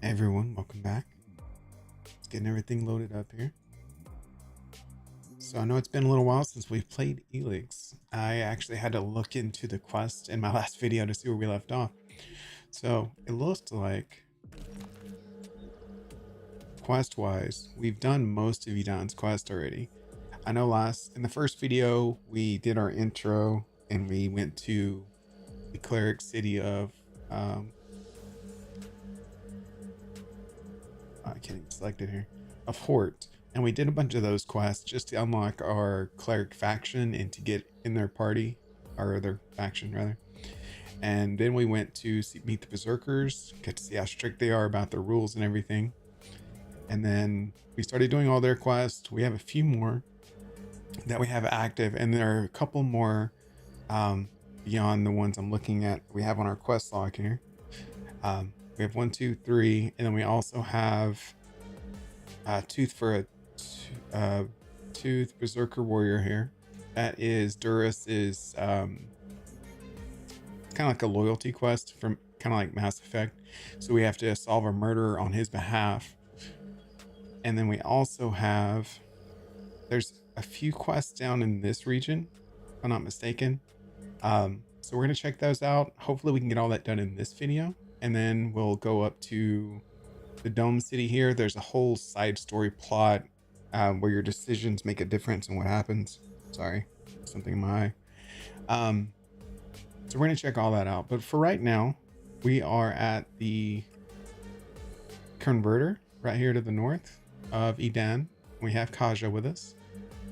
Hey everyone, welcome back. Let's getting everything loaded up here. So I know it's been a little while since we've played Elex. I actually had to look into the quest in my last video to see where we left off. So it looks like quest-wise, we've done most of Edan's quest already. I know in the first video, we did our intro and we went to the cleric city of I can't even select it here, of Hort, and we did a bunch of those quests just to unlock our cleric faction and to get in their party, our other faction rather. And then we went to meet the berserkers, get to see how strict they are about their rules and everything. And then we started doing all their quests. We have a few more that we have active, and there are a couple more beyond the ones I'm looking at we have on our quest log here. We have 1, 2, 3, and then we also have Tooth for a Tooth Berserker Warrior here. That is Duras is kind of like a loyalty quest from kind of like Mass Effect. So we have to solve a murder on his behalf. And then we also have, there's a few quests down in this region, if I'm not mistaken. So we're going to check those out. Hopefully we can get all that done in this video. And then we'll go up to the Dome City here. There's a whole side story plot where your decisions make a difference in what happens. Sorry, something in my eye. So we're going to check all that out. But for right now, we are at the converter right here to the north of Edan. We have Kaja with us.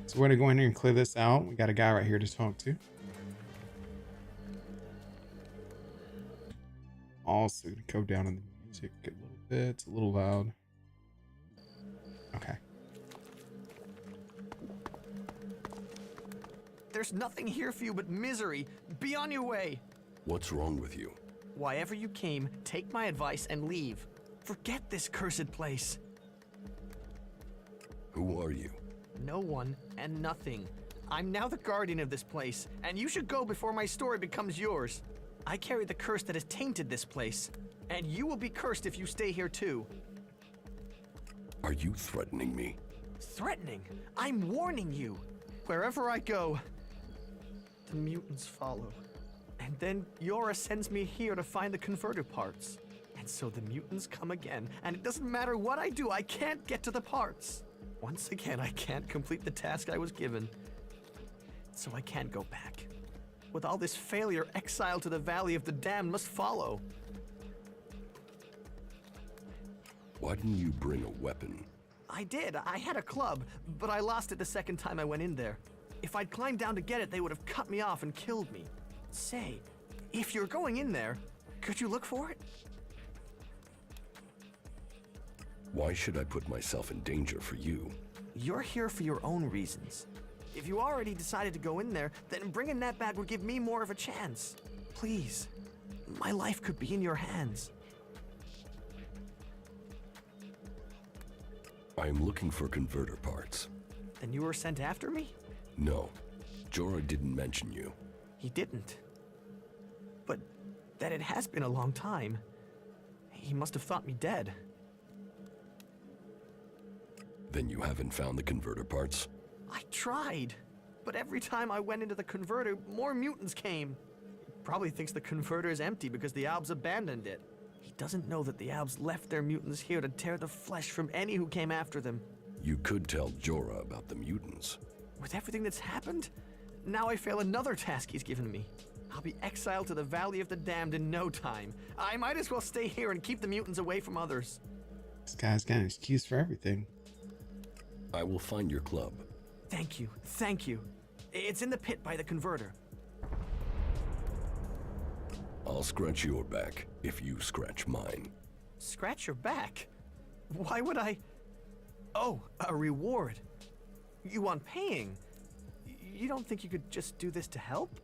So we're going to go in here and clear this out. We got a guy right here to talk to. Also go down in the music a little bit. It's a little loud. Okay. There's nothing here for you but misery. Be on your way. What's wrong with you? Why ever you came, take my advice and leave. Forget this cursed place. Who are you? No one and nothing. I'm now the guardian of this place, and you should go before my story becomes yours. I carry the curse that has tainted this place, and you will be cursed if you stay here too. Are you threatening me? Threatening? I'm warning you. Wherever I go, the mutants follow. And then Yora sends me here to find the converter parts. And so the mutants come again, and it doesn't matter what I do, I can't get to the parts. Once again, I can't complete the task I was given. So I can't go back. With all this failure, exile to the Valley of the Damned must follow. Why didn't you bring a weapon? I did. I had a club, but I lost it the second time I went in there. If I'd climbed down to get it, they would have cut me off and killed me. Say, if you're going in there, could you look for it? Why should I put myself in danger for you? You're here for your own reasons. If you already decided to go in there, then bringing that back would give me more of a chance. Please, my life could be in your hands. I am looking for converter parts. Then you were sent after me? No, Jorah didn't mention you. He didn't. But that it has been a long time. He must have thought me dead. Then you haven't found the converter parts? I tried, but every time I went into the converter, more mutants came. He probably thinks the converter is empty because the Albs abandoned it. He doesn't know that the Albs left their mutants here to tear the flesh from any who came after them. You could tell Jorah about the mutants. With everything that's happened, now I fail another task he's given me. I'll be exiled to the Valley of the Damned in no time. I might as well stay here and keep the mutants away from others. This guy's got an excuse for everything. I will find your club. Thank you, thank you. It's in the pit by the converter. I'll scratch your back if you scratch mine. Scratch your back? Why would I? Oh, a reward. You want paying? You don't think you could just do this to help?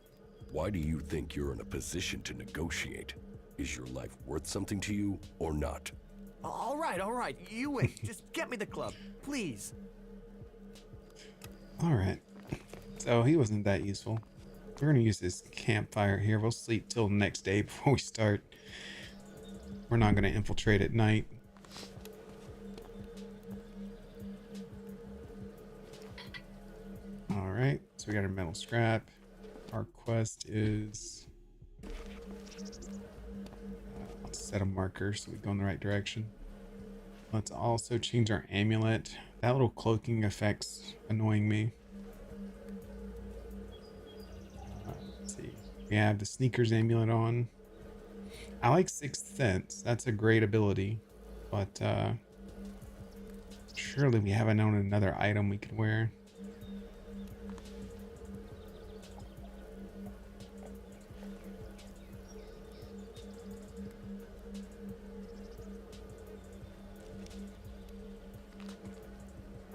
Why do you think you're in a position to negotiate? Is your life worth something to you or not? All right. You wait. Just get me the club, please. All right. So he wasn't that useful. We're going to use this campfire here. We'll sleep till the next day before we start. We're not going to infiltrate at night. Alright, so we got our metal scrap. Our quest is... let's set a marker so we go in the right direction. Let's also change our amulet. That little cloaking effect's annoying me. Let's see. We have the sneakers amulet on. I like Sixth Sense. That's a great ability. But surely we haven't known another item we could wear.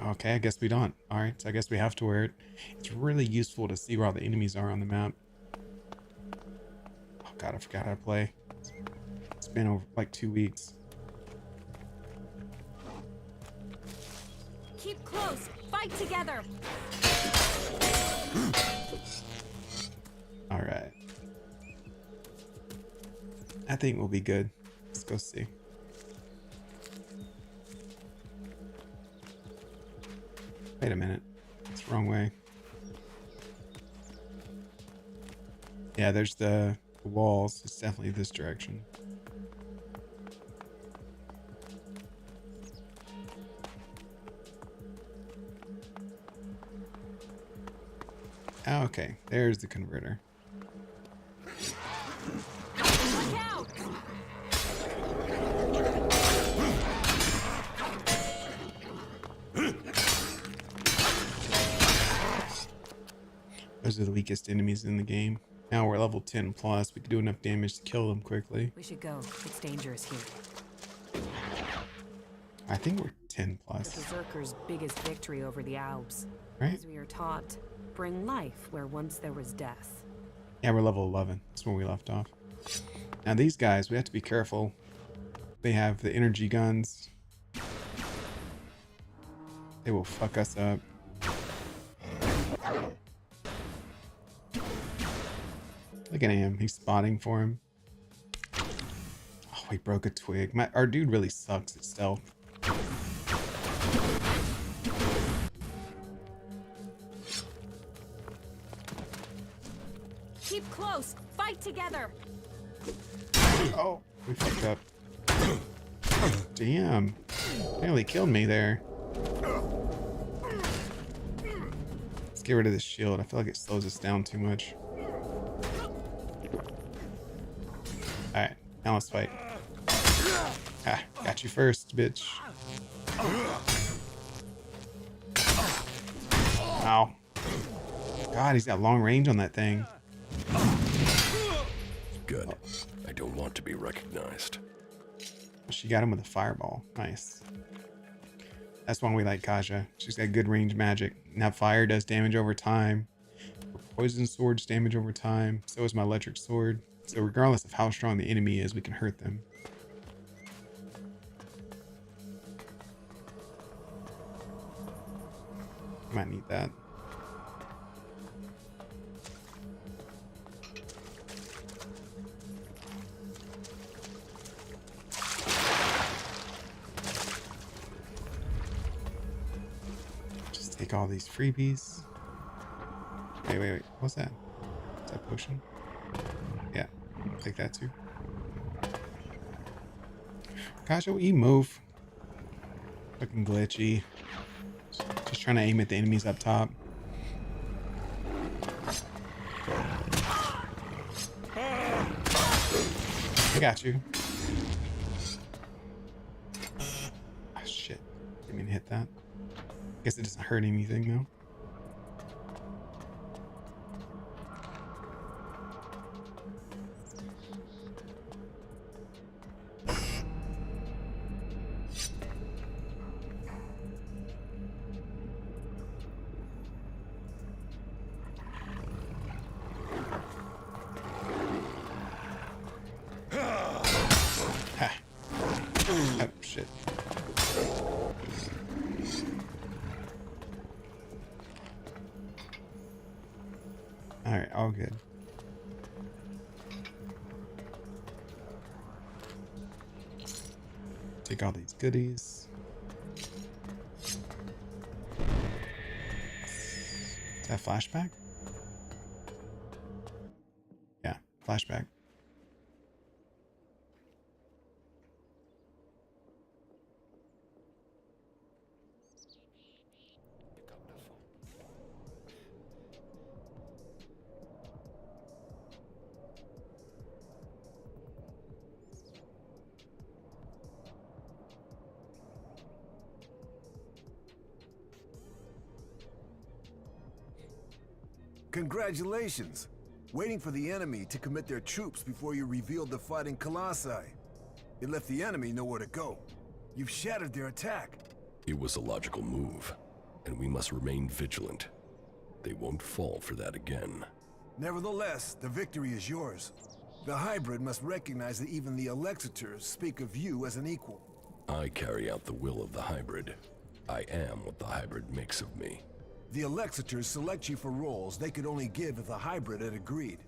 Okay, I guess we don't. Alright, so I guess we have to wear it. It's really useful to see where all the enemies are on the map. Oh god, I forgot how to play. It's been over like 2 weeks. Keep close. Fight together. Alright. I think we'll be good. Let's go see. Wait a minute. It's the wrong way. Yeah, there's the walls. It's definitely this direction. Okay, there's the converter. Look out! Those are the weakest enemies in the game. Now we're level 10 plus. We can do enough damage to kill them quickly. We should go. It's dangerous here. I think we're 10 The plus. Berserker's biggest victory over the Alps. Right? As we are taught, bring life where once there was death. Yeah, we're level 11. That's where we left off. Now these guys, we have to be careful. They have the energy guns. They will fuck us up. Look at him. He's spotting for him. Oh, he broke a twig. Our dude really sucks at stealth. Keep close. Fight together. Oh, we fucked up. Damn. Nearly killed me there. Let's get rid of this shield. I feel like it slows us down too much. Alright, now let's fight. Ah, got you first, bitch. Ow. God, he's got long range on that thing. Good. I don't want to be recognized. She got him with a fireball. Nice. That's why we like Kaja. She's got good range magic. Now fire does damage over time. Poison swords damage over time. So is my electric sword. So regardless of how strong the enemy is, we can hurt them. Might need that. Just take all these freebies. Wait. What's that? Is that potion? Yeah, take that too. Gosh, will you move? Fucking glitchy. Just trying to aim at the enemies up top. I got you. Ah, shit. Didn't mean to hit that. Guess it doesn't hurt anything though. Oh, shit. Alright, all good. Take all these goodies. that flashback? Yeah, flashback. Congratulations! Waiting for the enemy to commit their troops before you revealed the fighting Colossi. It left the enemy nowhere to go. You've shattered their attack. It was a logical move, and we must remain vigilant. They won't fall for that again. Nevertheless, the victory is yours. The hybrid must recognize that even the Alexiters speak of you as an equal. I carry out the will of the hybrid. I am what the hybrid makes of me. The Alexiters select you for roles they could only give if the hybrid had agreed.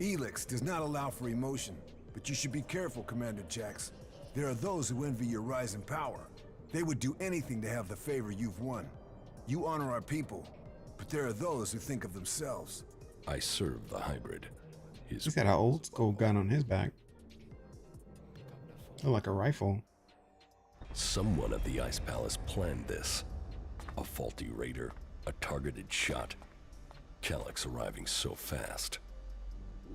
Elex does not allow for emotion, but you should be careful, Commander Jax. There are those who envy your rise in power. They would do anything to have the favor you've won. You honor our people, but there are those who think of themselves. I serve the hybrid. He's got an old school gun on his back. Oh, like a rifle. Someone at the Ice Palace planned this. A faulty raider, a targeted shot. Calyx arriving so fast.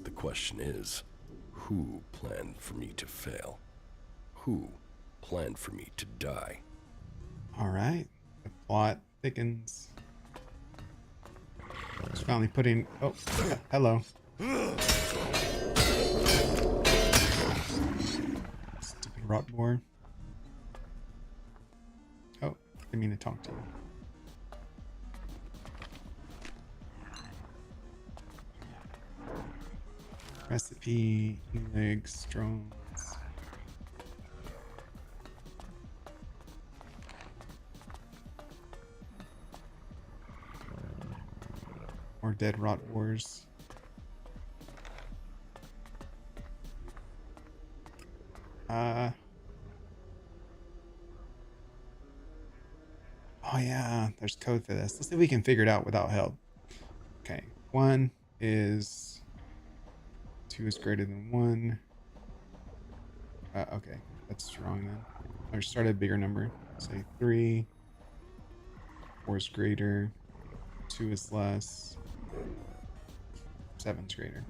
The question is, who planned for me to fail? Who planned for me to die? All right, the plot thickens. Just finally putting. Oh, hello. Stupid rot boar. Oh, I mean to talk to you. Recipe, Elex, drones. More dead rot wars. Oh yeah, there's code for this. Let's see if we can figure it out without help. Okay, 1 is 2 is greater than 1. Okay, that's wrong then. Or start at a bigger number. Say 3. 4 is greater. 2 is less. 7 is greater.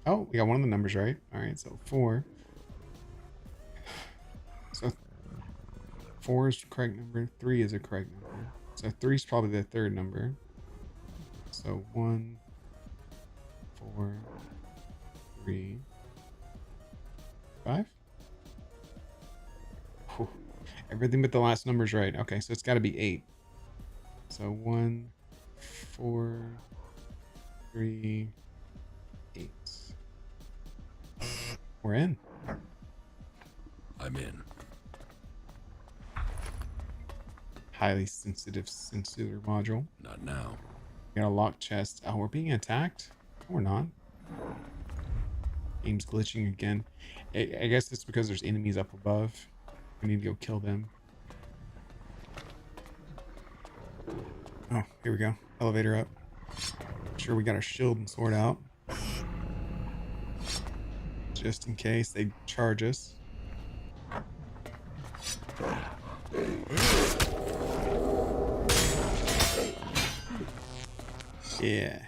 Oh, we got one of the numbers right. All right, so 4. So 4 is the correct number. 3 is a correct number. So 3 is probably the third number. So 1, 4, 3, 5. Whew. Everything but the last number is right. Okay, so it's got to be 8. So 1, 4, 3, 8. We're in. I'm in. Highly sensitive sensor module. Not now. We got a locked chest. Oh, we're being attacked? No, we're not. Game's glitching again. I guess it's because there's enemies up above. We need to go kill them. Oh, here we go. Elevator up. Sure, we got our shield and sword out. Just in case they charge us. Yeah.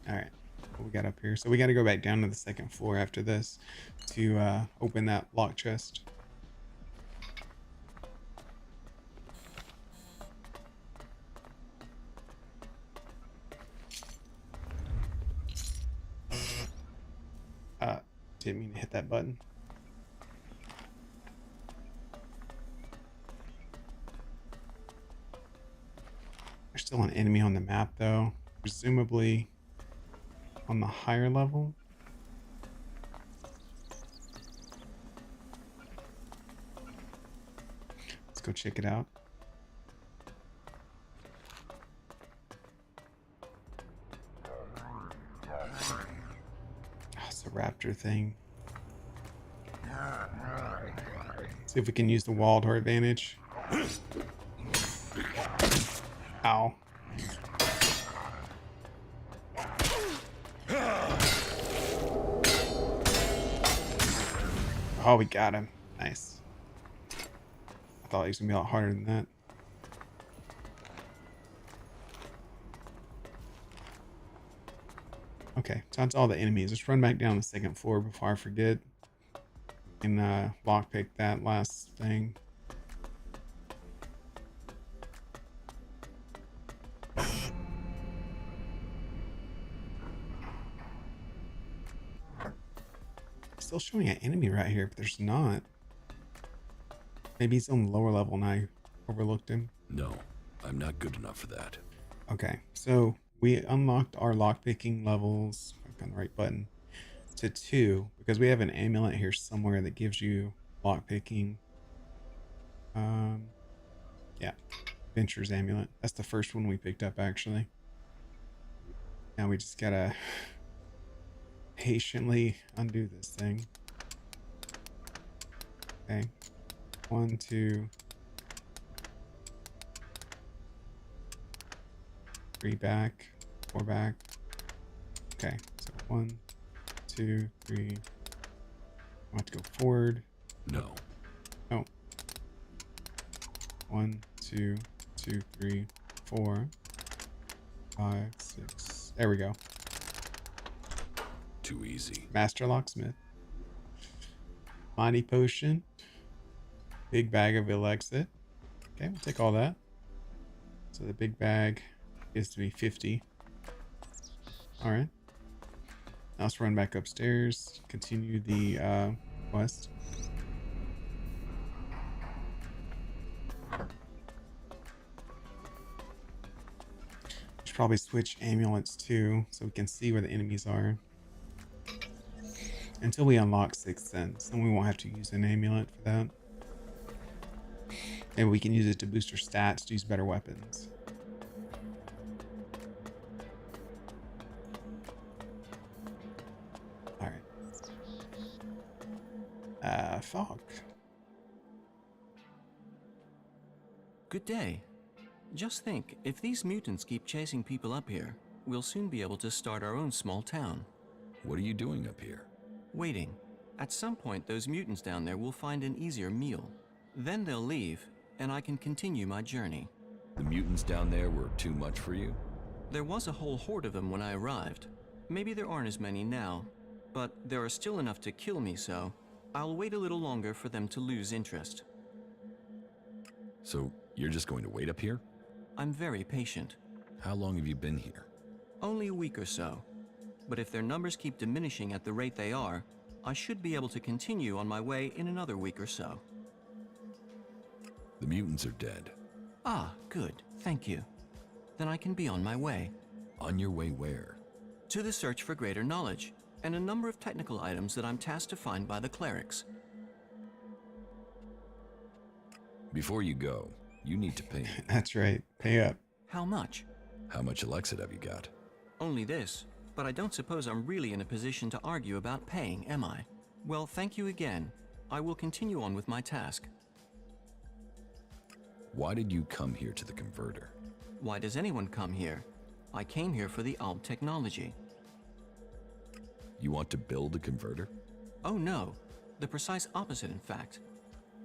Alright. What we got up here? So we got to go back down to the second floor after this to open that lock chest. Didn't mean to hit that button. There's still an enemy on the map though, presumably on the higher level. Let's go check it out. Oh, it's a raptor thing. See if we can use the wall to our advantage. Ow. Oh, we got him. Nice. I thought he was gonna be a lot harder than that. Okay, so that's all the enemies. Let's run back down the second floor before I forget. And lockpick that last thing. Still showing an enemy right here, but there's not. Maybe he's on the lower level and I overlooked him. No, I'm not good enough for that. Okay, so we unlocked our lockpicking levels, click on the right button, to 2 because we have an amulet here somewhere that gives you lockpicking. Yeah, Venture's amulet. That's the first one we picked up actually. Now we just gotta patiently undo this thing. Okay, 1, 2, 3 back, 4 back. Okay, so 1, 2, 3. I have to go forward. No. Oh. 1, 2, 2, 3, 4, 5, 6. There we go. Too easy. Master Locksmith. Mighty Potion. Big bag of Elex. Okay, we'll take all that. So the big bag is to be 50. Alright. Now let's run back upstairs. Continue the quest. Should probably switch amulets too, so we can see where the enemies are. Until we unlock Sixth Sense, then we won't have to use an amulet for that. Maybe we can use it to boost our stats to use better weapons. Alright. Fog. Good day. Just think, if these mutants keep chasing people up here, we'll soon be able to start our own small town. What are you doing up here? Waiting. At some point, those mutants down there will find an easier meal. Then they'll leave, and I can continue my journey. The mutants down there were too much for you? There was a whole horde of them when I arrived. Maybe there aren't as many now, but there are still enough to kill me, so I'll wait a little longer for them to lose interest. So, you're just going to wait up here? I'm very patient. How long have you been here? Only a week or so. But if their numbers keep diminishing at the rate they are, I should be able to continue on my way in another week or so. The mutants are dead. Ah, good. Thank you. Then I can be on my way. On your way where? To the search for greater knowledge, and a number of technical items that I'm tasked to find by the clerics. Before you go, you need to pay me. That's right. Pay up. How much? How much Alexit have you got? Only this, but I don't suppose I'm really in a position to argue about paying, am I? Well, thank you again. I will continue on with my task. Why did you come here to the converter? Why does anyone come here? I came here for the Alb technology. You want to build a converter? Oh no, the precise opposite in fact.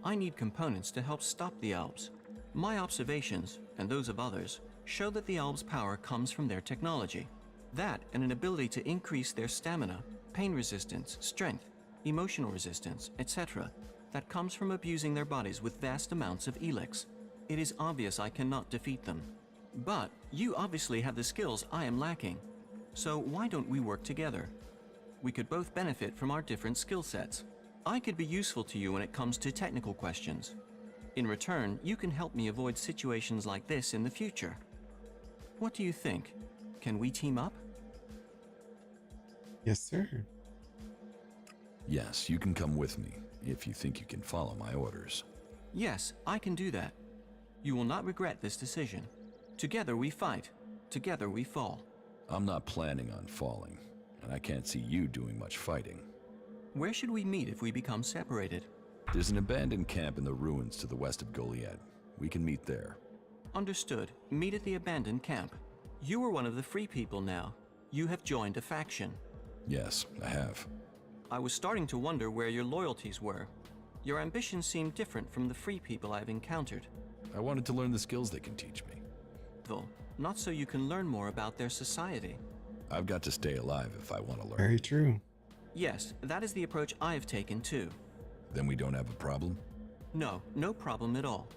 I need components to help stop the Albs. My observations, and those of others, show that the Albs' power comes from their technology. That and an ability to increase their stamina, pain resistance, strength, emotional resistance, etc. that comes from abusing their bodies with vast amounts of Elex. It is obvious I cannot defeat them. But you obviously have the skills I am lacking. So why don't we work together? We could both benefit from our different skill sets. I could be useful to you when it comes to technical questions. In return, you can help me avoid situations like this in the future. What do you think? Can we team up? Yes, sir. Yes, you can come with me, if you think you can follow my orders. Yes, I can do that. You will not regret this decision. Together we fight. Together we fall. I'm not planning on falling, and I can't see you doing much fighting. Where should we meet if we become separated? There's an abandoned camp in the ruins to the west of Goliad. We can meet there. Understood. Meet at the abandoned camp. You are one of the free people now. You have joined a faction. Yes, I have. I was starting to wonder where your loyalties were. Your ambitions seem different from the free people I've encountered. I wanted to learn the skills they can teach me. Though, not so you can learn more about their society. I've got to stay alive if I want to learn. Very true. Yes, that is the approach I have taken too. Then we don't have a problem? No, no problem at all.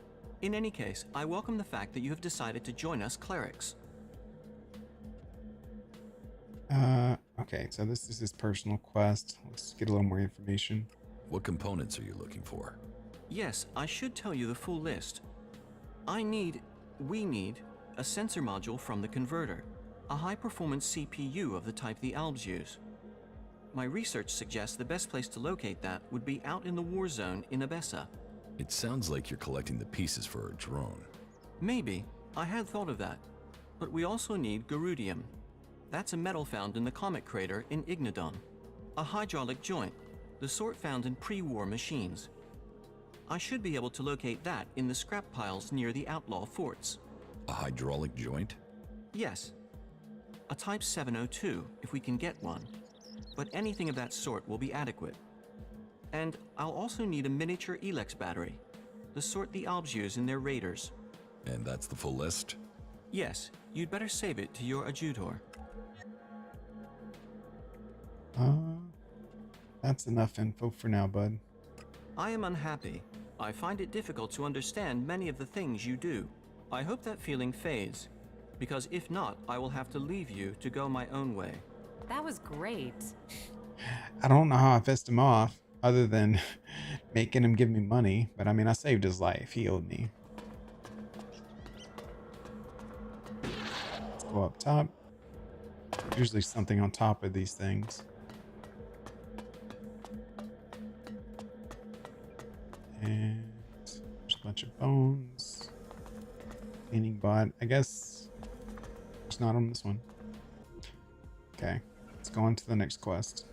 In any case, I welcome the fact that you have decided to join us clerics. Okay, so this is his personal quest. Let's get a little more information. What components are you looking for? Yes, I should tell you the full list. We need, a sensor module from the converter, a high-performance CPU of the type the Albs use. My research suggests the best place to locate that would be out in the war zone in Abessa. It sounds like you're collecting the pieces for a drone. Maybe. I had thought of that. But we also need Garudium. That's a metal found in the comet crater in Ignadon. A hydraulic joint, the sort found in pre-war machines. I should be able to locate that in the scrap piles near the outlaw forts. A hydraulic joint? Yes. A Type 702, if we can get one. But anything of that sort will be adequate. And I'll also need a miniature Elex battery, the sort the Albs use in their raiders. And that's the full list? Yes, you'd better save it to your adjutor. That's enough info for now, bud. I am unhappy. I find it difficult to understand many of the things you do. I hope that feeling fades, because if not, I will have to leave you to go my own way. That was great. I don't know how I pissed him off, other than making him give me money. But I mean, I saved his life. He owed me. Let's go up top. Usually something on top of these things. And there's a bunch of bones. Cleaning bot. I guess it's not on this one. Okay. Let's go on to the next quest.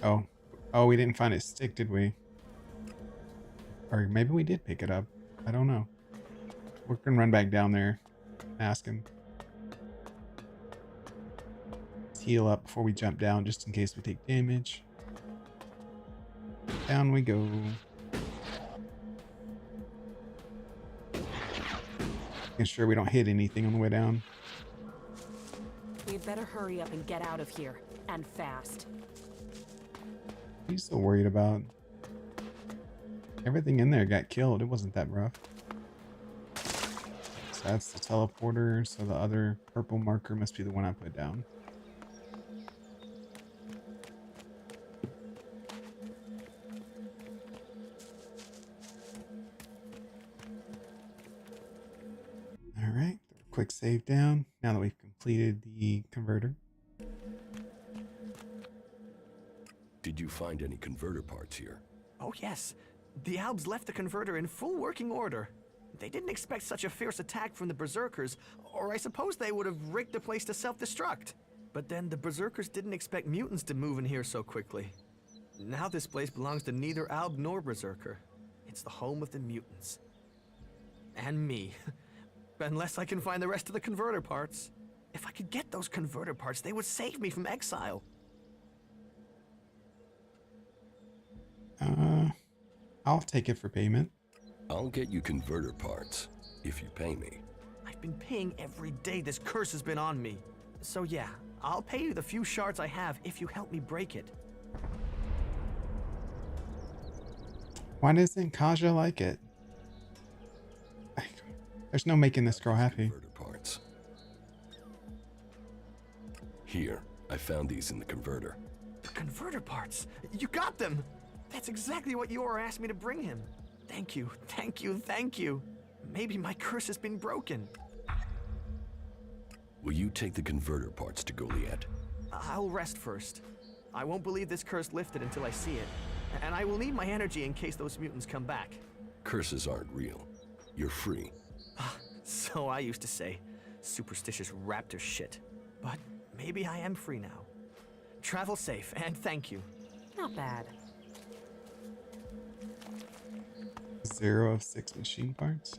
Oh, we didn't find his stick, did we? Or maybe we did pick it up. I don't know. We're gonna run back down there and ask him. Let's heal up before we jump down, just in case we take damage. Down we go. Making sure we don't hit anything on the way down. We'd better hurry up and get out of here. And fast. What are you so worried about? Everything in there got killed. It wasn't that rough. So that's the teleporter. So the other purple marker must be the one I put down. All right. Quick save down. Now that we've completed the converter. Did you find any converter parts here? Oh yes, the Albs left the converter in full working order. They didn't expect such a fierce attack from the Berserkers, or I suppose they would have rigged the place to self-destruct. But then the Berserkers didn't expect mutants to move in here so quickly. Now this place belongs to neither Alb nor Berserker. It's the home of the mutants. And me. Unless I can find the rest of the converter parts. If I could get those converter parts, they would save me from exile. I'll take it for payment. I'll get you converter parts, if you pay me. I've been paying every day this curse has been on me. So yeah, I'll pay you the few shards I have if you help me break it. Why doesn't Kaja like it? There's no making this girl happy. Converter parts. Here, I found these in the converter. The converter parts! You got them! That's exactly what Yor asked me to bring him. Thank you, thank you, thank you. Maybe my curse has been broken. Will you take the converter parts to Goliath? I'll rest first. I won't believe this curse lifted until I see it. And I will need my energy in case those mutants come back. Curses aren't real. You're free. So I used to say. Superstitious raptor shit. But maybe I am free now. Travel safe, and thank you. Not bad. 0 of 6 machine parts.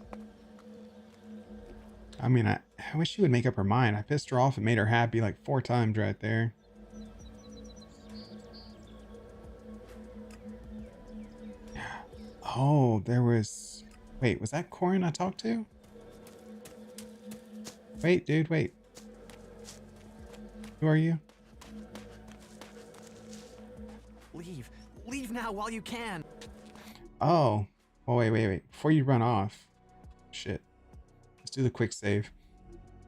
I mean, I wish she would make up her mind. I pissed her off and made her happy like 4 times right there. Oh, there was... Wait, was that Corin I talked to? Wait, dude, wait. Who are you? Leave. Leave now while you can. Oh. Oh, wait. Before you run off. Shit. Let's do the quick save.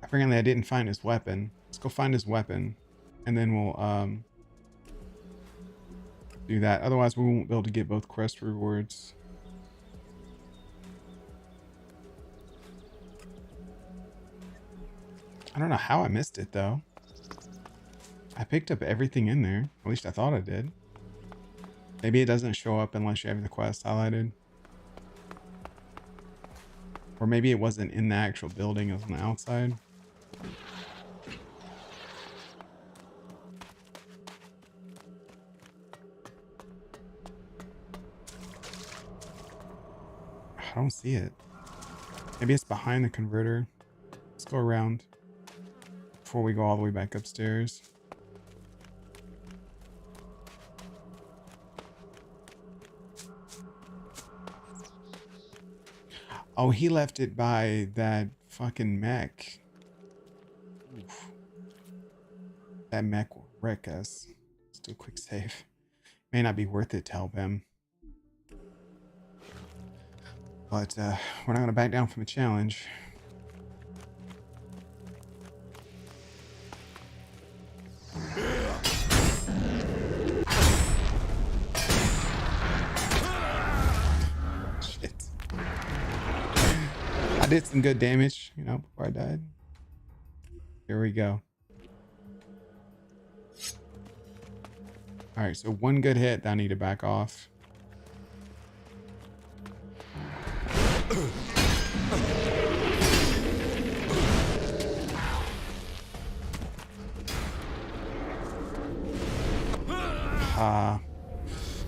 Apparently I didn't find his weapon. Let's go find his weapon. And then we'll, do that. Otherwise, we won't be able to get both quest rewards. I don't know how I missed it, though. I picked up everything in there. At least I thought I did. Maybe it doesn't show up unless you have the quest highlighted. Or maybe it wasn't in the actual building, it was on the outside. I don't see it. Maybe it's behind the converter. Let's go around before we go all the way back upstairs. Oh, he left it by that fucking mech. Oof. That mech will wreck us. Let's do a quick save. May not be worth it to help him. But we're not going to back down from the challenge. Shit. I did some good damage, you know, before I died. Here we go. Alright, so one good hit, I need to back off.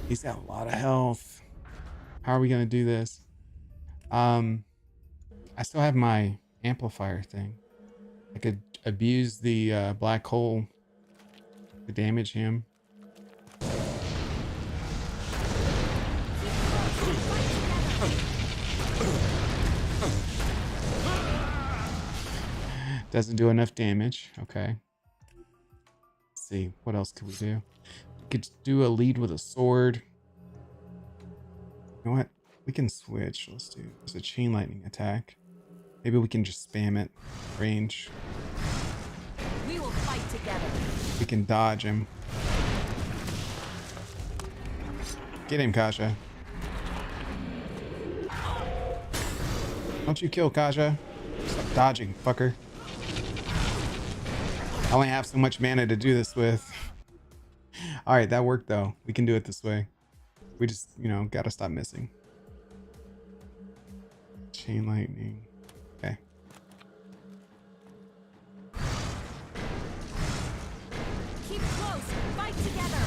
He's got a lot of health. How are we gonna do this? I still have my amplifier thing. I could abuse the black hole to damage him. Doesn't do enough damage. Okay. Let's see. What else could we do? We could do a lead with a sword. You know what? We can switch. Let's do... There's a chain lightning attack. Maybe we can just spam it. Range. We will fight together. We can dodge him. Get him, Kasha. Don't you kill Kasha. Stop dodging, fucker. I only have so much mana to do this with. Alright, that worked though. We can do it this way. We just, you know, gotta stop missing. Chain lightning. Okay. Keep close. Fight together.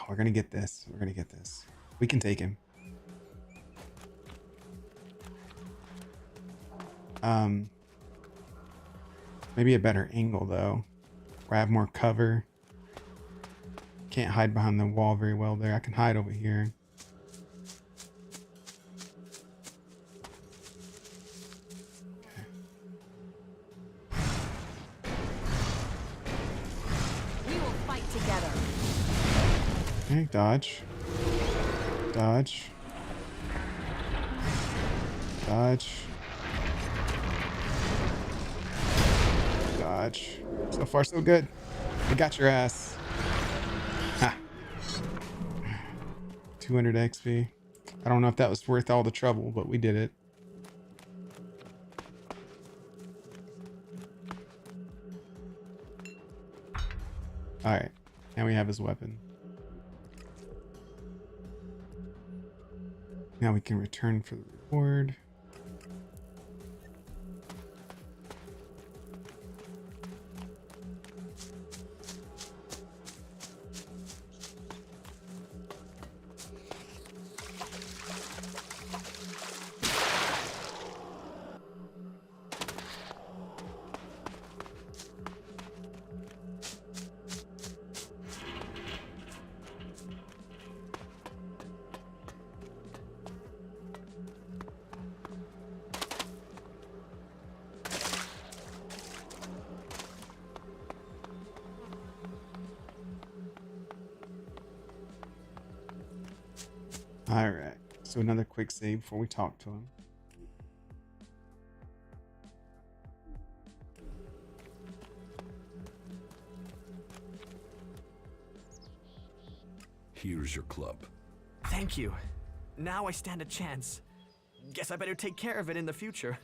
We're gonna get this. We're gonna get this. We can take him. Maybe a better angle though. Grab more cover. Can't hide behind the wall very well there. I can hide over here. We will fight together. Okay, dodge. Dodge. Dodge. Dodge. So far, so good. I got your ass. Ha. 200 XP. I don't know if that was worth all the trouble, but we did it. Alright. Now we have his weapon. Now we can return for the reward. Alright. So another quick save before we talk to him. Here's your club. Thank you. Now I stand a chance. Guess I better take care of it in the future.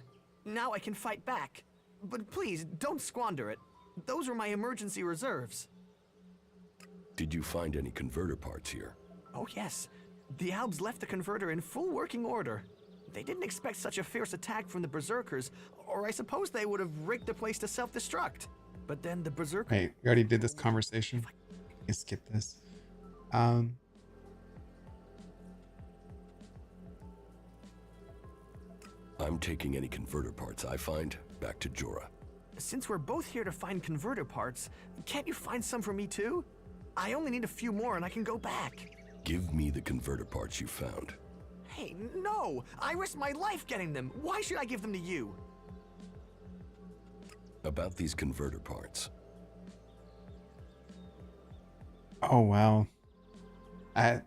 Now I can fight back. But please, don't squander it. Those are my emergency reserves. Did you find any converter parts here? Oh yes. The Albs left the converter in full working order. They didn't expect such a fierce attack from the Berserkers, or I suppose they would have rigged the place to self-destruct. But then the Berserkers... Wait, we already did this conversation. I skip this. I'm taking any converter parts I find back to Jorah. Since we're both here to find converter parts, can't you find some for me too? I only need a few more and I can go back. Give me the converter parts you found. Hey, no! I risked my life getting them. Why should I give them to you? About these converter parts. Oh, wow.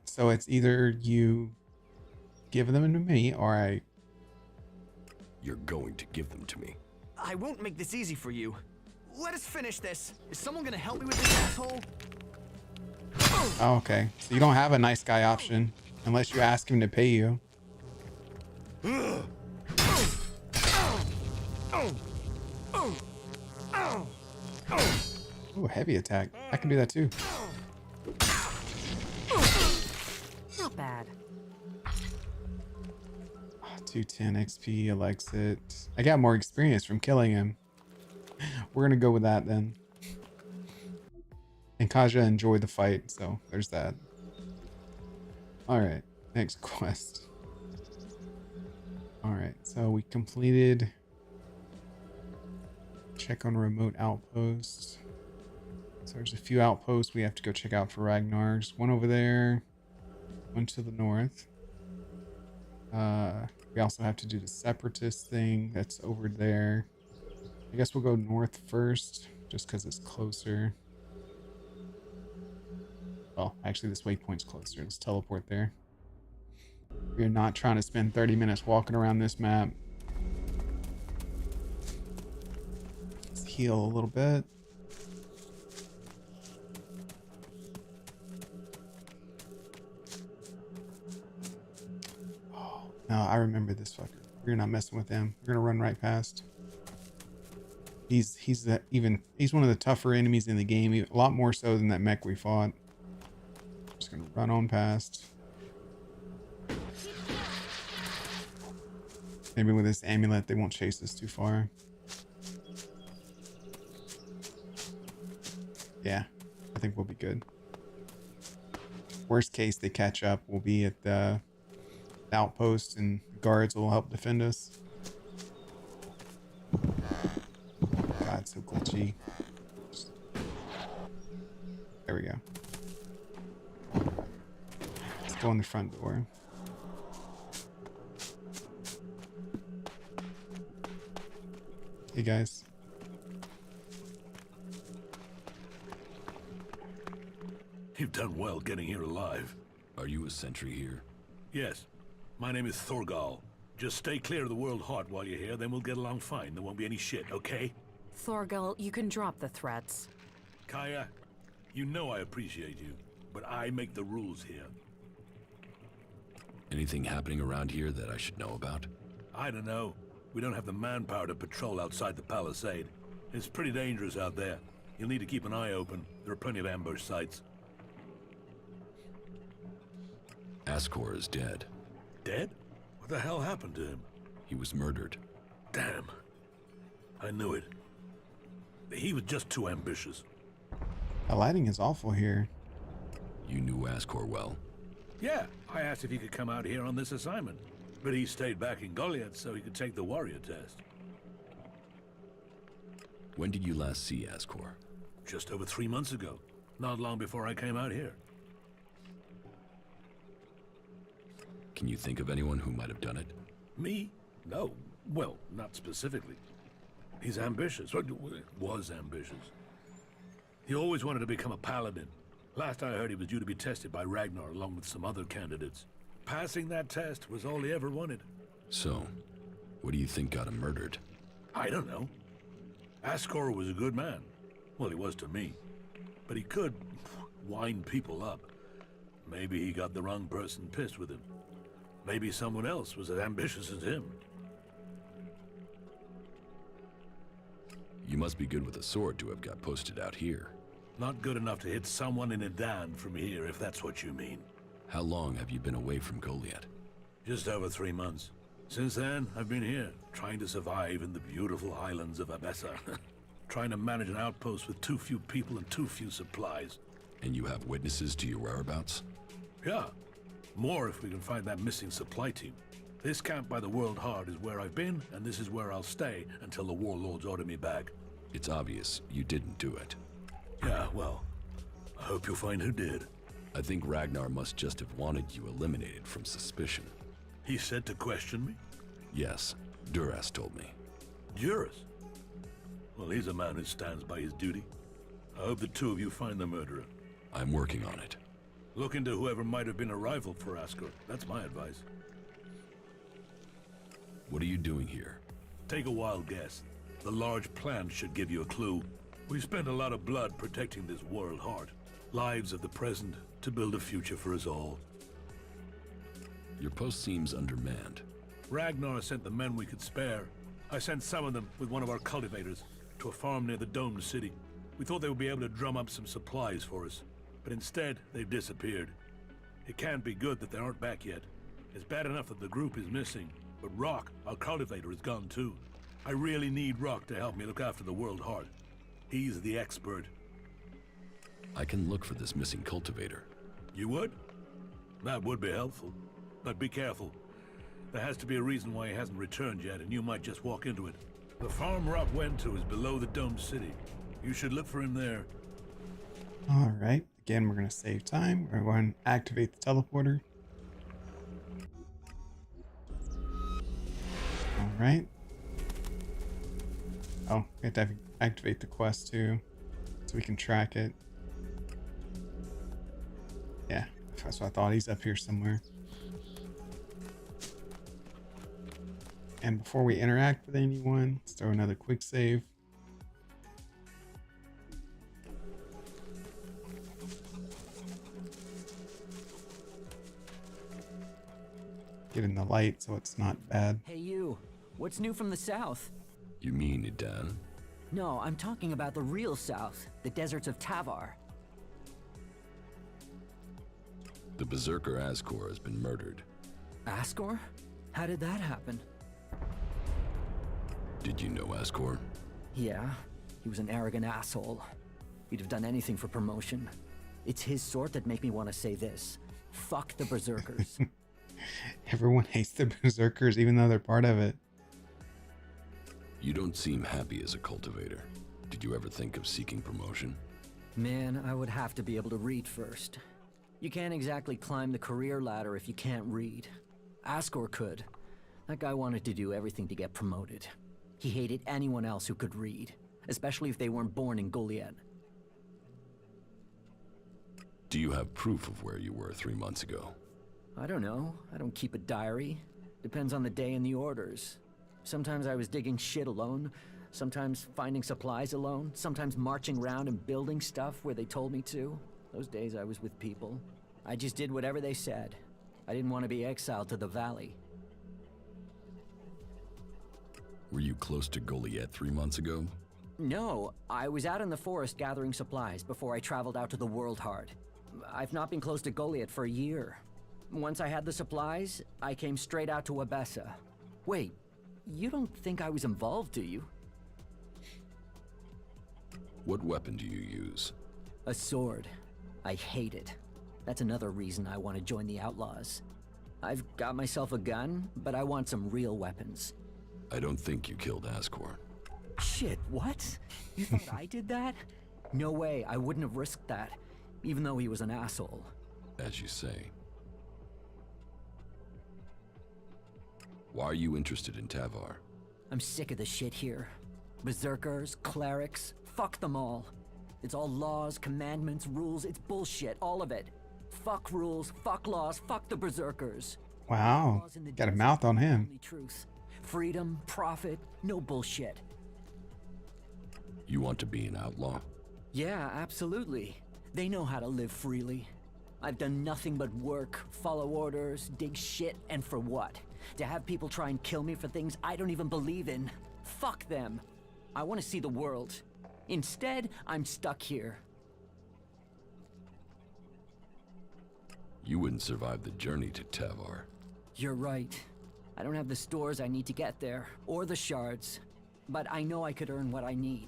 So it's either you give them to me or I... You're going to give them to me. I won't make this easy for you. Let us finish this. Is someone gonna help me with this asshole? Oh, okay. So you don't have a nice guy option unless you ask him to pay you. Oh, heavy attack. I can do that too. Not bad. 210 XP, Alexit. I got more experience from killing him. We're gonna go with that then. And Kaja enjoyed the fight, so there's that. Alright, next quest. Alright, so we completed check on remote outposts. So there's a few outposts we have to go check out for Ragnar. There's one over there, one to the north. We also have to do the separatist thing that's over there. I guess we'll go north first, just because it's closer. Well, actually this waypoint's closer. Let's teleport there. We're not trying to spend 30 minutes walking around this map. Let's heal a little bit. No, I remember this fucker. We're not messing with him. We're gonna run right past. He's one of the tougher enemies in the game, a lot more so than that mech we fought. Just gonna run on past. Maybe with this amulet they won't chase us too far. Yeah, I think we'll be good. Worst case they catch up, we'll be at the outpost and guards will help defend us. God, so glitchy. There we go. Let's go in the front door. Hey guys. You've done well getting here alive. Are you a sentry here? Yes. My name is Thorgal. Just stay clear of the World Heart while you're here, then we'll get along fine. There won't be any shit, okay? Thorgal, you can drop the threats. Kaya, you know I appreciate you, but I make the rules here. Anything happening around here that I should know about? I don't know. We don't have the manpower to patrol outside the palisade. It's pretty dangerous out there. You'll need to keep an eye open. There are plenty of ambush sites. Ascor is dead. Dead? What the hell happened to him? He was murdered. Damn. I knew it. He was just too ambitious. The lighting is awful here. You knew Ascor well. Yeah, I asked if he could come out here on this assignment, but he stayed back in Goliath so he could take the warrior test. When did you last see Ascor? Just over 3 months ago, not long before I came out here. Can you think of anyone who might have done it? Me? No. Well, not specifically. He's ambitious. Was ambitious. He always wanted to become a paladin. Last I heard, he was due to be tested by Ragnar along with some other candidates. Passing that test was all he ever wanted. So, what do you think got him murdered? I don't know. Ascor was a good man. Well, he was to me. But he could wind people up. Maybe he got the wrong person pissed with him. Maybe someone else was as ambitious as him. You must be good with a sword to have got posted out here. Not good enough to hit someone in Edan from here, if that's what you mean. How long have you been away from Goliath? Just over 3 months. Since then, I've been here, trying to survive in the beautiful highlands of Abessa. Trying to manage an outpost with too few people and too few supplies. And you have witnesses to your whereabouts? Yeah. More if we can find that missing supply team. This camp by the World Heart is where I've been, and this is where I'll stay until the warlords order me back. It's obvious you didn't do it. Yeah, well, I hope you'll find who did. I think Ragnar must just have wanted you eliminated from suspicion. He said to question me? Yes, Duras told me. Juris? Well, he's a man who stands by his duty. I hope the two of you find the murderer. I'm working on it. Look into whoever might have been a rival for Ascor. That's my advice. What are you doing here? Take a wild guess. The large plan should give you a clue. We spent a lot of blood protecting this World Heart. Lives of the present to build a future for us all. Your post seems undermanned. Ragnar sent the men we could spare. I sent some of them with one of our cultivators to a farm near the domed city. We thought they would be able to drum up some supplies for us, but instead they've disappeared. It can't be good that they aren't back yet. It's bad enough that the group is missing, but Rock, our cultivator, is gone too. I really need Rock to help me look after the World Heart. He's the expert. I can look for this missing cultivator. You would? That would be helpful. But be careful. There has to be a reason why he hasn't returned yet, and you might just walk into it. The farm Rock went to is below the domed city. You should look for him there. All right. Again, we're going to save time. We're going to activate the teleporter. All right. Oh, we have to activate the quest too, so we can track it. Yeah, that's what I thought. He's up here somewhere. And before we interact with anyone, let's throw another quick save. Get in the light so it's not bad. Hey you, what's new from the south? You mean Edan? No, I'm talking about the real south, the deserts of Tavar. The Berserker Ascor has been murdered. Ascor? How did that happen? Did you know Ascor? Yeah, he was an arrogant asshole. He'd have done anything for promotion. It's his sort that make me want to say this. Fuck the Berserkers. Everyone hates the Berserkers, even though they're part of it. You don't seem happy as a cultivator. Did you ever think of seeking promotion? Man, I would have to be able to read first. You can't exactly climb the career ladder if you can't read. Ascor could. That guy wanted to do everything to get promoted. He hated anyone else who could read, especially if they weren't born in Goliath. Do you have proof of where you were 3 months ago? I don't know. I don't keep a diary. Depends on the day and the orders. Sometimes I was digging shit alone, sometimes finding supplies alone, sometimes marching around and building stuff where they told me to. Those days I was with people. I just did whatever they said. I didn't want to be exiled to the valley. Were you close to Goliath 3 months ago? No, I was out in the forest gathering supplies before I traveled out to the World Heart. I've not been close to Goliath for a year. Once I had the supplies, I came straight out to Abessa. Wait, you don't think I was involved, do you? What weapon do you use? A sword. I hate it. That's another reason I want to join the Outlaws. I've got myself a gun, but I want some real weapons. I don't think you killed Ascor. Shit, what? You thought I did that? No way, I wouldn't have risked that, even though he was an asshole. As you say. Why are you interested in Tavar? I'm sick of the shit here. Berserkers, clerics, fuck them all. It's all laws, commandments, rules, it's bullshit, all of it. Fuck rules, fuck laws, fuck the berserkers. Wow. Laws in the Got a desert mouth on are the him. only truth. Freedom, profit, no bullshit. You want to be an outlaw? Yeah, absolutely. They know how to live freely. I've done nothing but work, follow orders, dig shit, and for what? To have people try and kill me for things I don't even believe in. Fuck them. I want to see the world. Instead, I'm stuck here. You wouldn't survive the journey to Tavar. You're right. I don't have the stores I need to get there, or the shards. But I know I could earn what I need.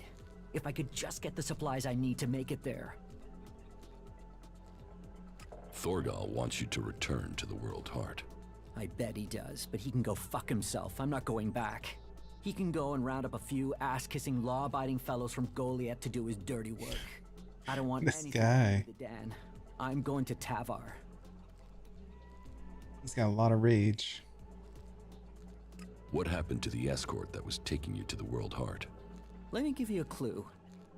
If I could just get the supplies I need to make it there. Thorgal wants you to return to the World Heart. I bet he does, but he can go fuck himself. I'm not going back. He can go and round up a few ass-kissing, law-abiding fellows from Goliath to do his dirty work. I don't want This anything guy. to do with Edan. I'm going to Tavar. He's got a lot of rage. What happened to the escort that was taking you to the World Heart? Let me give you a clue.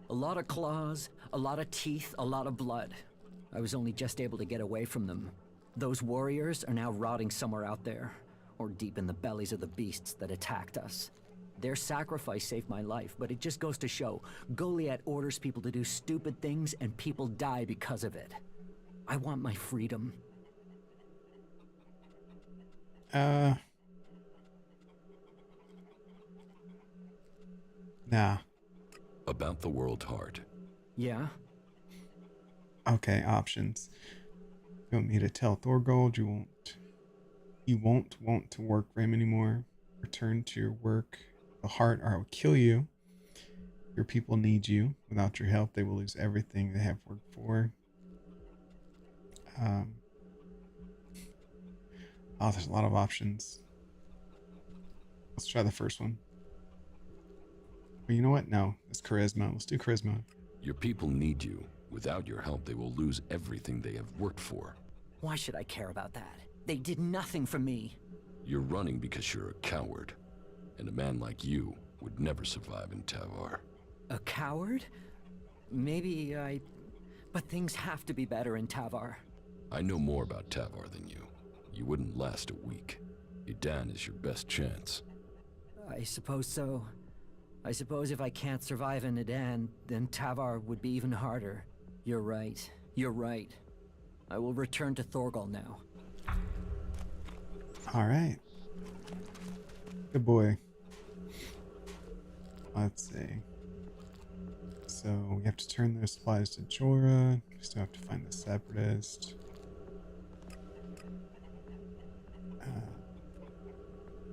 A lot of claws, a lot of teeth, a lot of blood. I was only just able to get away from them. Those warriors are now rotting somewhere out there, or deep in the bellies of the beasts that attacked us. Their sacrifice saved my life, but it just goes to show, Goliath orders people to do stupid things and people die because of it. I want my freedom. Nah. About the World Heart. Yeah? Okay, options. You want me to tell Thorgold you won't want to work for him anymore. Return to your work, the heart, or I will kill you. Your people need you. Without your help, they will lose everything they have worked for. Oh, there's a lot of options. Let's try the first one. Well, you know what? No, it's charisma. Let's do charisma. Your people need you. Without your help, they will lose everything they have worked for. Why should I care about that? They did nothing for me. You're running because you're a coward. And a man like you would never survive in Tavar. A coward? Maybe I... But things have to be better in Tavar. I know more about Tavar than you. You wouldn't last a week. Edan is your best chance. I suppose so. I suppose if I can't survive in Edan, then Tavar would be even harder. You're right. You're right. I will return to Thorgal now. All right. Good boy. Let's see. So we have to turn those supplies to Jorah. We still have to find the Separatist.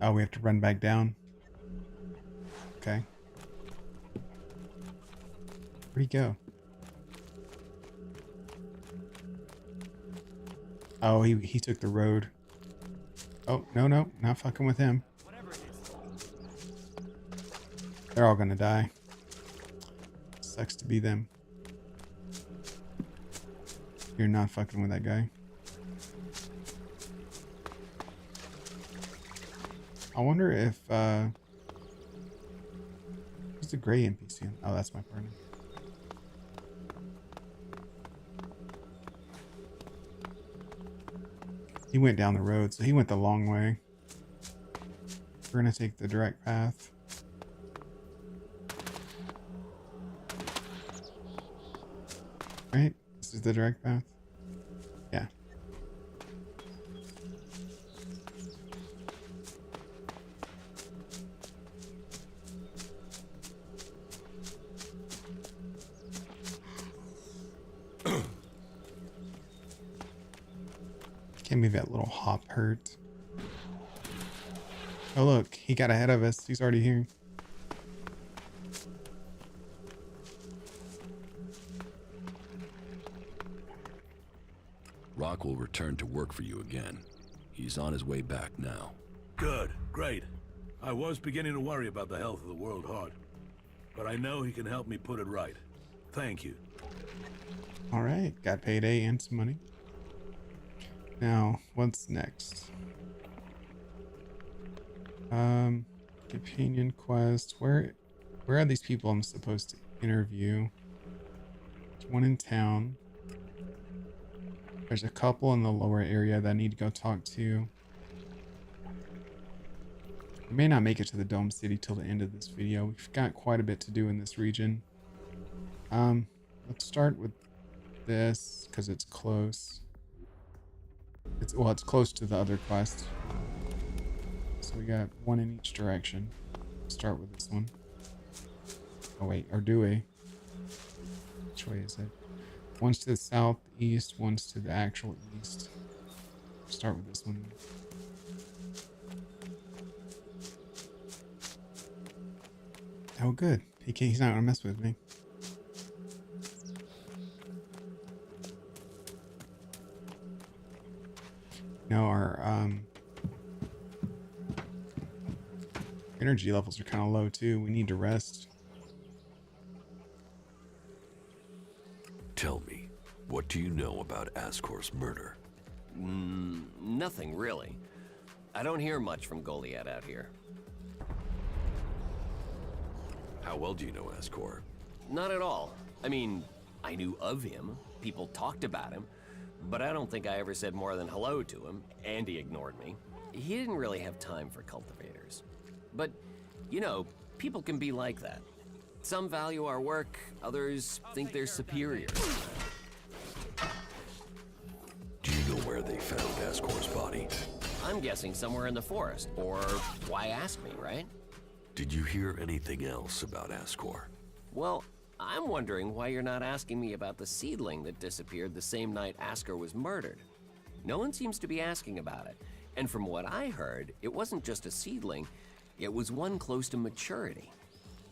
Oh, we have to run back down. Okay. Where'd he go? Oh, he took the road. Oh, no, not fucking with him. They're all gonna die. Sucks to be them. You're not fucking with that guy. I wonder if who's the gray NPC? Oh, that's my partner. He went down the road, so he went the long way. We're gonna take the direct path. Right? This is the direct path? Yeah. Can't believe that little hop hurt. Oh look, he got ahead of us. He's already here. Rock will return to work for you again. He's on his way back now. Good, great. I was beginning to worry about the health of the World Heart. But I know he can help me put it right. Thank you. All right, got payday and some money. Now, what's next? Companion quest. Where are these people I'm supposed to interview? There's one in town. There's a couple in the lower area that I need to go talk to. We may not make it to the Dome City till the end of this video. We've got quite a bit to do in this region. Let's start with this because it's close. It's close to the other quest. So we got one in each direction. Start with this one. Oh wait, or do we? Which way is it? One's to the southeast, one's to the actual east. Start with this one. Oh good. He's not gonna mess with me. No, our energy levels are kind of low too. We need to rest. Tell me, what do you know about Ascor's murder? Nothing really. I don't hear much from Goliath out here. How well do you know Ascor? Not at all. I mean, I knew of him. People talked about him. But I don't think I ever said more than hello to him, and he ignored me. He didn't really have time for cultivators. But, you know, people can be like that. Some value our work, others think they're superior. Do you know where they found Ascor's body? I'm guessing somewhere in the forest, or why ask me, right? Did you hear anything else about Ascor? Well, I'm wondering why you're not asking me about the seedling that disappeared the same night Asker was murdered. No one seems to be asking about it, and from what I heard, it wasn't just a seedling, it was one close to maturity.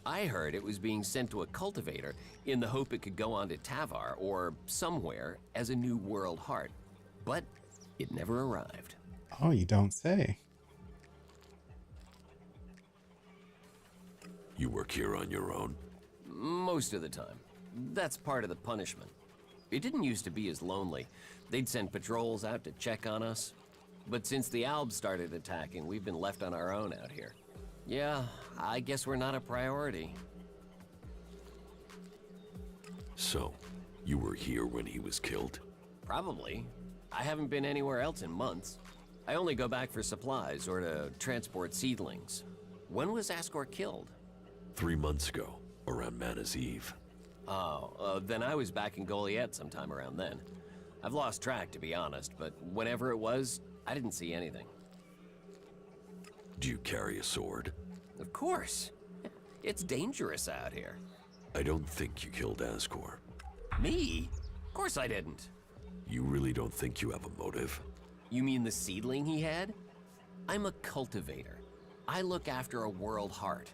I heard it was being sent to a cultivator in the hope it could go on to Tavar or somewhere as a new world heart, but it never arrived. Oh, you don't say. You work here on your own? Most of the time. That's part of the punishment. It didn't used to be as lonely. They'd send patrols out to check on us. But since the Albs started attacking, we've been left on our own out here. Yeah, I guess we're not a priority. So, you were here when he was killed? Probably. I haven't been anywhere else in months. I only go back for supplies or to transport seedlings. When was Ascor killed? 3 months ago, around Mana's Eve. Oh, then I was back in Goliath sometime around then. I've lost track, to be honest, but whenever it was, I didn't see anything. Do you carry a sword? Of course. It's dangerous out here. I don't think you killed Ascor. Me? Of course I didn't. You really don't think you have a motive? You mean the seedling he had? I'm a cultivator. I look after a world heart.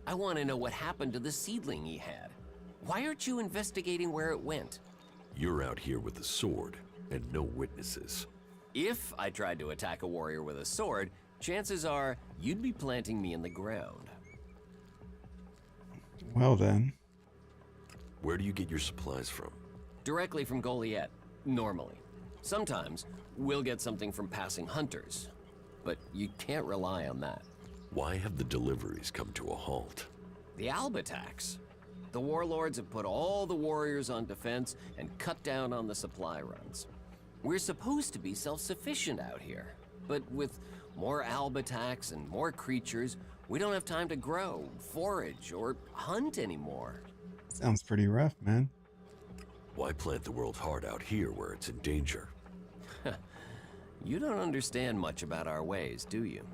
I want to know what happened to the seedling he had. Why aren't you investigating where it went? You're out here with a sword, and no witnesses. If I tried to attack a warrior with a sword, chances are you'd be planting me in the ground. Well then. Where do you get your supplies from? Directly from Goliath, normally. Sometimes we'll get something from passing hunters, but you can't rely on that. Why have the deliveries come to a halt? The Alb attacks. The warlords have put all the warriors on defense and cut down on the supply runs. We're supposed to be self-sufficient out here, but with more Alb attacks and more creatures, we don't have time to grow, forage, or hunt anymore. Sounds pretty rough, man. Why plant the world's heart out here where it's in danger? You don't understand much about our ways, do you?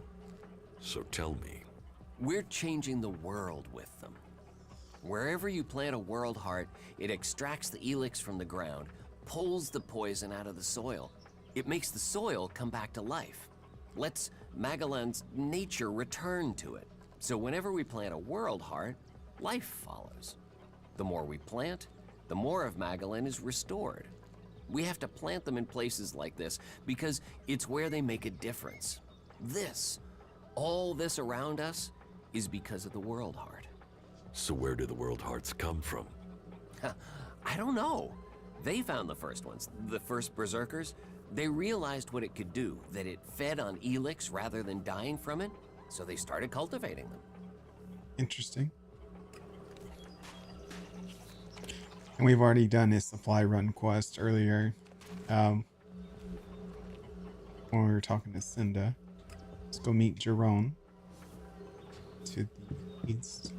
So tell me. We're changing the world with them. Wherever you plant a world heart, it extracts the Elex from the ground, pulls the poison out of the soil. It makes the soil come back to life. Lets Magellan's nature return to it. So whenever we plant a world heart, life follows. The more we plant, the more of Magellan is restored. We have to plant them in places like this because it's where they make a difference. All this around us, is because of the world heart. So where do the world hearts come from? I don't know. They found the first ones, the first berserkers. They realized what it could do, that it fed on Elex rather than dying from it, so they started cultivating them. Interesting. And we've already done his supply run quest earlier. when we were talking to Cinda. Let's go meet Jerome to the east.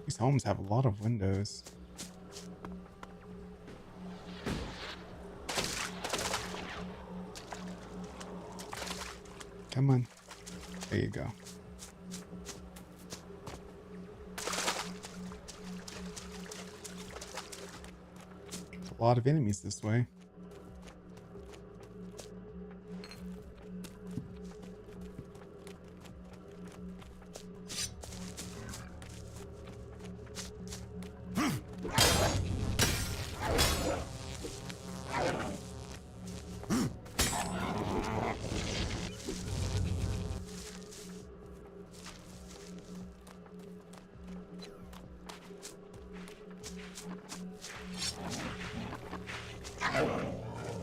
These homes have a lot of windows. Come on. There you go. A lot of enemies this way.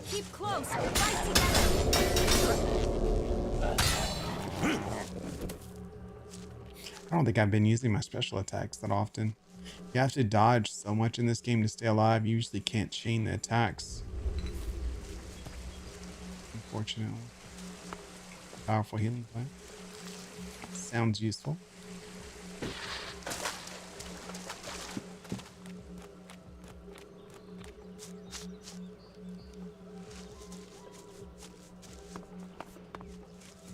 Keep close. Fight together. I don't think I've been using my special attacks that often. You have to dodge so much in this game to stay alive. You usually can't chain the attacks. Unfortunately. Powerful healing plant. Sounds useful.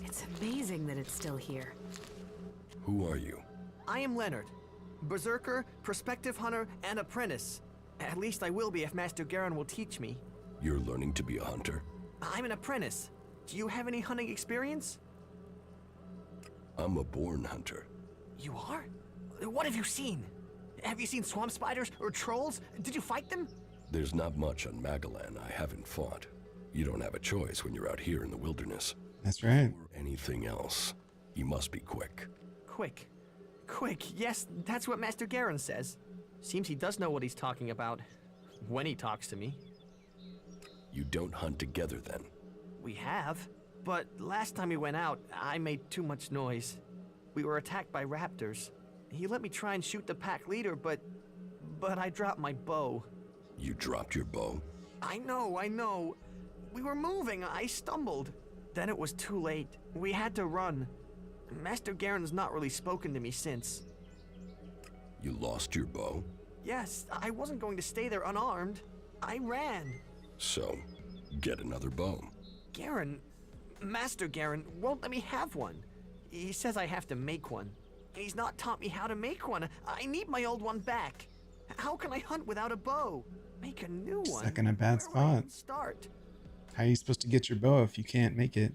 It's amazing that it's still here. Who are you? I am Leonard. Berserker, prospective hunter, and apprentice. At least I will be if Master Garen will teach me. You're learning to be a hunter? I'm an apprentice. Do you have any hunting experience? I'm a born hunter. You are? What have you seen? Have you seen swamp spiders or trolls? Did you fight them? There's not much on Magalan I haven't fought. You don't have a choice when you're out here in the wilderness. That's right. Or anything else. You must be quick. Quick. Quick, yes, that's what Master Garen says. Seems he does know what he's talking about. When he talks to me. You don't hunt together then? We have. But last time we went out, I made too much noise. We were attacked by raptors. He let me try and shoot the pack leader, but I dropped my bow. You dropped your bow? I know. We were moving, I stumbled. Then it was too late. We had to run. Master Garen's not really spoken to me since. You lost your bow? Yes, I wasn't going to stay there unarmed. I ran. So, get another bow. Garen, Master Garen won't let me have one. He says I have to make one. He's not taught me how to make one. I need my old one back. How can I hunt without a bow? Make a new one. Stuck in a bad Where will I spot. even start? How are you supposed to get your bow if you can't make it?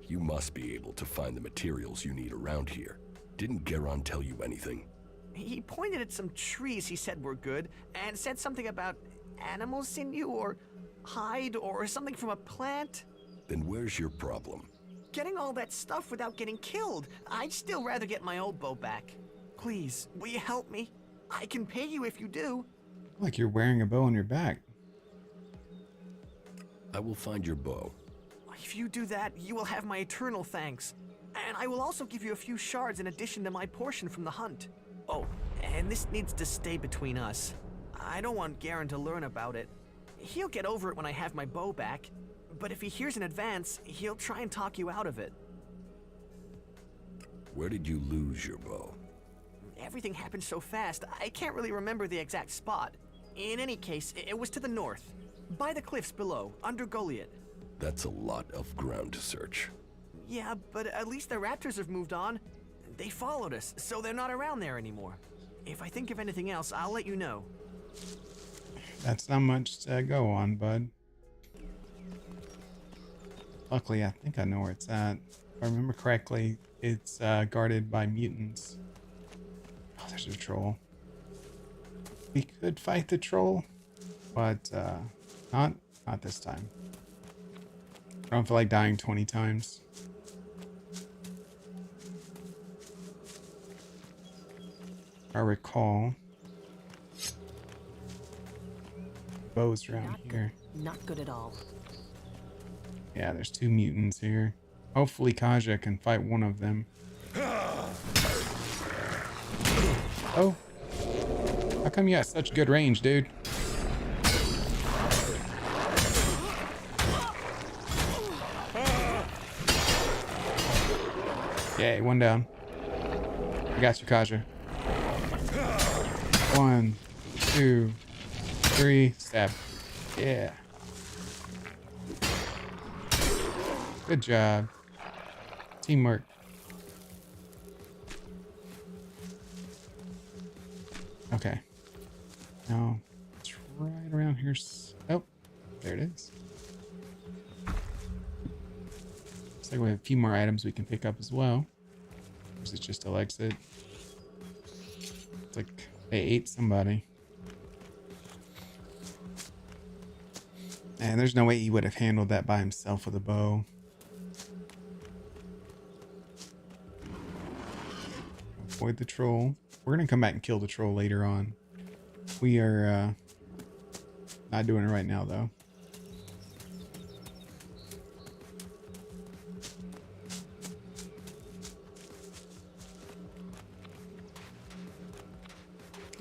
You must be able to find the materials you need around here. Didn't Garon tell you anything? He pointed at some trees he said were good, and said something about animal sinew or hide or something from a plant. Then where's your problem? Getting all that stuff without getting killed. I'd still rather get my old bow back. Please, will you help me? I can pay you if you do. Like you're wearing a bow on your back. I will find your bow. If you do that, you will have my eternal thanks. And I will also give you a few shards in addition to my portion from the hunt. Oh, and this needs to stay between us. I don't want Garen to learn about it. He'll get over it when I have my bow back. But if he hears in advance, he'll try and talk you out of it. Where did you lose your bow? Everything happened so fast, I can't really remember the exact spot. In any case, it was to the north. By the cliffs below, under Goliath. That's a lot of ground to search. Yeah, but at least the raptors have moved on. They followed us, so they're not around there anymore. If I think of anything else, I'll let you know. That's not much to go on, bud. Luckily, I think I know where it's at. If I remember correctly, it's guarded by mutants. Oh, there's a troll. We could fight the troll, but not this time. I don't feel like dying 20 times. If I recall, bows around here. Not good at all. Yeah, there's 2 mutants here. Hopefully Kaja can fight one of them. Oh, How come you got such good range, dude? Okay, one down. I got you, Kaja. 1, 2, 3, stab. Yeah. Good job. Teamwork. Okay. Now, it's right around here. Oh, there it is. Looks like we have a few more items we can pick up as well. Or is it just Elex it? It's like they ate somebody. And there's no way he would have handled that by himself with a bow. Avoid the troll. We're gonna come back and kill the troll later on. We are not doing it right now though.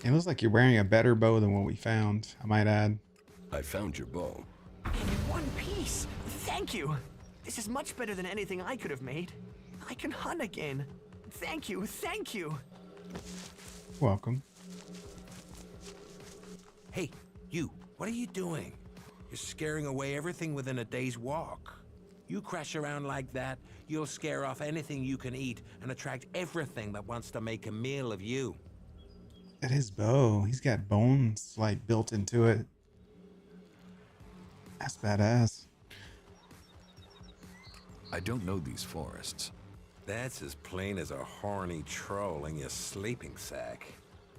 It looks like you're wearing a better bow than what we found, I might add. I found your bow. In one piece. Thank you. This is much better than anything I could have made. I can hunt again. Thank you. Thank you. Welcome. Hey, you, what are you doing? You're scaring away everything within a day's walk. You crash around like that, you'll scare off anything you can eat and attract everything that wants to make a meal of you. At his bow, he's got bones like built into it. That's badass. I don't know these forests. That's as plain as a horny troll in your sleeping sack.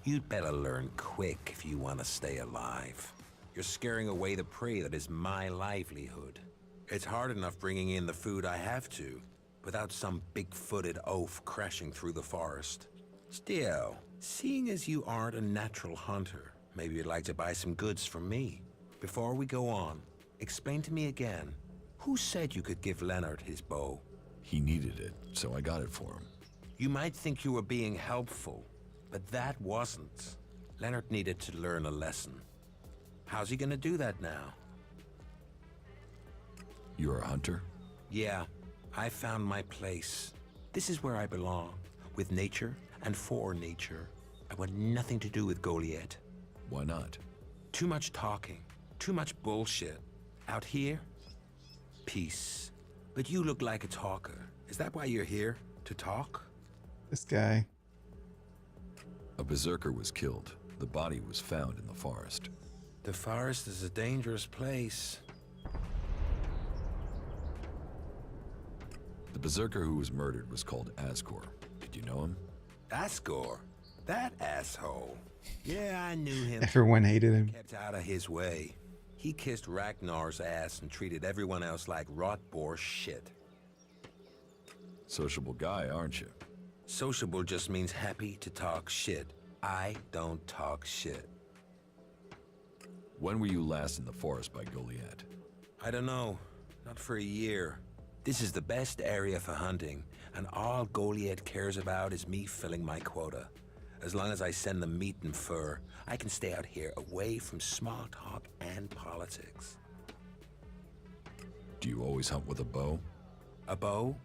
You'd better learn quick if you want to stay alive. You're scaring away the prey that is my livelihood. It's hard enough bringing in the food I have to, without some big-footed oaf crashing through the forest. Still, seeing as you aren't a natural hunter, maybe you'd like to buy some goods from me. Before we go on, explain to me again, who said you could give Leonard his bow? He needed it, so I got it for him. You might think you were being helpful, but that wasn't. Leonard needed to learn a lesson. How's he gonna do that now? You're a hunter? Yeah, I found my place. This is where I belong, with nature and for nature. I want nothing to do with Goliath. Why not? Too much talking, too much bullshit. Out here, peace. But you look like a talker. Is that why you're here? To talk? This guy. A berserker was killed. The body was found in the forest. The forest is a dangerous place. The berserker who was murdered was called Asgore. Did you know him? Asgore? That asshole. Yeah, I knew him. Everyone hated him. Kept out of his way. He kissed Ragnar's ass and treated everyone else like rot boar shit. Sociable guy, aren't you? Sociable just means happy to talk shit. I don't talk shit. When were you last in the forest by Goliath? I don't know. Not for a year. This is the best area for hunting, and all Goliath cares about is me filling my quota. As long as I send them meat and fur, I can stay out here away from small talk and politics. Do you always hunt with a bow? A bow?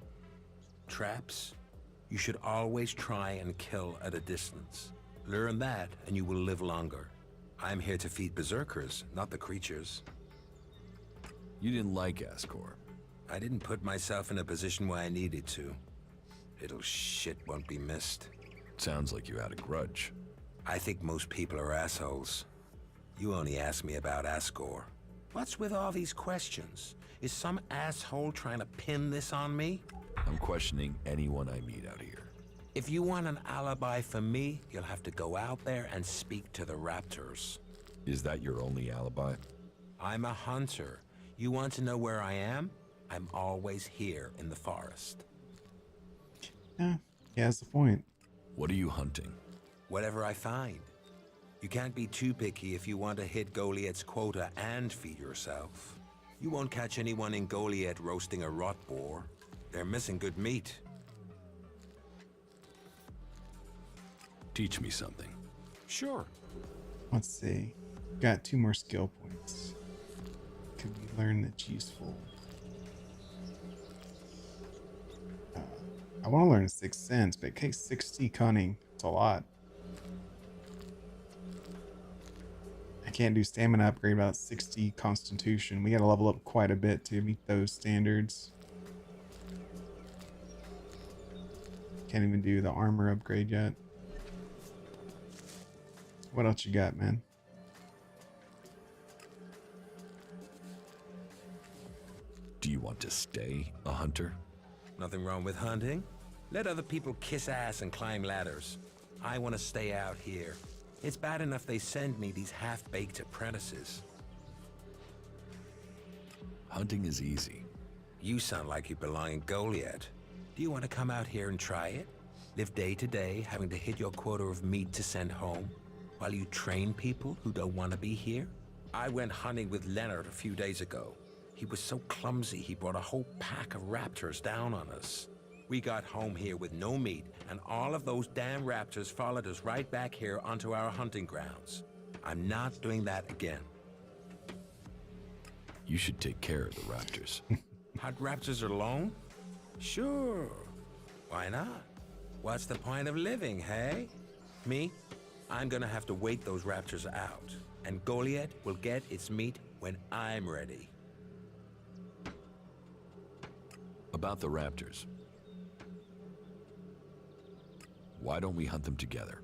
Traps? You should always try and kill at a distance. Learn that, and you will live longer. I'm here to feed berserkers, not the creatures. You didn't like Asgore. I didn't put myself in a position where I needed to. Little shit won't be missed. Sounds like you had a grudge. I think most people are assholes. You only asked me about Asgore. What's with all these questions? Is some asshole trying to pin this on me? I'm questioning anyone I meet out here. If you want an alibi for me, you'll have to go out there and speak to the raptors. Is that your only alibi? I'm a hunter. You want to know where I am? I'm always here in the forest. Yeah, he has the point. What are you hunting? Whatever I find. You can't be too picky if you want to hit Goliath's quota and feed yourself. You won't catch anyone in Goliath roasting a rot boar. They're missing good meat. Teach me something. Sure. Let's see. Got 2 more skill points. Could we learn that's useful? I want to learn 6th Sense, but it takes 60 cunning. It's a lot. I can't do stamina upgrade about 60 constitution. We got to level up quite a bit to meet those standards. Can't even do the armor upgrade yet. What else you got, man? Do you want to stay a hunter? Nothing wrong with hunting. Let other people kiss ass and climb ladders. I want to stay out here. It's bad enough they send me these half-baked apprentices. Hunting is easy. You sound like you belong in Goliad. Do you want to come out here and try it? Live day to day, having to hit your quota of meat to send home, while you train people who don't want to be here? I went hunting with Leonard a few days ago. He was so clumsy, he brought a whole pack of raptors down on us. We got home here with no meat, and all of those damn raptors followed us right back here onto our hunting grounds. I'm not doing that again. You should take care of the raptors. Hunt raptors alone? Sure. Why not? What's the point of living, hey? Me? I'm gonna have to wait those raptors out, and Goliad will get its meat when I'm ready. About the raptors. Why don't we hunt them together?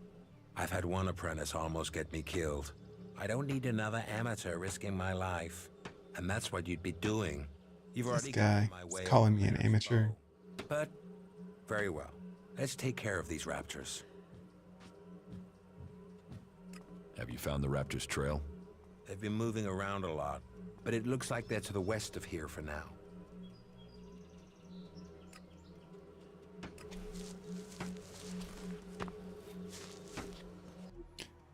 I've had one apprentice almost get me killed. I don't need another amateur risking my life. And that's what you'd be doing. You've This already guy gotten my is way calling over me an Leonard's amateur. bow. But, very well. Let's take care of these raptors. Have you found the raptors' trail? They've been moving around a lot, but it looks like they're to the west of here for now.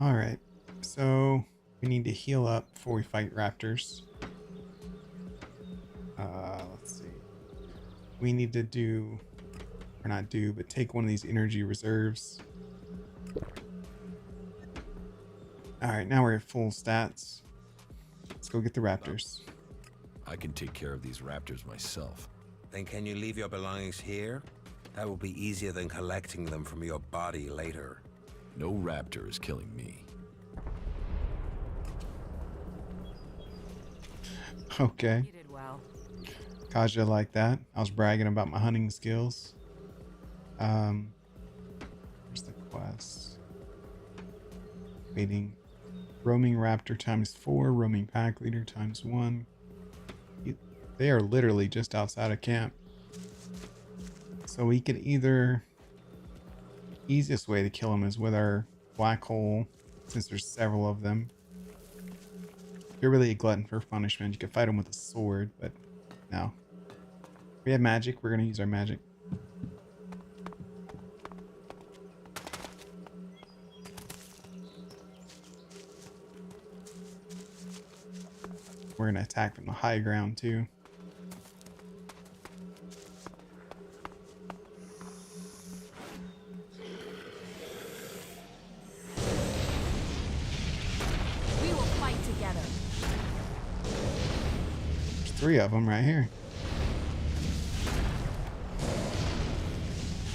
All right, so we need to heal up before we fight raptors. Let's see. We need to do, or not do, but take one of these energy reserves. All right, now we're at full stats. Let's go get the raptors. I can take care of these raptors myself. Then can you leave your belongings here? That will be easier than collecting them from your body later. No raptor is killing me. Okay. You did well. Kaja like that. I was bragging about my hunting skills. Where's the quest? Waiting. Roaming raptor ×4, roaming pack leader ×1. They are literally just outside of camp. So we could either... Easiest way to kill them is with our black hole, since there's several of them. If you're really a glutton for punishment, you could fight them with a sword, but no. We have magic, we're going to use our magic. We're going to attack from the high ground too. We will fight together. There's 3 of them right here.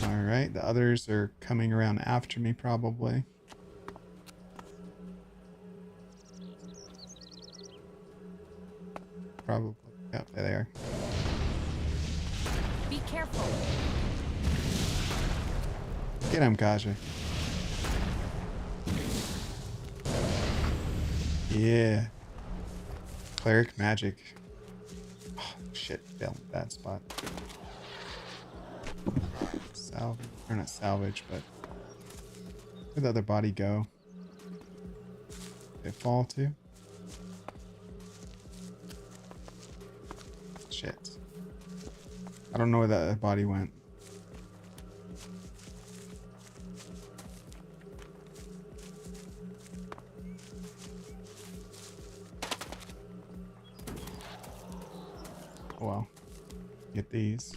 Alright, the others are coming around after me probably. Probably. Yep, there they are. Be careful. Get him, Kaja. Yeah. Cleric magic. Oh, shit, fell in a bad spot. Salvage, or not salvage, but where'd the other body go? Did it fall too? Shit. I don't know where that body went. Oh well. Get these.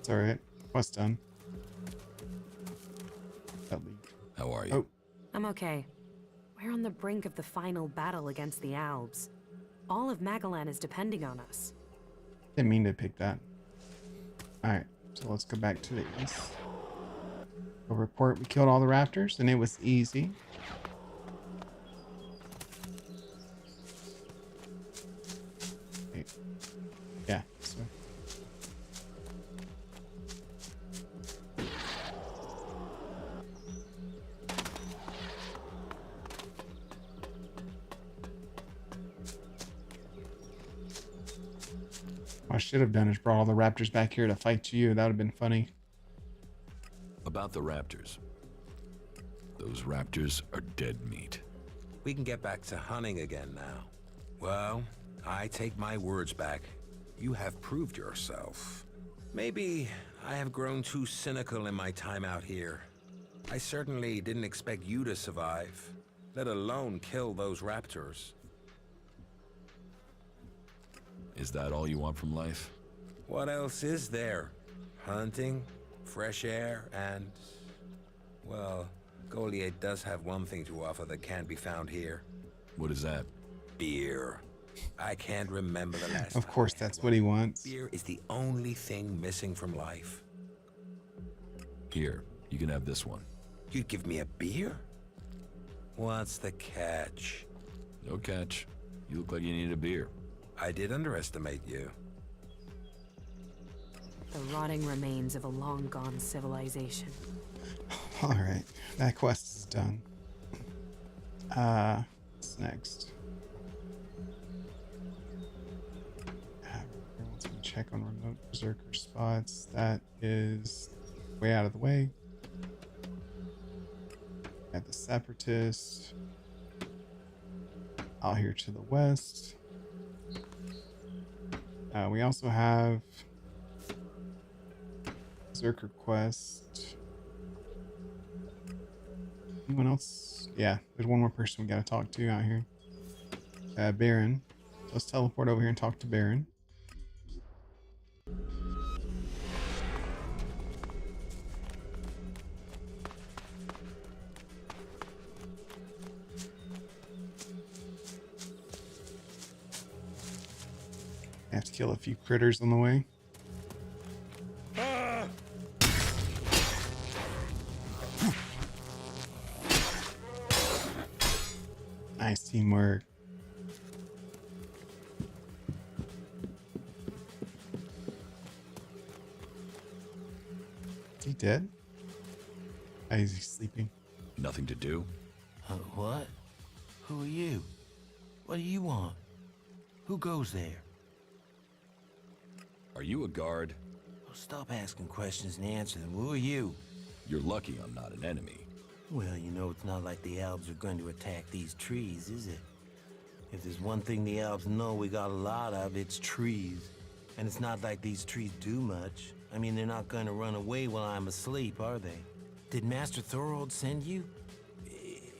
It's alright. Quest done. That leak. How are you? Oh, I'm okay. We're on the brink of the final battle against the Albs. All of Magellan is depending on us. didn't mean to pick that. Alright, so let's go back to the east. We'll report we killed all the raptors and it was easy. Wait. Yeah, so. What I should have done is brought all the raptors back here to fight you. That would have been funny. About the raptors. Those raptors are dead meat. We can get back to hunting again now. Well, I take my words back. You have proved yourself. Maybe I have grown too cynical in my time out here. I certainly didn't expect you to survive, let alone kill those raptors. Is that all you want from life? What else is there? Hunting, fresh air, and... well, Goliath does have one thing to offer that can't be found here. What is that? Beer. I can't remember the last Of time course, I had that's what he one. wants. Beer is the only thing missing from life. Here, you can have this one. You'd give me a beer? What's the catch? No catch. You look like you need a beer. I did underestimate you. The rotting remains of a long-gone civilization. Alright, that quest is done. What's next? Wants me to check on remote berserker spots. That is way out of the way. Got the separatists out here to the west. We also have berserker quest. Anyone else? Yeah, there's one more person we gotta talk to out here. Baron. Let's teleport over here and talk to Baron. I have to kill a few critters on the way. Nice teamwork. Is he dead? Oh, he's sleeping. Nothing to do? What? Who are you? What do you want? Who goes there? Are you a guard? Well, stop asking questions and answer them. Who are you? You're lucky I'm not an enemy. Well, you know, it's not like the Albs are going to attack these trees, is it? If there's one thing the Albs know we got a lot of, it's trees. And it's not like these trees do much. I mean, they're not going to run away while I'm asleep, are they? Did Master Thorold send you?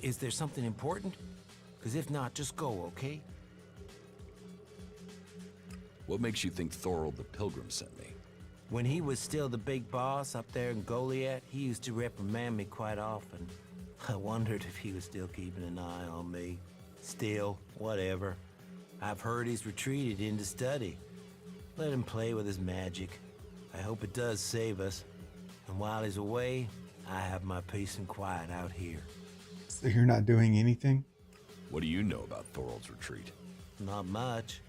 Is there something important? Because if not, just go, okay? What makes you think Thorold the Pilgrim sent me? When he was still the big boss up there in Goliath, he used to reprimand me quite often. I wondered if he was still keeping an eye on me. Still, whatever. I've heard he's retreated into study. Let him play with his magic. I hope it does save us. And while he's away, I have my peace and quiet out here. So you're not doing anything? What do you know about Thorold's retreat? Not much.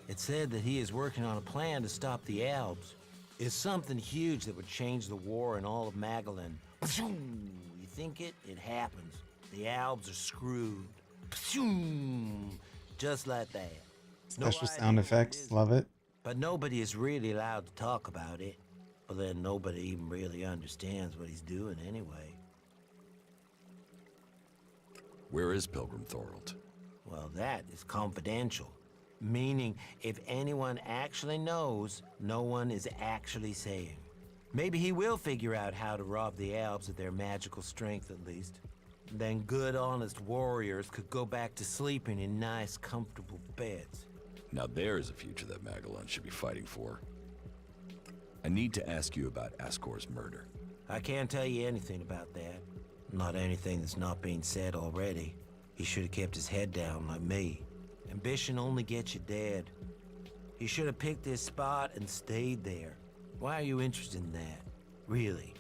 It said that he is working on a plan to stop the Albs. It's something huge that would change the war in all of Magellan. You think it? It happens. The Albs are screwed. Just like that. Special sound effects. Love it. But nobody is really allowed to talk about it. But then nobody even really understands what he's doing anyway. Where is Pilgrim Thorold? Well, that is confidential. Meaning, if anyone actually knows, no one is actually saying. Maybe he will figure out how to rob the Albs of their magical strength at least. Then good, honest warriors could go back to sleeping in nice, comfortable beds. Now there's a future that Magellan should be fighting for. I need to ask you about Ascor's murder. I can't tell you anything about that. Not anything that's not being said already. He should have kept his head down like me. Ambition only gets you dead. He should have picked this spot and stayed there. Why are you interested in that? Really?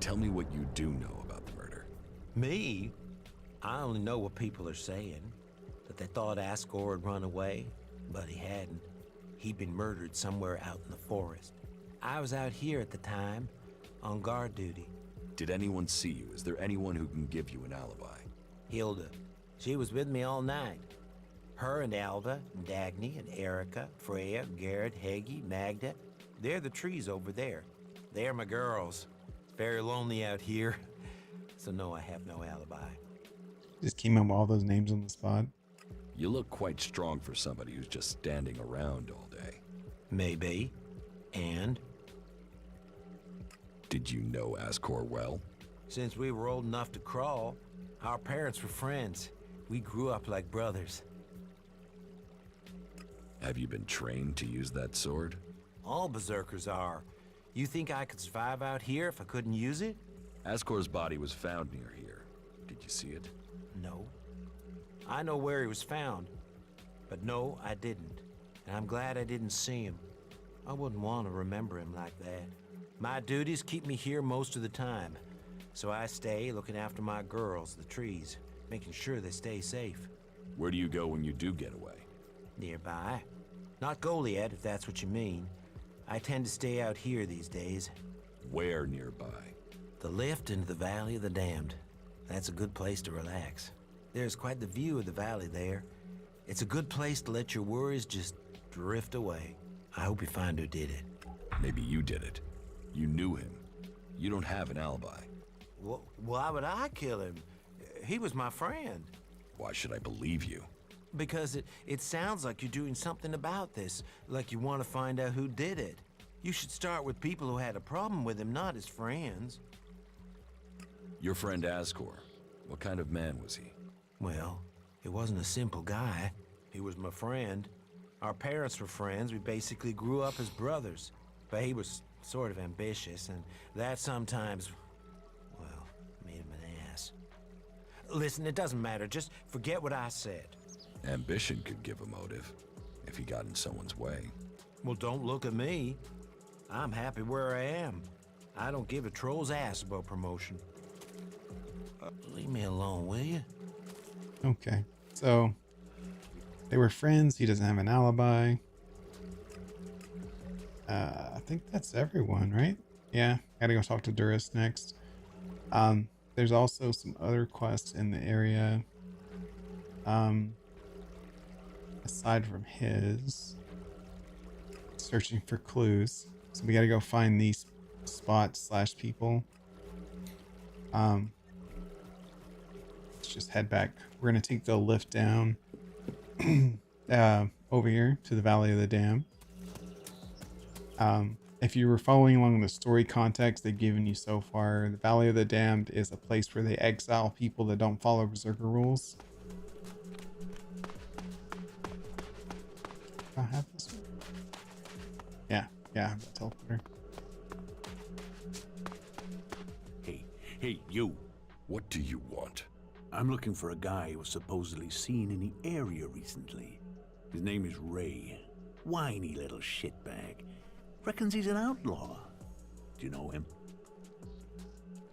Tell me what you do know about the murder. Me? I only know what people are saying. That they thought Ascor had run away, but he hadn't. He'd been murdered somewhere out in the forest. I was out here at the time, on guard duty. Did anyone see you? Is there anyone who can give you an alibi? Hilda. She was with me all night. Her and Alva, and Dagny, and Erica, Freya, Garrett, Heggie, Magda. They're the trees over there. They're my girls. Very lonely out here. So no, I have no alibi. Just came up with all those names on the spot. You look quite strong for somebody who's just standing around all day. Maybe. And? Did you know Ascor well? Since we were old enough to crawl, our parents were friends. We grew up like brothers. Have you been trained to use that sword? All berserkers are. You think I could survive out here if I couldn't use it? Ascor's body was found near here. Did you see it? No. I know where he was found. But no, I didn't. And I'm glad I didn't see him. I wouldn't want to remember him like that. My duties keep me here most of the time. So I stay looking after my girls, the trees, making sure they stay safe. Where do you go when you do get away? Nearby. Not Goliad, if that's what you mean. I tend to stay out here these days. Where nearby? The lift into the Valley of the Damned. That's a good place to relax. There's quite the view of the valley there. It's a good place to let your worries just drift away. I hope you find who did it. Maybe you did it. You knew him. You don't have an alibi. Why would I kill him? He was my friend. Why should I believe you? Because it sounds like you're doing something about this, like you want to find out who did it. You should start with people who had a problem with him, not his friends. Your friend Ascor, what kind of man was he? Well, he wasn't a simple guy. He was my friend. Our parents were friends. We basically grew up as brothers. But he was sort of ambitious, and that sometimes, well, made him an ass. Listen, it doesn't matter. Just forget what I said. Ambition could give a motive, if he got in someone's way. Well, don't look at me. I'm happy where I am. I don't give a troll's ass about promotion. Leave me alone, will you? Okay, so they were friends. He doesn't have an alibi. I think that's everyone, right? Yeah, gotta go talk to Duras next. There's also some other quests in the area. Aside from his, searching for clues. So we gotta go find these spots / people. Let's just head back. We're gonna take the lift down over here to the Valley of the Dam. If you were following along the story context they've given you so far, the Valley of the Damned is a place where they exile people that don't follow Berserker rules. I have this one. Yeah, I have the teleporter. Hey, you. What do you want? I'm looking for a guy who was supposedly seen in the area recently. His name is Ray. Whiny little shitbag. Reckons he's an outlaw. Do you know him?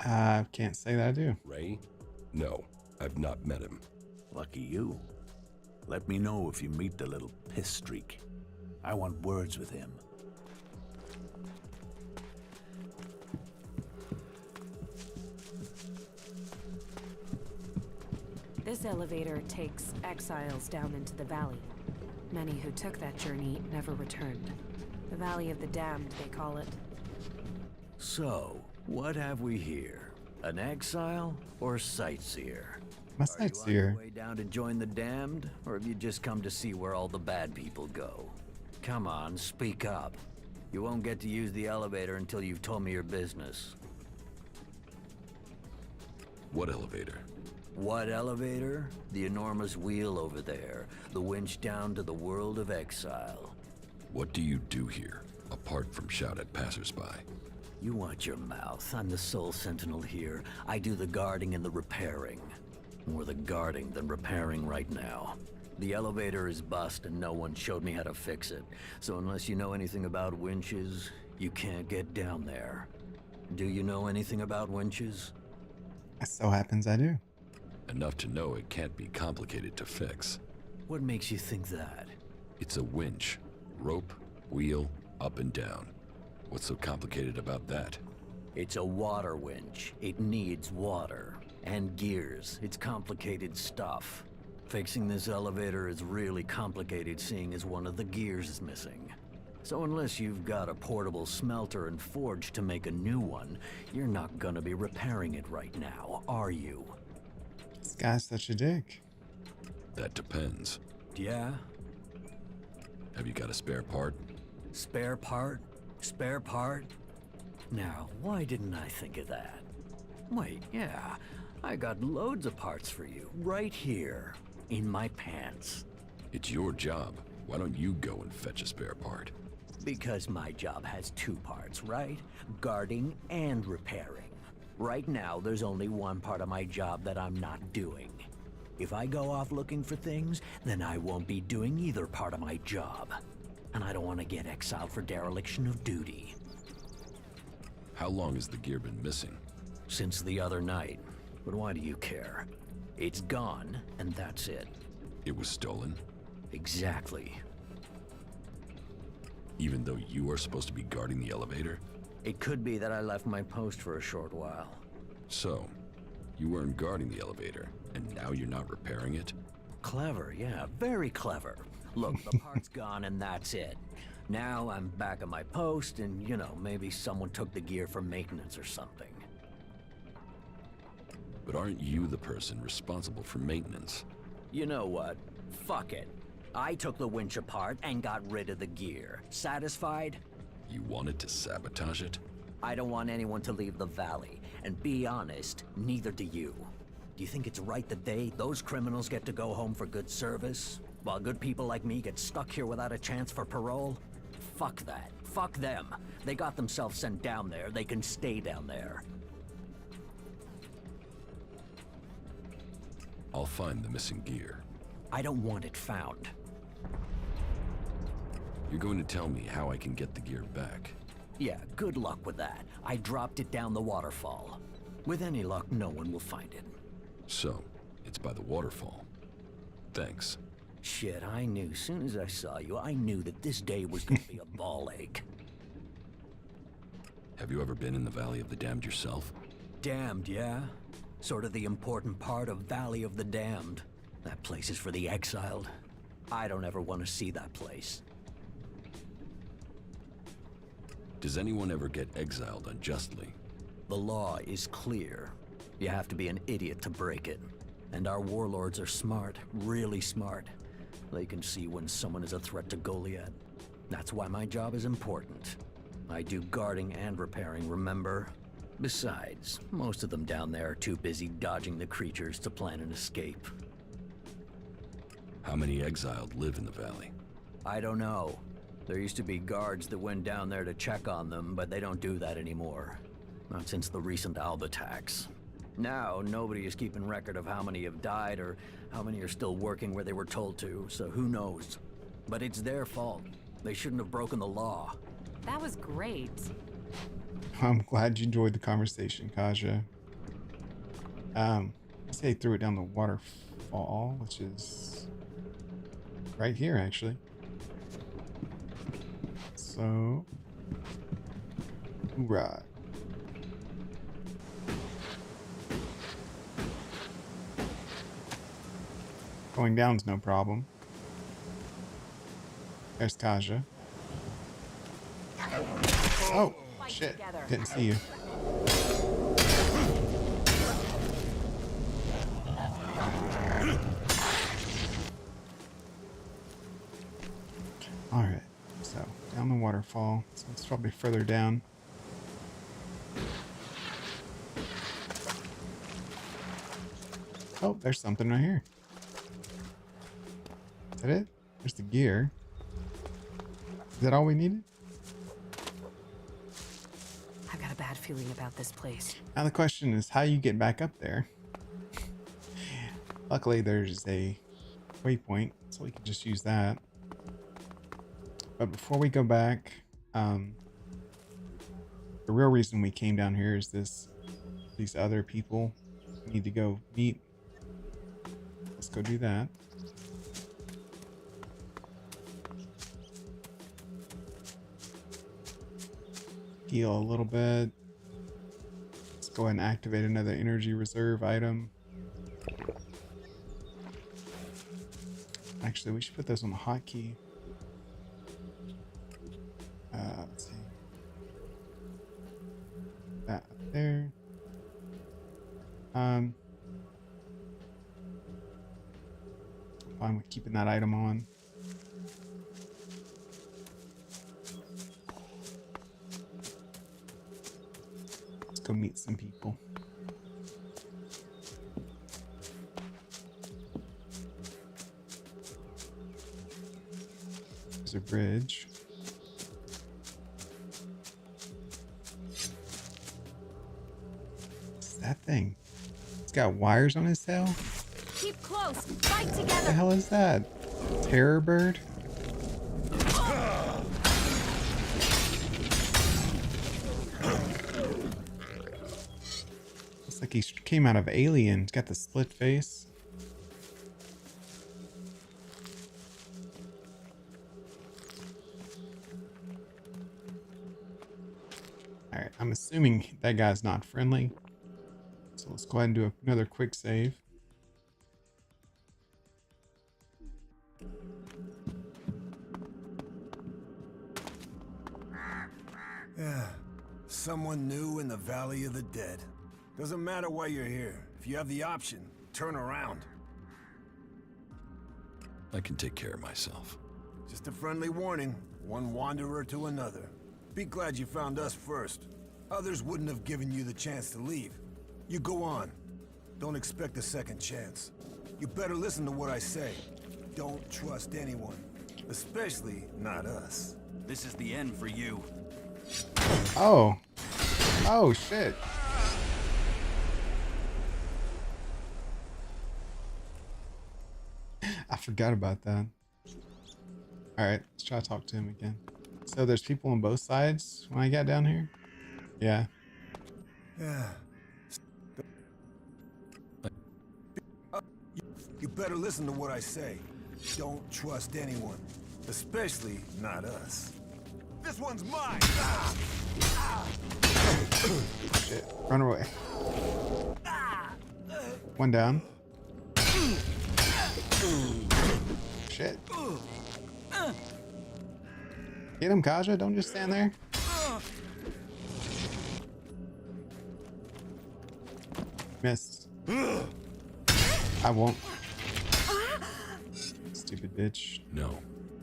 I can't say that I do. Ray? No, I've not met him. Lucky you. Let me know if you meet the little piss streak. I want words with him. This elevator takes exiles down into the valley. Many who took that journey never returned. The Valley of the Damned, they call it. So, what have we here? An exile or sightseer? My sightseer. Are you on your way down to join the damned, or have you just come to see where all the bad people go? Come on, speak up. You won't get to use the elevator until you've told me your business. What elevator? What elevator? The enormous wheel over there. The winch down to the world of exile. What do you do here? apart from shout at passersby. You watch your mouth. I'm the sole sentinel here. I do the guarding and the repairing. More the guarding than repairing right now. The elevator is bust and no one showed me how to fix it. So unless you know anything about winches, you can't get down there. Do you know anything about winches? It so happens I do. Enough to know it can't be complicated to fix. What makes you think that? It's a winch. Rope, wheel, up and down. What's so complicated about that? It's a water winch. It needs water. And gears. It's complicated stuff. Fixing this elevator is really complicated, seeing as one of the gears is missing. So unless you've got a portable smelter and forge to make a new one, you're not gonna be repairing it right now, are you? This guy's such a dick. That depends. Yeah? Have you got a spare part? Spare part? Spare part? Now, why didn't I think of that? Wait, yeah. I got loads of parts for you, right here, in my pants. It's your job. Why don't you go and fetch a spare part? Because my job has two parts, right? Guarding and repairing. Right now, there's only one part of my job that I'm not doing. If I go off looking for things, then I won't be doing either part of my job. And I don't want to get exiled for dereliction of duty. How long has the gear been missing? Since the other night. But why do you care? It's gone, and that's it. It was stolen? Exactly. Even though you are supposed to be guarding the elevator? It could be that I left my post for a short while. So, you weren't guarding the elevator, and now you're not repairing it? Clever, yeah, very clever. Look, the part's gone and that's it. Now I'm back at my post and, you know, maybe someone took the gear for maintenance or something. But aren't you the person responsible for maintenance? You know what? Fuck it. I took the winch apart and got rid of the gear. Satisfied? You wanted to sabotage it? I don't want anyone to leave the valley. And be honest, neither do you. Do you think it's right that those criminals get to go home for good service? While good people like me get stuck here without a chance for parole? Fuck that. Fuck them. They got themselves sent down there. They can stay down there. I'll find the missing gear. I don't want it found. You're going to tell me how I can get the gear back? Yeah, good luck with that. I dropped it down the waterfall. With any luck, no one will find it. So, it's by the waterfall. Thanks. Shit, I knew. Soon as I saw you, I knew that this day was gonna be a ball ache. Have you ever been in the Valley of the Damned yourself? Damned, yeah? Sort of the important part of Valley of the Damned. That place is for the exiled. I don't ever want to see that place. Does anyone ever get exiled unjustly? The law is clear. You have to be an idiot to break it. And our warlords are smart, really smart. They can see when someone is a threat to Goliath. That's why my job is important. I do guarding and repairing, remember? Besides, most of them down there are too busy dodging the creatures to plan an escape. How many exiled live in the valley? I don't know. There used to be guards that went down there to check on them, but they don't do that anymore. Not since the recent Alb attacks. Now, nobody is keeping record of how many have died or how many are still working where they were told to, so who knows? But it's their fault. They shouldn't have broken the law. That was great. I'm glad you enjoyed the conversation, Kaja. I say threw it down the waterfall, which is right here, actually. So, hoorah. Going down's no problem. There's Kaja. Oh, shit. Didn't see you. Alright, so down the waterfall. So it's probably further down. Oh, there's something right here. Is that it? There's the gear. Is that all we needed? bad feeling about this place. Now the question is how you get back up there. Luckily there's a waypoint, so we can just use that. But before we go back, the real reason we came down here is these other people we need to go meet. Let's go do that. Heal a little bit. Let's go ahead and activate another energy reserve item. Actually, we should put those on the hotkey. Let's see. That up there. Fine with keeping that item on. Let's go meet some people. There's a bridge. What's that thing? It's got wires on his tail? Keep close. Fight What the together. hell is that? Terror bird? Looks like he came out of Alien. He's got the split face. Alright, I'm assuming that guy's not friendly. So let's go ahead and do another quick save. Yeah, someone new in the Valley of the Dead. Doesn't matter why you're here. If you have the option, turn around. I can take care of myself. Just a friendly warning, one wanderer to another. Be glad you found us first. Others wouldn't have given you the chance to leave. You go on. Don't expect a second chance. You better listen to what I say. Don't trust anyone. Especially not us. This is the end for you. Oh. Oh, shit. I forgot about that. Alright, let's try to talk to him again. So there's people on both sides when I got down here? Yeah. Yeah. You better listen to what I say. Don't trust anyone. Especially not us. This one's mine! Shit. Run away. One down. Shit. Get him, Kaja. Don't just stand there. Missed. I won't. Stupid bitch. No,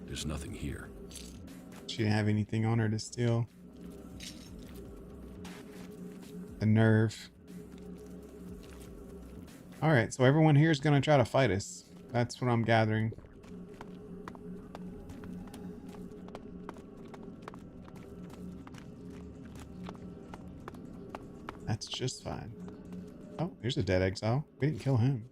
there's nothing here. She didn't have anything on her to steal. The nerve. Alright, so everyone here is going to try to fight us. That's what I'm gathering. That's just fine. Oh, here's a dead exile. We didn't kill him.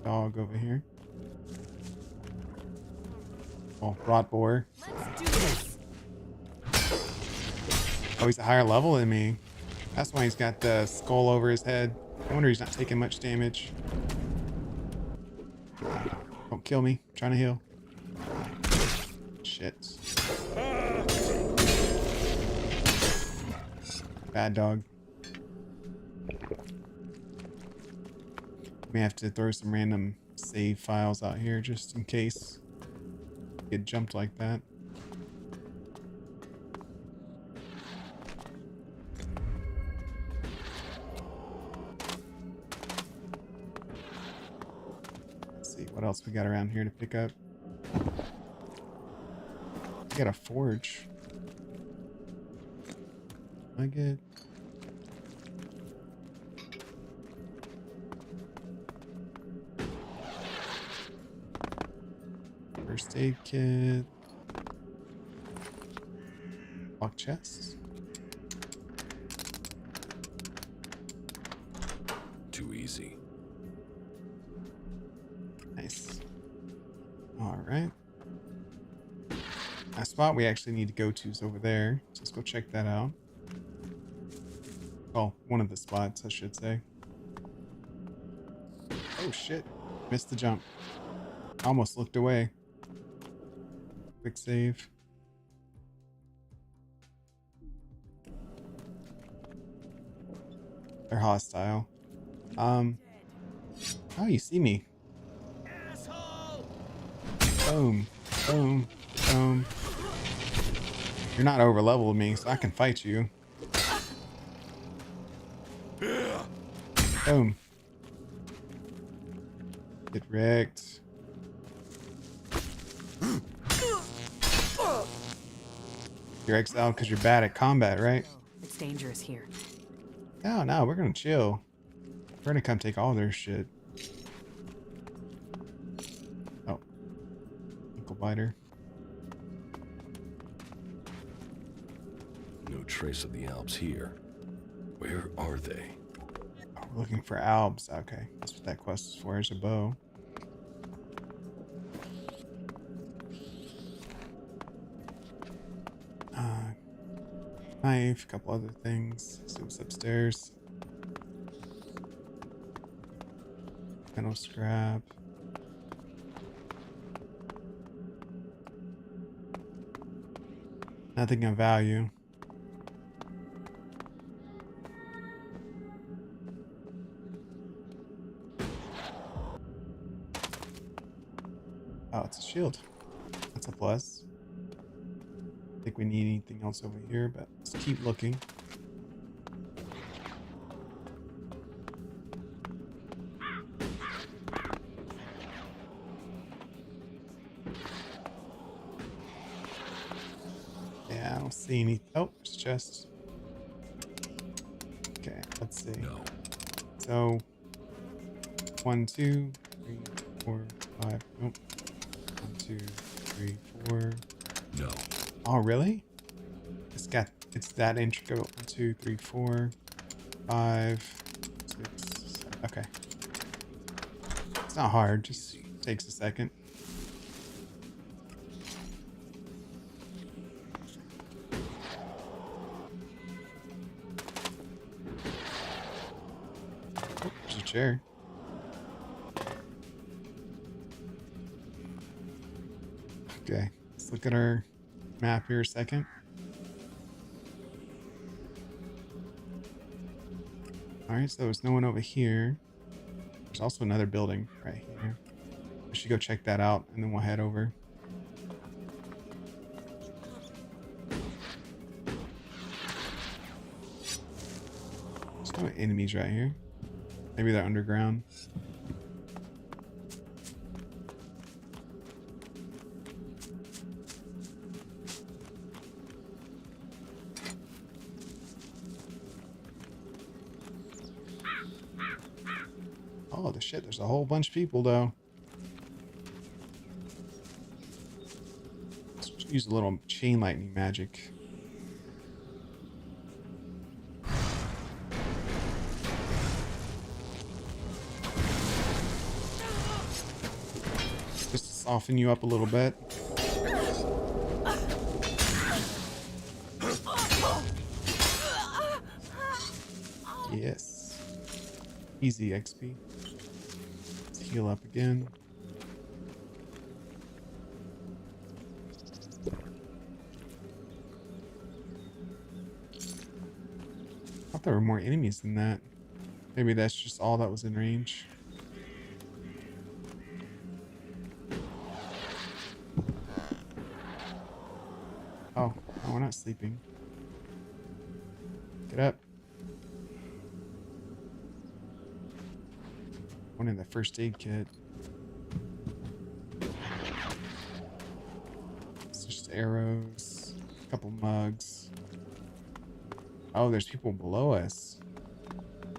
Dog over here. Oh, rot boar. Let's do this. Oh, he's a higher level than me. That's why he's got the skull over his head. I wonder he's not taking much damage. Don't kill me. I'm trying to heal. Shit. Bad dog. May have to throw some random save files out here just in case get jumped like that. Let's see what else we got around here to pick up. We got a forge. Am I good? aid kit. Lock chests. Too easy. Nice. Alright. A spot we actually need to go to is over there. So let's go check that out. Well, one of the spots, I should say. Oh shit. Missed the jump. Almost looked away. Quick save. They're hostile. Oh, you see me. Boom. Boom. Boom. You're not over leveled me, so I can fight you. Boom. Get wrecked. You're exiled because you're bad at combat, right? It's dangerous here. No, we're gonna chill. We're gonna come take all their shit. Oh. Ankle biter. No trace of the Alps here. Where are they? Oh, we're looking for Alps. Okay, that's what that quest is for. There's a bow. Knife, a couple other things. See what's upstairs. Metal scrap. Nothing of value. Oh, it's a shield. That's a plus. I think we need anything else over here, but let's keep looking. Yeah, I don't see any. Oh, there's a chest. Okay, let's see. No. So, 1, 2, 3, 4, 5. Nope. 1, 2, 3, 4. No. Oh, really? It's that intricate. 1, 2, 3, 4, 5, 6, 7. Okay. It's not hard, just takes a second. Oh, there's a chair. Okay, let's look at our map here a second. Alright, so there's no one over here. There's also another building right here. We should go check that out and then we'll head over. There's no enemies right here. Maybe they're underground. Oh, the shit, there's a whole bunch of people, though. Let's use a little chain lightning magic. Just to soften you up a little bit. Yes. Easy XP. Heal up again. I thought there were more enemies than that. Maybe that's just all that was in range. Oh, we're not sleeping. Get up. One in the first aid kit. It's just arrows, a couple mugs. Oh, there's people below us.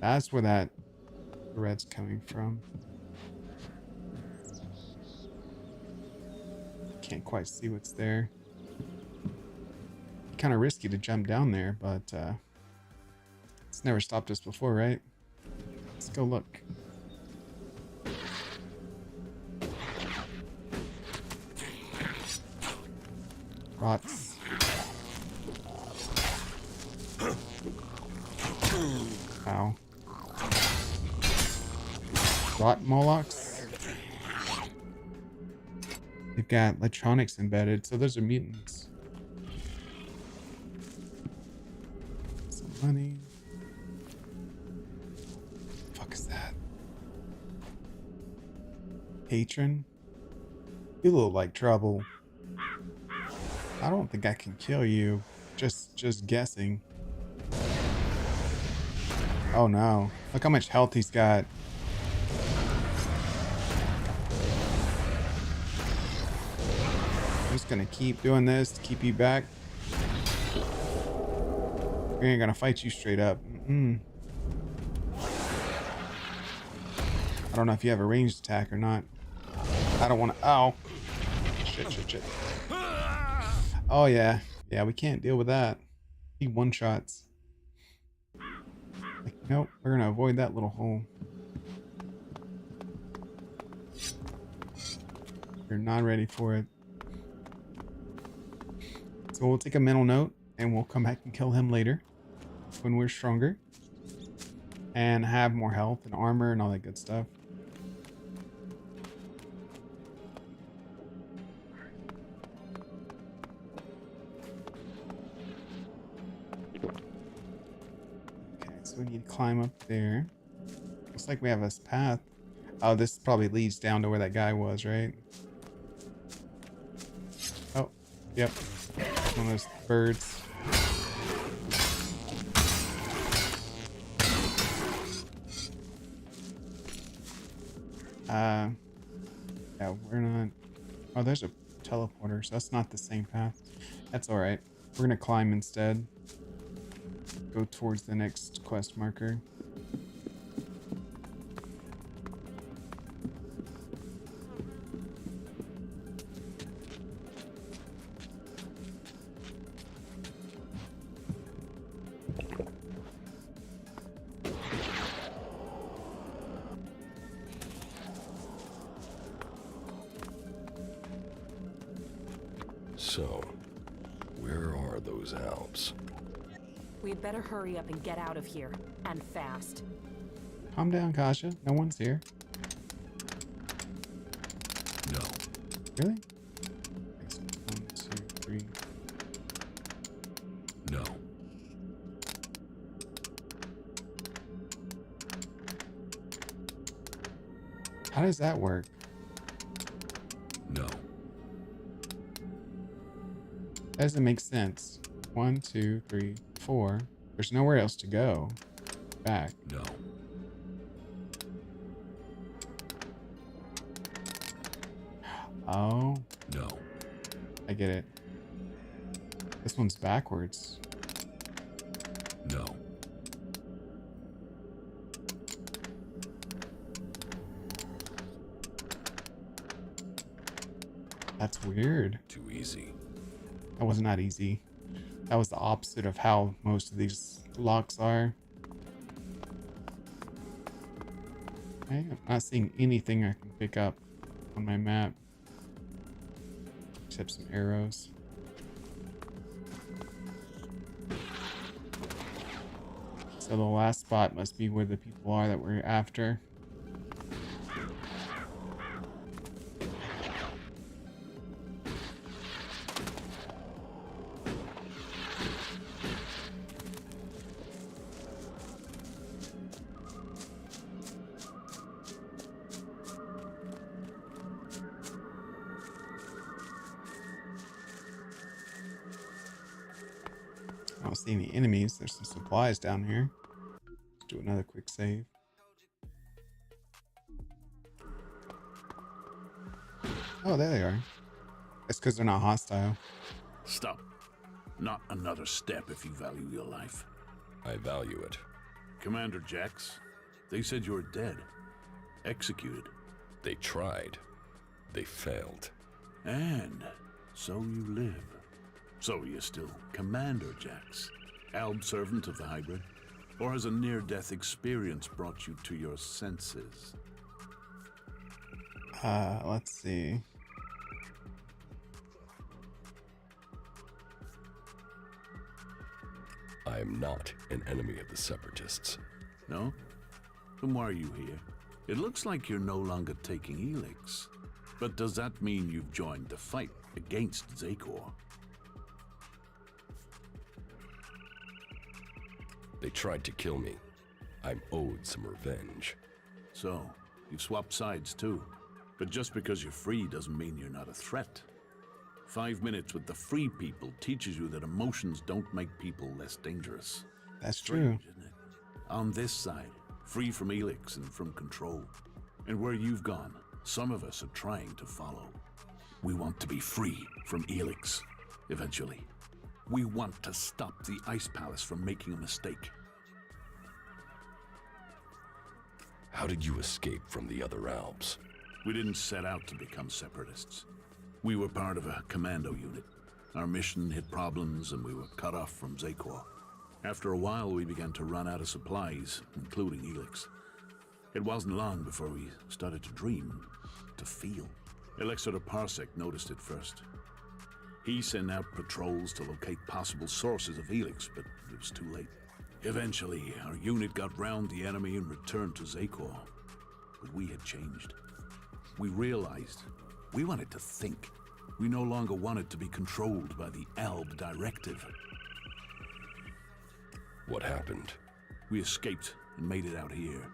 That's where that red's coming from. Can't quite see what's there. Kind of risky to jump down there, but it's never stopped us before, right? Let's go look. Rots. Wow. Rot Molochs. They've got electronics embedded, so those are mutants. Some money. The fuck is that? Patron? You look like trouble. I don't think I can kill you. Just guessing. Oh no. Look how much health he's got. I'm just gonna keep doing this to keep you back. We ain't gonna fight you straight up. I don't know if you have a ranged attack or not. I don't wanna. Ow. Shit. Oh yeah. Yeah, we can't deal with that. He one-shots. Like, nope, we're gonna avoid that little hole. You're not ready for it. So we'll take a mental note and we'll come back and kill him later when we're stronger and have more health and armor and all that good stuff. So we need to climb up there. Looks like we have this path. Oh, this probably leads down to where that guy was, right? Oh, yep. One of those birds. Yeah, we're not... Oh, there's a teleporter, so that's not the same path. That's alright. We're gonna climb instead. Go towards the next quest marker. So, where are those Alps? We'd better hurry up and get out of here. And fast. Calm down, Kasha. No one's here. No. Really? Excellent. 1, 2, 3. No. How does that work? No. That doesn't make sense. 1, 2, 3, 4. There's nowhere else to go. Back. No. Oh. No. I get it. This one's backwards. No. That's weird. Too easy. That was not easy. That was the opposite of how most of these locks are. Okay, I'm not seeing anything I can pick up on my map. Except some arrows. So the last spot must be where the people are that we're after. I don't see any enemies. There's some supplies down here. Let's do another quick save. Oh, there they are. It's because they're not hostile. Stop. Not another step if you value your life. I value it. Commander Jax, they said you were dead. Executed. They tried. They failed. And So you live. So you're still Commander Jax, Alb servant of the hybrid? Or has a near-death experience brought you to your senses? Let's see. I am not an enemy of the Separatists. No? Then why are you here? It looks like you're no longer taking Elex. But does that mean you've joined the fight against Zakor? They tried to kill me. I'm owed some revenge. So, you've swapped sides too. But just because you're free doesn't mean you're not a threat. 5 minutes with the free people teaches you that emotions don't make people less dangerous. That's Strange, true. isn't it? On this side, free from Elex and from control. And where you've gone, some of us are trying to follow. We want to be free from Elex, eventually. We want to stop the Ice Palace from making a mistake. How did you escape from the other Albs? We didn't set out to become separatists. We were part of a commando unit. Our mission hit problems and we were cut off from Zakor. After a while, we began to run out of supplies, including Elex. It wasn't long before we started to dream, to feel. Elexir Parsec noticed it first. He sent out patrols to locate possible sources of Elex, but it was too late. Eventually, our unit got round the enemy and returned to Zakor. But we had changed. We realized we wanted to think. We no longer wanted to be controlled by the Alb directive. What happened? We escaped and made it out here.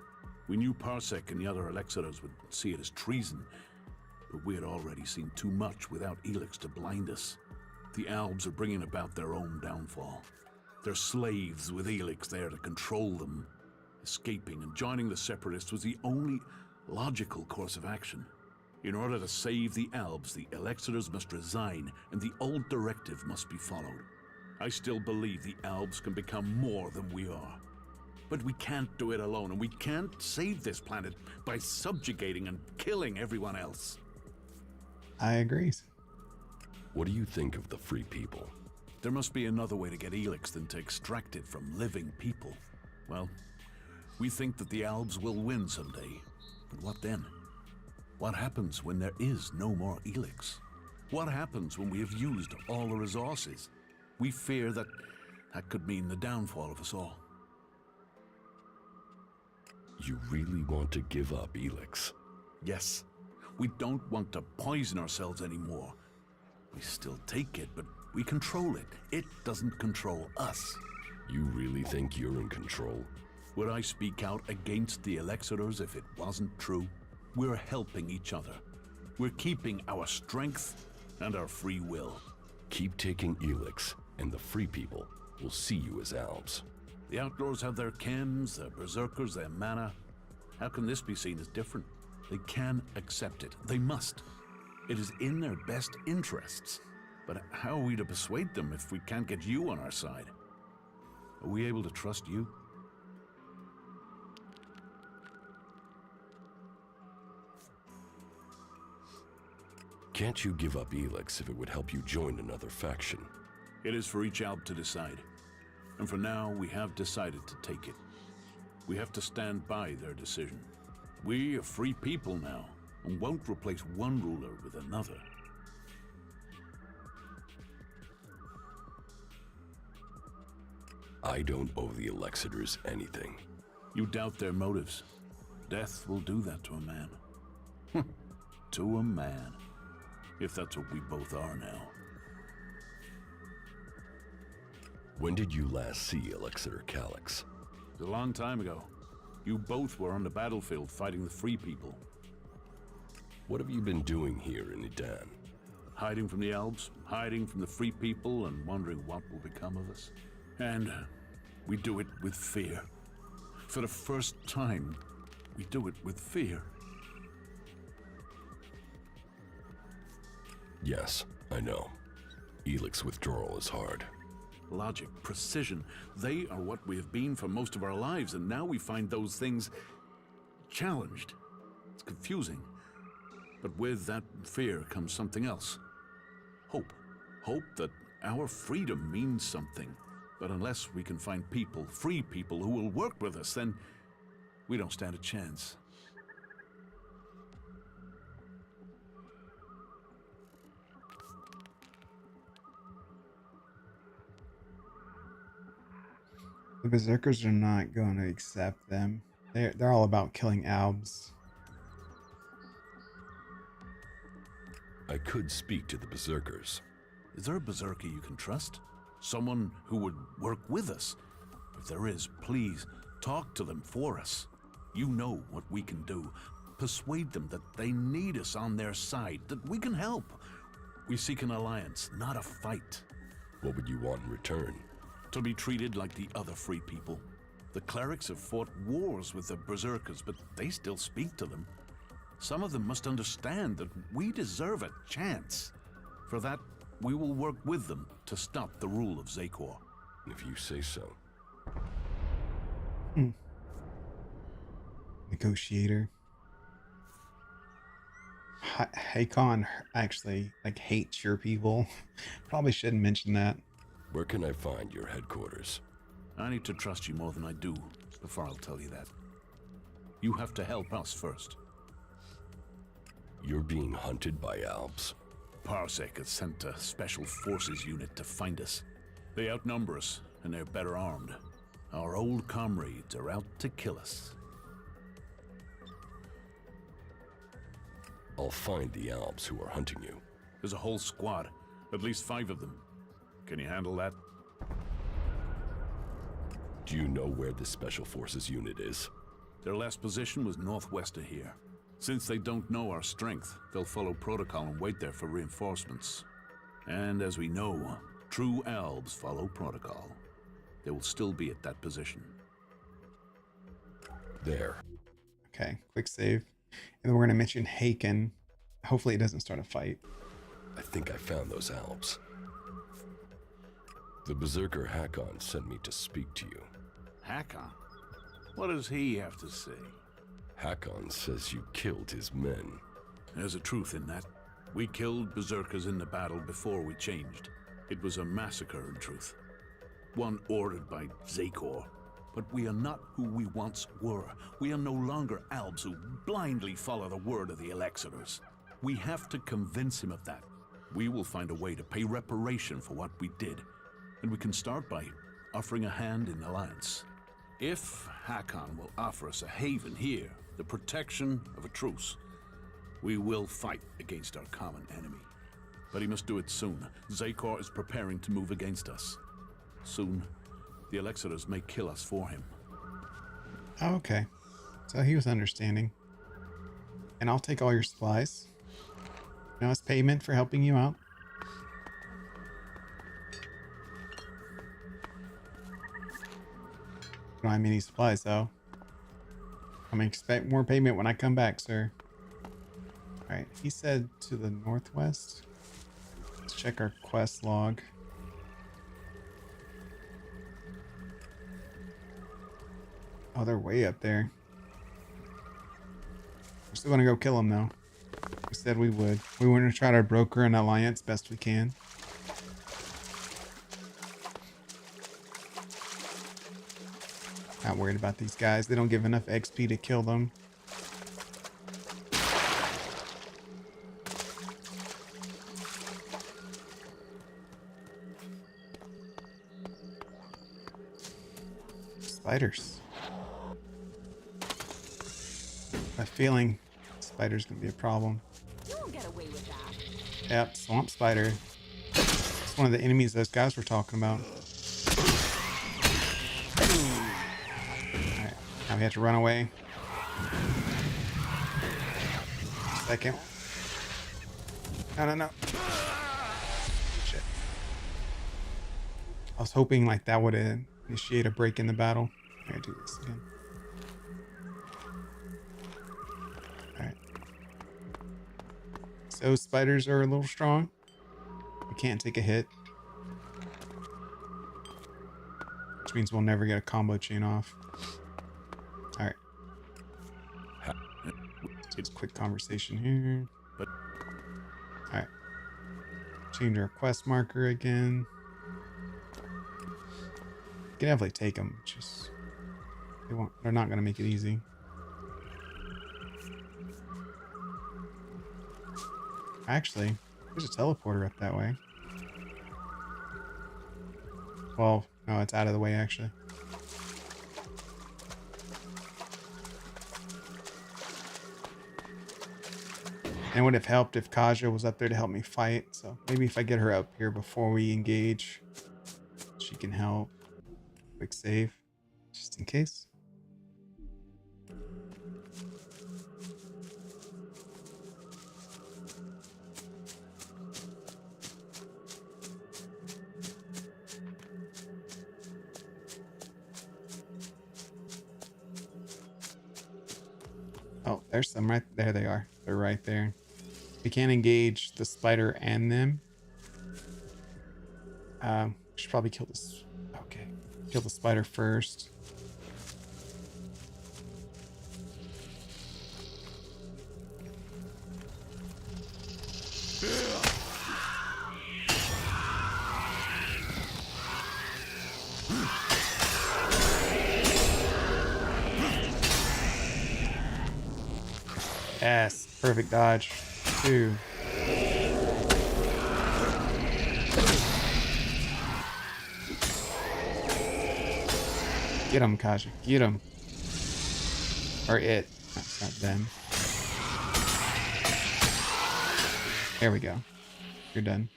We knew Parsec and the other Elexitors would see it as treason, but we had already seen too much without Elex to blind us. The Albs are bringing about their own downfall. They're slaves with Elex there to control them. Escaping and joining the Separatists was the only logical course of action. In order to save the Albs, the Elexitors must resign, and the old directive must be followed. I still believe the Albs can become more than we are. But we can't do it alone, and we can't save this planet by subjugating and killing everyone else. I agree. What do you think of the Free People? There must be another way to get Elex than to extract it from living people. Well, we think that the Albs will win someday. But what then? What happens when there is no more Elex? What happens when we have used all the resources? We fear that could mean the downfall of us all. You really want to give up Elex? Yes. We don't want to poison ourselves anymore. We still take it, but we control it. It doesn't control us. You really think you're in control? Would I speak out against the Elexitors if it wasn't true? We're helping each other. We're keeping our strength and our free will. Keep taking Elex, and the Free People will see you as Albs. The Outlaws have their chems, their berserkers, their mana. How can this be seen as different? They can accept it. They must. It is in their best interests. But how are we to persuade them if we can't get you on our side? Are we able to trust you? Can't you give up Elex if it would help you join another faction? It is for each Alb to decide. And for now, we have decided to take it. We have to stand by their decision. We are free people now, and won't replace one ruler with another. I don't owe the Elexitors anything. You doubt their motives. Death will do that to a man. To a man. If that's what we both are now. When did you last see Elexiter Calyx? A long time ago. You both were on the battlefield fighting the Free People. What have you been doing here in Edan? Hiding from the Albs, hiding from the Free People, and wondering what will become of us. And we do it with fear. For the first time, we do it with fear. Yes, I know. Elex withdrawal is hard. Logic, precision, they are what we have been for most of our lives, and now we find those things challenged. It's confusing. But with that fear comes something else. Hope. Hope that our freedom means something. But unless we can find people, free people, who will work with us, then we don't stand a chance. The Berserkers are not going to accept them. They're all about killing Albs. I could speak to the Berserkers. Is there a Berserker you can trust? Someone who would work with us? If there is, please, talk to them for us. You know what we can do. Persuade them that they need us on their side, that we can help. We seek an alliance, not a fight. What would you want in return? To be treated like the other free people. The clerics have fought wars with the Berserkers, but they still speak to them. Some of them must understand that we deserve a chance. For that, we will work with them to stop the rule of Zakor. If you say so. Negotiator. Hakon actually like hates your people. Probably shouldn't mention that. Where can I find your headquarters? I need to trust you more than I do before I'll tell you that. You have to help us first. You're being hunted by Albs. Parsec has sent a special forces unit to find us. They outnumber us, and they're better armed. Our old comrades are out to kill us. I'll find the Albs who are hunting you. There's a whole squad, at least 5 of them. Can you handle that? Do you know where this special forces unit is? Their last position was northwest of here. Since they don't know our strength, they'll follow protocol and wait there for reinforcements. And as we know, true Albs follow protocol. They will still be at that position. There. Okay, quick save. And then we're going to mention Haken. Hopefully it doesn't start a fight. I think I found those Albs. The Berserker Hakon sent me to speak to you. Hakon? What does he have to say? Hakon says you killed his men. There's a truth in that. We killed Berserkers in the battle before we changed. It was a massacre, in truth. One ordered by Zakor. But we are not who we once were. We are no longer Albs who blindly follow the word of the Elexitors. We have to convince him of that. We will find a way to pay reparation for what we did. And we can start by offering a hand in alliance. If Hakon will offer us a haven here, the protection of a truce, we will fight against our common enemy. But he must do it soon. Zakor is preparing to move against us. Soon, the Elexitors may kill us for him. Oh, okay. So he was understanding. And I'll take all your supplies. Now it's payment for helping you out. Don't have any supplies though. I'm gonna expect more payment when I come back, sir. Alright, he said to the northwest. Let's check our quest log. Oh, they're way up there. We're still gonna go kill them though. We said we would. We want to try to broker an alliance best we can. Not worried about these guys. They don't give enough XP to kill them. Spiders. My feeling spider's gonna be a problem. You won't get away with that. Yep, swamp spider. It's one of the enemies those guys were talking about. Alright, now we have to run away. Second. No. Shit. I was hoping like that would initiate a break in the battle. I gotta do this again. Alright. So spiders are a little strong. We can't take a hit. Which means we'll never get a combo chain off. Alright. Just quick conversation here. Alright. change our quest marker again. Can definitely take them. Just they're not gonna make it easy. Actually, there's a teleporter up that way. Well, no, it's out of the way actually. And it would have helped if Kaja was up there to help me fight. So maybe if I get her up here before we engage, she can help. Quick save, just in case. Oh, there's some right there. They are. They're right there. We can't engage the spider and them. Should probably kill this. Okay, kill the spider first. Yes, perfect dodge. 2. Get him, Kaja. Get him. Or it. That's not them. There we go. You're done.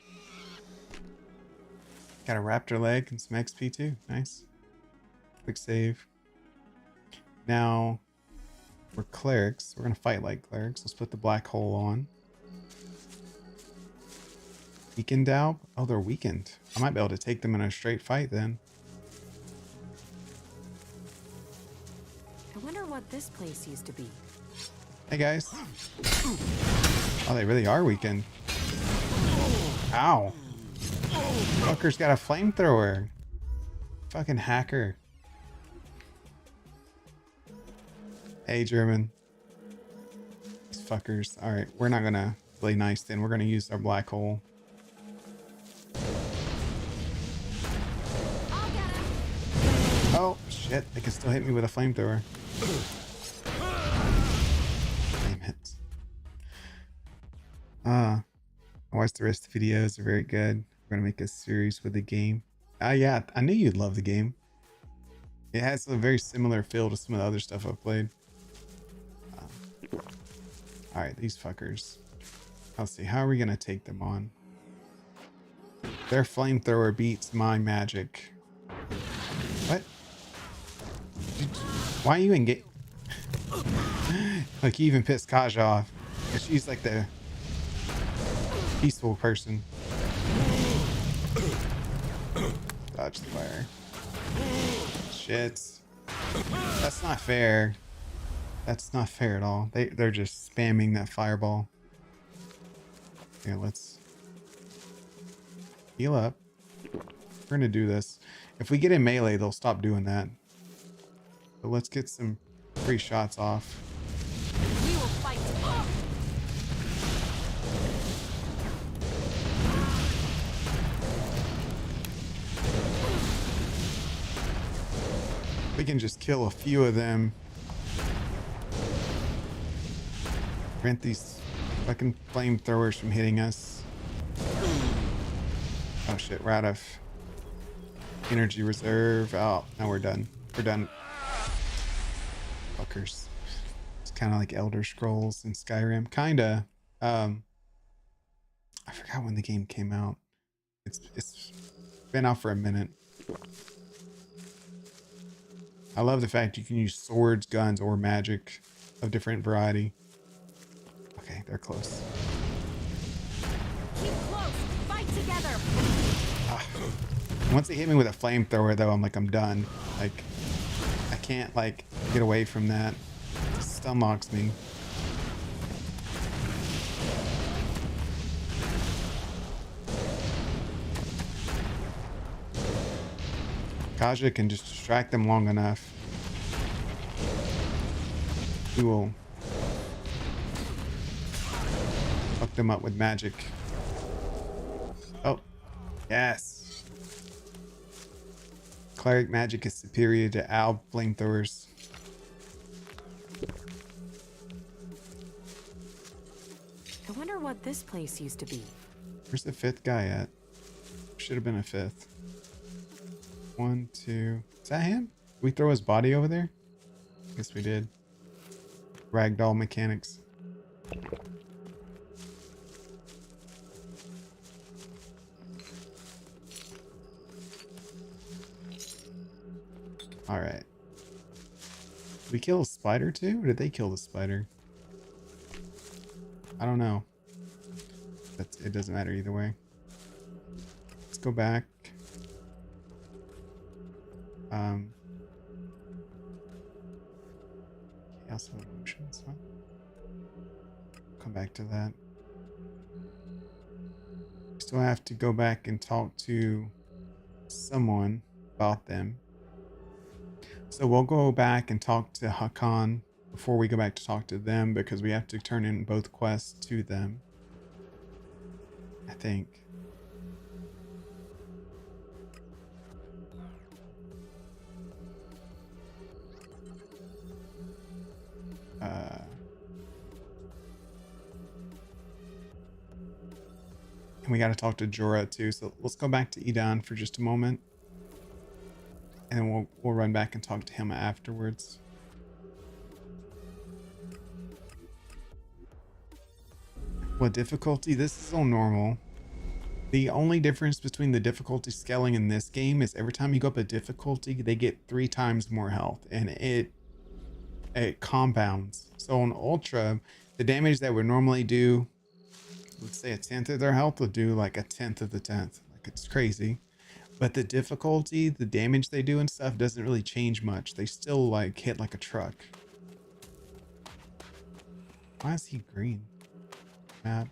Got a raptor leg and some XP too. Nice. Quick save. Now, we're clerics. We're going to fight like clerics. Let's put the black hole on. Weakened Alb? Oh, they're weakened. I might be able to take them in a straight fight then. I wonder what this place used to be. Hey guys. Oh, they really are weakened. Ow. Fucker's got a flamethrower. Fucking hacker. Hey, German. These fuckers. Alright, we're not gonna play nice then. We're gonna use our black hole. Oh, shit. They can still hit me with a flamethrower. Damn it. I watched the rest of the videos. They're very good. We're gonna make a series with the game. Yeah, I knew you'd love the game. It has a very similar feel to some of the other stuff I've played. Alright, these fuckers. Let's see, how are we gonna take them on? Their flamethrower beats my magic. What? Why are you engaged? Like, he even pissed Kaja off. She's like the peaceful person. Dodge the fire. Shit. That's not fair. That's not fair at all. They're just spamming that fireball. Okay, let's heal up. We're gonna do this. If we get in melee, they'll stop doing that. So let's get some free shots off. We will fight. We can just kill a few of them. Prevent these fucking flamethrowers from hitting us. Oh shit, we're out of energy reserve. Oh, now we're done. We're done. Fuckers. It's kind of like Elder Scrolls in Skyrim. Kinda. I forgot when the game came out. It's been out for a minute. I love the fact you can use swords, guns, or magic of different variety. Okay, they're close. Keep close. Fight together. Once they hit me with a flamethrower, though, I'm done. Like, I can't, like, get away from that. It stun locks me. Kaja can just distract them long enough. We will fuck them up with magic. Yes. Cleric magic is superior to alb flamethrowers. I wonder what this place used to be. Where's the fifth guy at? Should have been a fifth. 1, 2. Is that him? Did we throw his body over there? Guess we did. Ragdoll mechanics. Alright. Did we kill a spider too? Or did they kill the spider? I don't know. It doesn't matter either way. Let's go back. Chaos of emotions, huh? Come back to that. Still have to go back and talk to someone about them. So we'll go back and talk to Hakan before we go back to talk to them, because we have to turn in both quests to them, I think. And we got to talk to Jorah too. So let's go back to Edan for just a moment, and then we'll run back and talk to him afterwards. What difficulty? This is on normal. The only difference between the difficulty scaling in this game is every time you go up a difficulty, they get 3 times more health, and it compounds. So on Ultra, the damage that would normally do, let's say 1/10 of their health, would do like 1/10 of the 10th. Like, it's crazy. But the difficulty, the damage they do and stuff doesn't really change much. They still like hit like a truck. Why is he green? Map.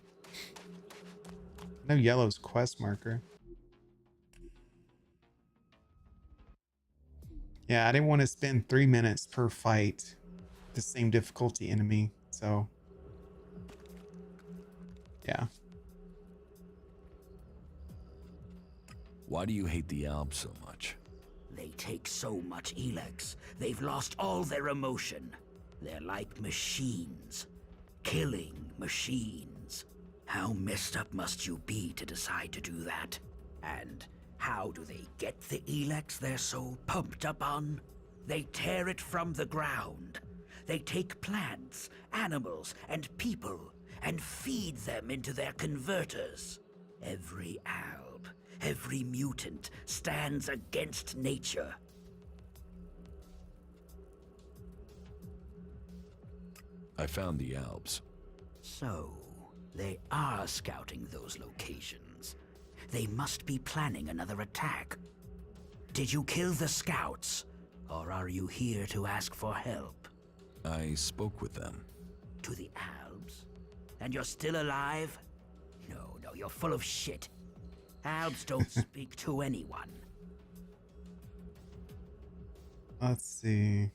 No, yellow's quest marker. Yeah, I didn't want to spend 3 minutes per fight the same difficulty enemy, so yeah. Why do you hate the Alps so much? They take so much Elex, they've lost all their emotion. They're like machines. Killing machines. How messed up must you be to decide to do that? And how do they get the Elex they're so pumped up on? They tear it from the ground. They take plants, animals, and people and feed them into their converters. Every alb, every mutant stands against nature. I found the Alps. So, they are scouting those locations. They must be planning another attack. Did you kill the scouts? Or are you here to ask for help? I spoke with them. To the Albs? And you're still alive? No, you're full of shit. Albs don't speak to anyone. Let's see.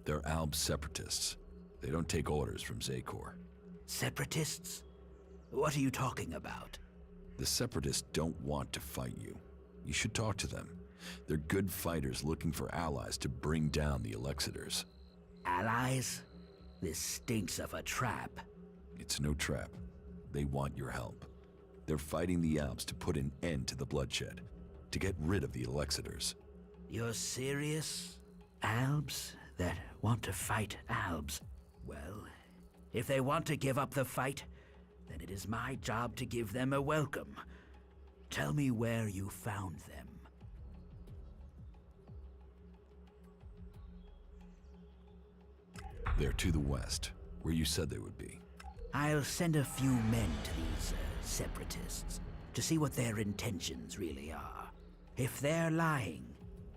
They're Alb separatists. They don't take orders from Zakor. Separatists? What are you talking about? The separatists don't want to fight you. You should talk to them. They're good fighters looking for allies to bring down the Alexiters. Allies? This stinks of a trap. It's no trap. They want your help. They're fighting the Alps to put an end to the bloodshed, to get rid of the Alexiters. You're serious? Albs that want to fight Albs? Well, if they want to give up the fight, then it is my job to give them a welcome. Tell me where you found them. They're to the west, where you said they would be. I'll send a few men to these separatists to see what their intentions really are. If they're lying,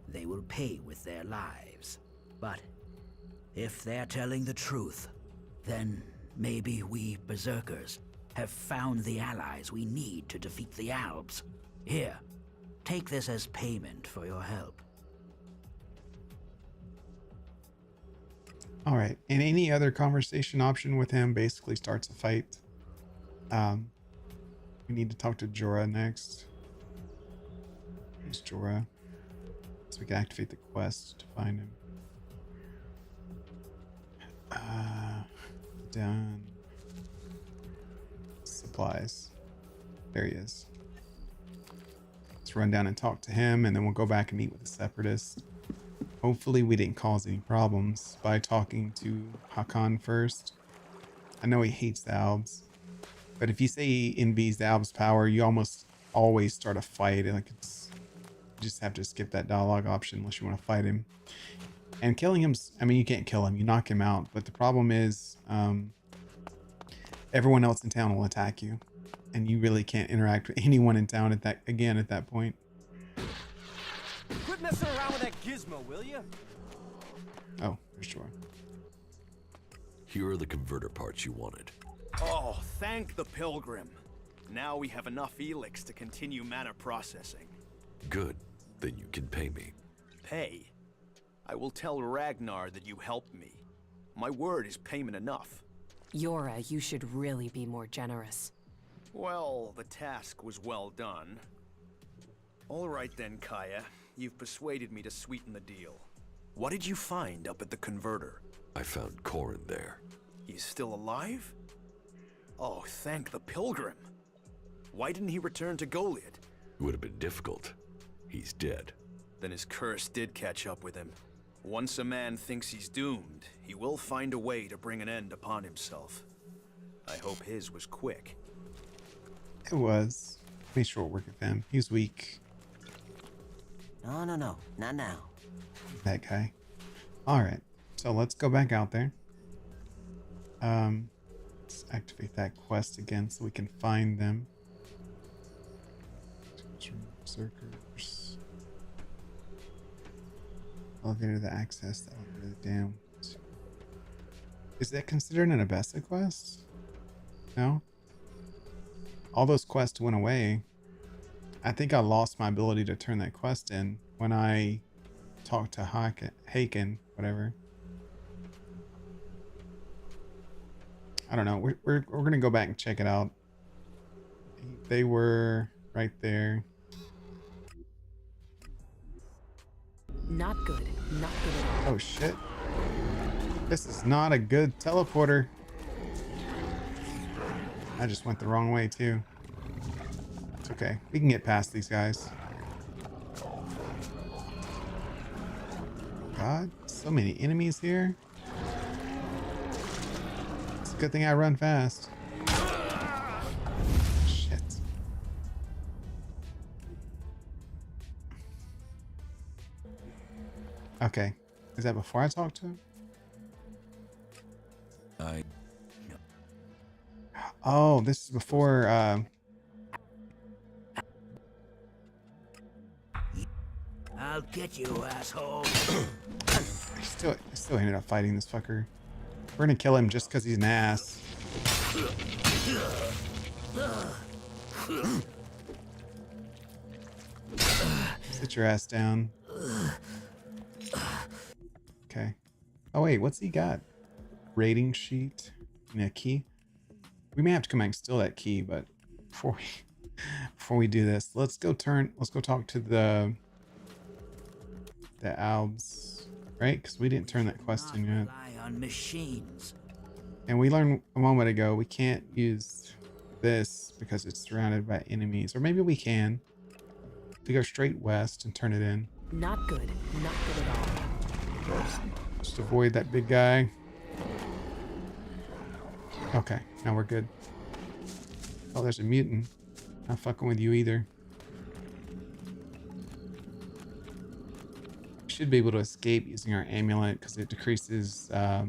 they will pay with their lives. But if they're telling the truth, then maybe we berserkers have found the allies we need to defeat the Albs. Here, take this as payment for your help. All right, and any other conversation option with him basically starts a fight. We need to talk to Jorah next. Where's Jorah? So we can activate the quest to find him. Done. Supplies. There he is. Let's run down and talk to him, and then we'll go back and meet with the Separatists. Hopefully we didn't cause any problems by talking to Hakan first. I know he hates the Albs, but if you say he envies the Albs' power, you almost always start a fight. Like it's, you just have to skip that dialogue option unless you want to fight him. And killing him, I mean, you can't kill him, you knock him out. But the problem is, everyone else in town will attack you, and you really can't interact with anyone in town at that point. Quit messing around with that gizmo, will you? Oh, for sure. Here are the converter parts you wanted. Oh, thank the Pilgrim. Now we have enough Elex to continue mana processing. Good. Then you can pay me. Pay? I will tell Ragnar that you helped me. My word is payment enough. Yora, you should really be more generous. Well, the task was well done. All right then, Kaya. You've persuaded me to sweeten the deal. What did you find up at the converter? I found Corin there. He's still alive? Oh, thank the Pilgrim. Why didn't he return to Goliad? It would have been difficult. He's dead. Then his curse did catch up with him. Once a man thinks he's doomed, he will find a way to bring an end upon himself. I hope his was quick. It was. Make sure we'll work with him. He's weak. No, not now. That guy. Alright. So let's go back out there. Let's activate that quest again so we can find them. Berserkers. Elevator to access the elevator down. Is that considered an Abessa quest? No? All those quests went away. I think I lost my ability to turn that quest in when I talked to Haken, whatever. I don't know. We're gonna go back and check it out. They were right there. Not good. Not good at all. Oh shit. This is not a good teleporter. I just went the wrong way too. It's okay. We can get past these guys. God, so many enemies here. It's a good thing I run fast. Shit. Okay. Is that before I talk to him? Oh, this is before, I'll get you, asshole. I still ended up fighting this fucker. We're gonna kill him just because he's an ass. Sit your ass down. Okay. Oh wait, what's he got? Rating sheet and a key. We may have to come back and steal that key, but before we do this, let's go talk to the Albs, right? Because we didn't turn that quest in yet. Rely on machines. And we learned a moment ago we can't use this because it's surrounded by enemies. Or maybe we can. We go straight west and turn it in. Not good. Not good at all. Just avoid that big guy. Okay, now we're good. Oh, there's a mutant. Not fucking with you either. We should be able to escape using our amulet because it decreases our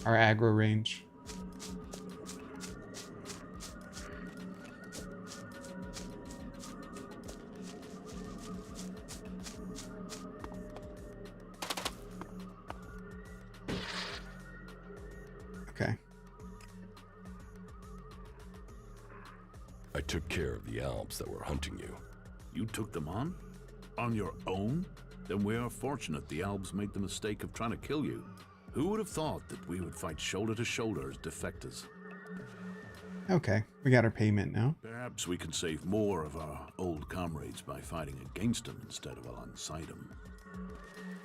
aggro range. Okay. I took care of the Alps that were hunting you. You took them on? On your own? Then we are fortunate the Albs made the mistake of trying to kill you. Who would have thought that we would fight shoulder to shoulder as defectors? Okay, we got our payment now. Perhaps we can save more of our old comrades by fighting against them instead of alongside them.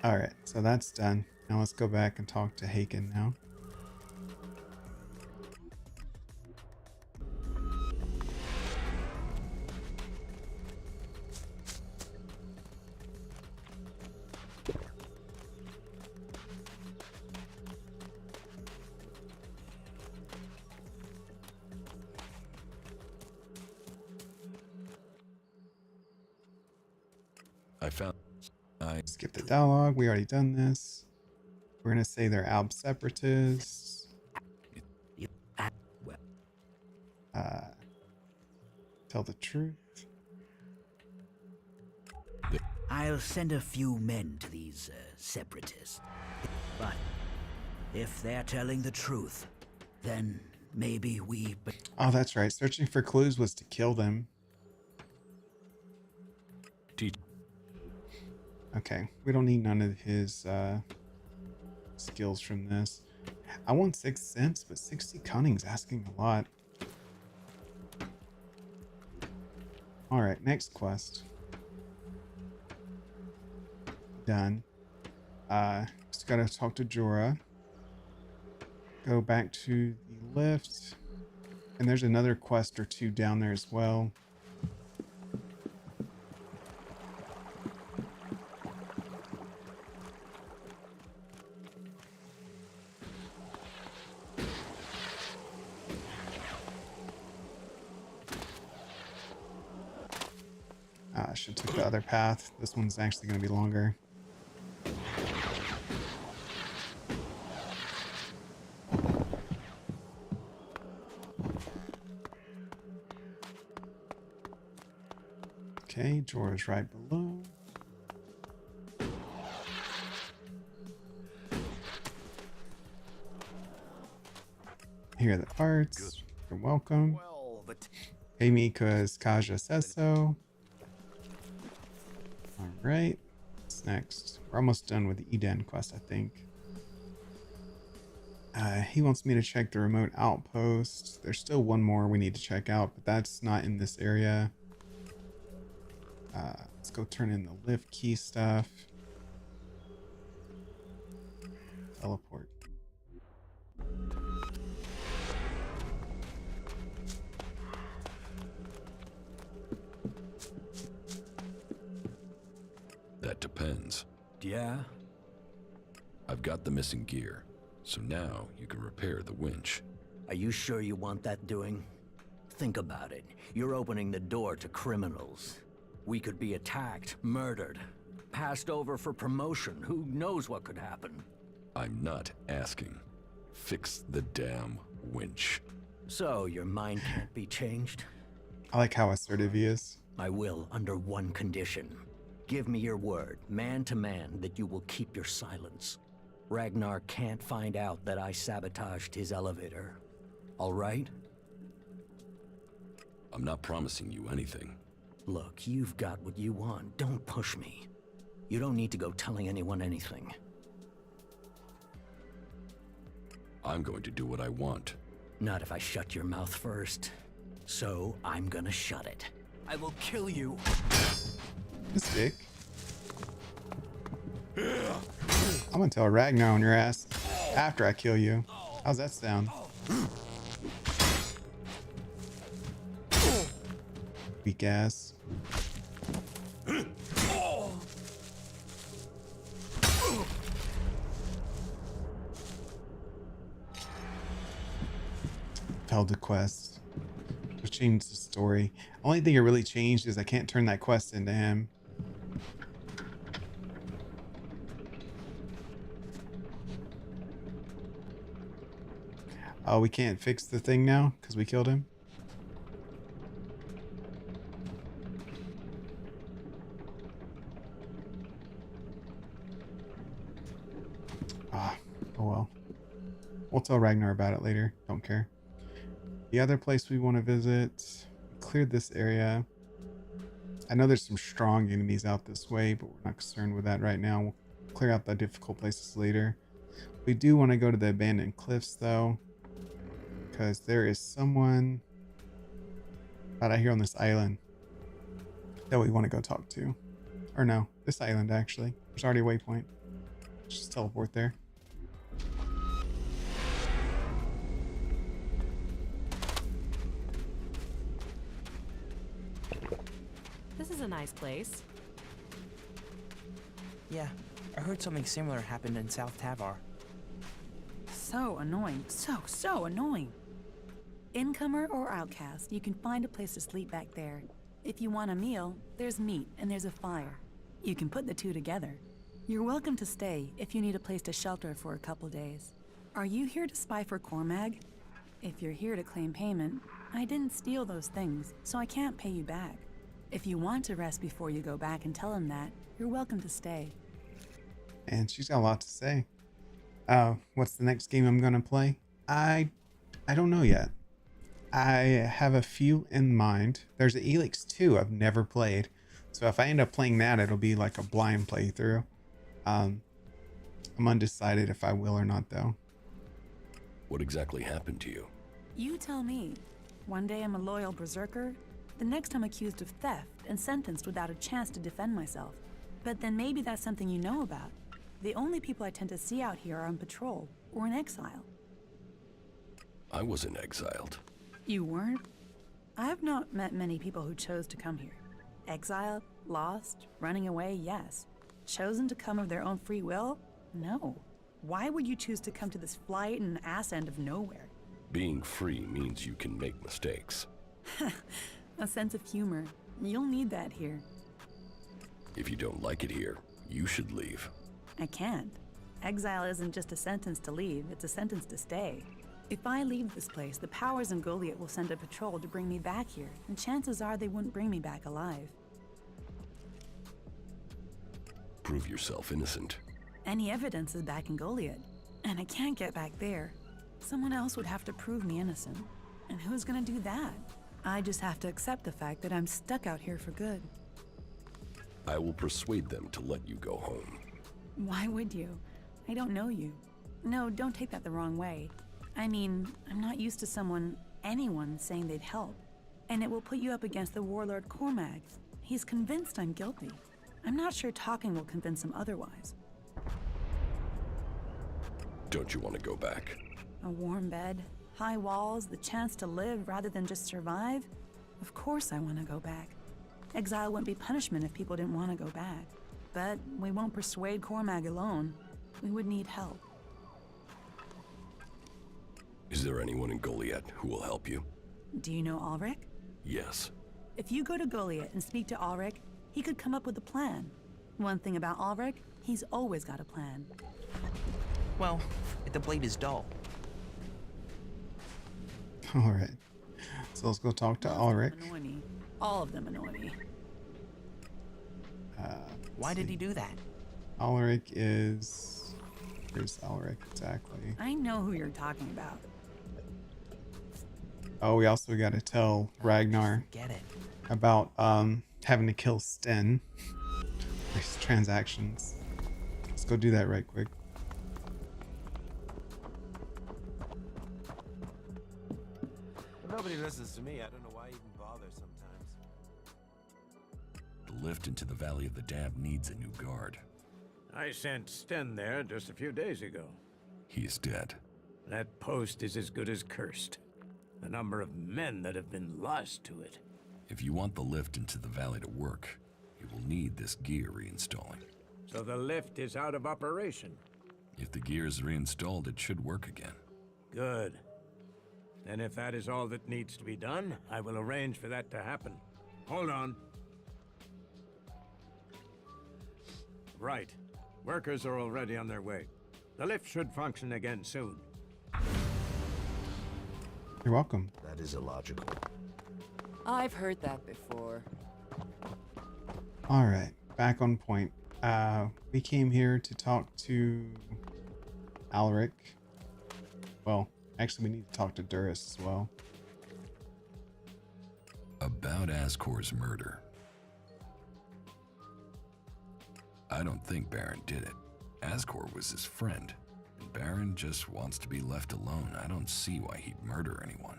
Alright, so that's done. Now let's go back and talk to Haken now. Skip the dialogue. We already done this. We're gonna say they're Alb separatists. Tell the truth. I'll send a few men to these separatists. But if they're telling the truth, then maybe we... Oh, that's right. Searching for clues was to kill them. Okay, we don't need none of his skills from this. I want 6 cents, but 60 cunning's asking a lot. Alright, next quest. Done. Just gotta talk to Jorah. Go back to the lift. And there's another quest or two down there as well. I should have took the other path. This one's actually going to be longer. Okay, Jorah's right below. Here are the parts. You're welcome. Pay me because Kaja says so. Alright, what's next? We're almost done with the Edan quest, I think. He wants me to check the remote outpost. There's still one more we need to check out, but that's not in this area. Let's go turn in the lift key stuff. Teleport. That depends. Yeah? I've got the missing gear, so now you can repair the winch. Are you sure you want that doing? Think about it. You're opening the door to criminals. We could be attacked, murdered, passed over for promotion. Who knows what could happen? I'm not asking. Fix the damn winch. So, your mind can't be changed? I like how assertive he is. I will, under one condition. Give me your word, man to man, that you will keep your silence. Ragnar can't find out that I sabotaged his elevator. All right? I'm not promising you anything. Look, you've got what you want. Don't push me. You don't need to go telling anyone anything. I'm going to do what I want. Not if I shut your mouth first. So, I'm gonna shut it. I will kill you. This dick. I'm gonna tell Ragnar on your ass after I kill you. How's that sound? Weak ass. Failed the quest. Which changed the story. Only thing it really changed is I can't turn that quest into him. Oh, we can't fix the thing now because we killed him. Ah, oh well. We'll tell Ragnar about it later. Don't care. The other place we want to visit, we cleared this area. I know there's some strong enemies out this way, but we're not concerned with that right now. We'll clear out the difficult places later. We do want to go to the abandoned cliffs though, because there is someone out here on this island that we want to go talk to. Or no, this island actually. There's already a waypoint. Just teleport there. This is a nice place. Yeah, I heard something similar happened in South Tavar. So annoying. So annoying. Incomer or outcast, you can find a place to sleep back there. If you want a meal, there's meat and there's a fire. You can put the two together. You're welcome to stay if you need a place to shelter for a couple days. Are you here to spy for Cormag? If you're here to claim payment, I didn't steal those things, so I can't pay you back. If you want to rest before you go back and tell him that, you're welcome to stay. And she's got a lot to say. What's the next game I'm gonna play? I don't know yet. I have a few in mind. There's an Elex 2 I've never played. So if I end up playing that, it'll be like a blind playthrough. I'm undecided if I will or not though. What exactly happened to you? You tell me. One day I'm a loyal berserker, the next I'm accused of theft and sentenced without a chance to defend myself. But then maybe that's something you know about. The only people I tend to see out here are on patrol or in exile. I wasn't exiled. You weren't? I've not met many people who chose to come here. Exiled, lost, running away, yes. Chosen to come of their own free will? No. Why would you choose to come to this flight and ass end of nowhere? Being free means you can make mistakes. A sense of humor. You'll need that here. If you don't like it here, you should leave. I can't. Exile isn't just a sentence to leave, it's a sentence to stay. If I leave this place, the powers in Goliath will send a patrol to bring me back here, and chances are they wouldn't bring me back alive. Prove yourself innocent. Any evidence is back in Goliath, and I can't get back there. Someone else would have to prove me innocent. And who's gonna do that? I just have to accept the fact that I'm stuck out here for good. I will persuade them to let you go home. Why would you? I don't know you. No, don't take that the wrong way. I mean, I'm not used to anyone saying they'd help. And it will put you up against the warlord Cormag. He's convinced I'm guilty. I'm not sure talking will convince him otherwise. Don't you want to go back? A warm bed, high walls, the chance to live rather than just survive? Of course I want to go back. Exile wouldn't be punishment if people didn't want to go back. But we won't persuade Cormag alone. We would need help. Is there anyone in Goliath who will help you? Do you know Ulrich? Yes. If you go to Goliath and speak to Ulrich, he could come up with a plan. One thing about Ulrich, he's always got a plan. Well, if the blade is dull. Alright. So let's go talk to Ulrich. Annoy me. All of them annoy me. Why did he do that? Ulrich is... Where's Ulrich exactly? I know who you're talking about. Oh, we also got to tell Ragnar Get it. about having to kill Sten. These transactions. Let's go do that right quick. Nobody listens to me. I don't know why I even bother sometimes. The lift into the Valley of the Damned needs a new guard. I sent Sten there just a few days ago. He is dead. That post is as good as cursed. The number of men that have been lost to it. If you want the lift into the valley to work, you will need this gear reinstalling. So the lift is out of operation. If the gear is reinstalled, it should work again. Good. Then if that is all that needs to be done, I will arrange for that to happen. Hold on. Right. Workers are already on their way. The lift should function again soon. You're welcome. That is illogical. I've heard that before. Alright, back on point. We came here to talk to Ulrich. Well, actually we need to talk to Duras as well. About Ascor's murder. I don't think Baron did it. Ascor was his friend, and Garen just wants to be left alone. I don't see why he'd murder anyone.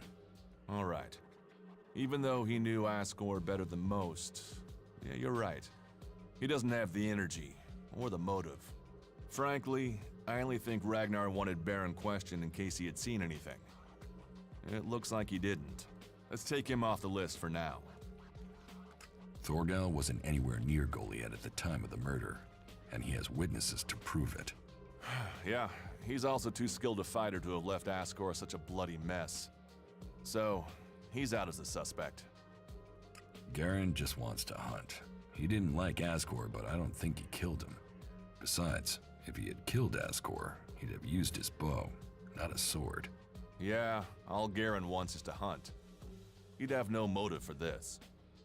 All right. Even though he knew Asgore better than most, yeah, you're right. He doesn't have the energy or the motive. Frankly, I only think Ragnar wanted Baron questioned in case he had seen anything. It looks like he didn't. Let's take him off the list for now. Thorgal wasn't anywhere near Goliath at the time of the murder, and he has witnesses to prove it. Yeah, he's also too skilled a fighter to have left Asgore such a bloody mess. So, he's out as a suspect. Garen just wants to hunt. He didn't like Asgore, but I don't think he killed him. Besides, if he had killed Asgore, he'd have used his bow, not a sword. Yeah, all Garen wants is to hunt. He'd have no motive for this.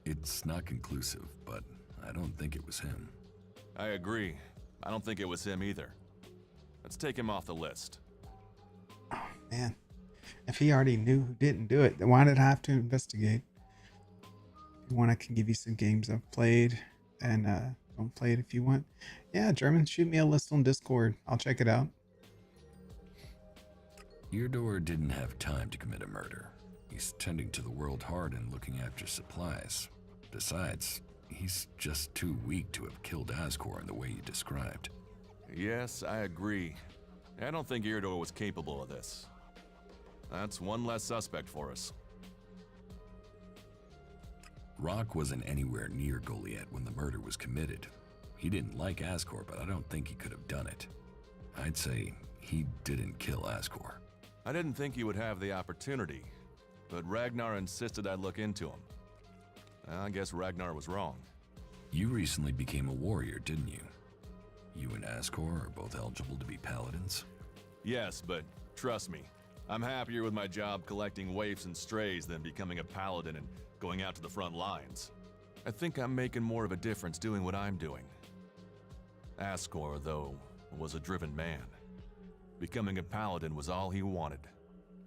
It's not conclusive, but I don't think it was him. I agree. I don't think it was him either. Let's take him off the list. Oh, man. If he already knew who didn't do it, then why did I have to investigate? If you want, I can give you some games I've played, and don't play it if you want. Yeah, German, shoot me a list on Discord. I'll check it out. Eardor didn't have time to commit a murder. He's tending to the world hard and looking after supplies. Besides, he's just too weak to have killed Asgore in the way you described. Yes, I agree. I don't think Eardor was capable of this. That's one less suspect for us. Rock wasn't anywhere near Goliath when the murder was committed. He didn't like Asgore, but I don't think he could have done it. I'd say he didn't kill Asgore. I didn't think he would have the opportunity, but Ragnar insisted I look into him. I guess Ragnar was wrong. You recently became a warrior, didn't you? You and Asgore are both eligible to be paladins? Yes, but trust me, I'm happier with my job collecting waifs and strays than becoming a paladin and going out to the front lines. I think I'm making more of a difference doing what I'm doing. Asgore, though, was a driven man. Becoming a paladin was all he wanted.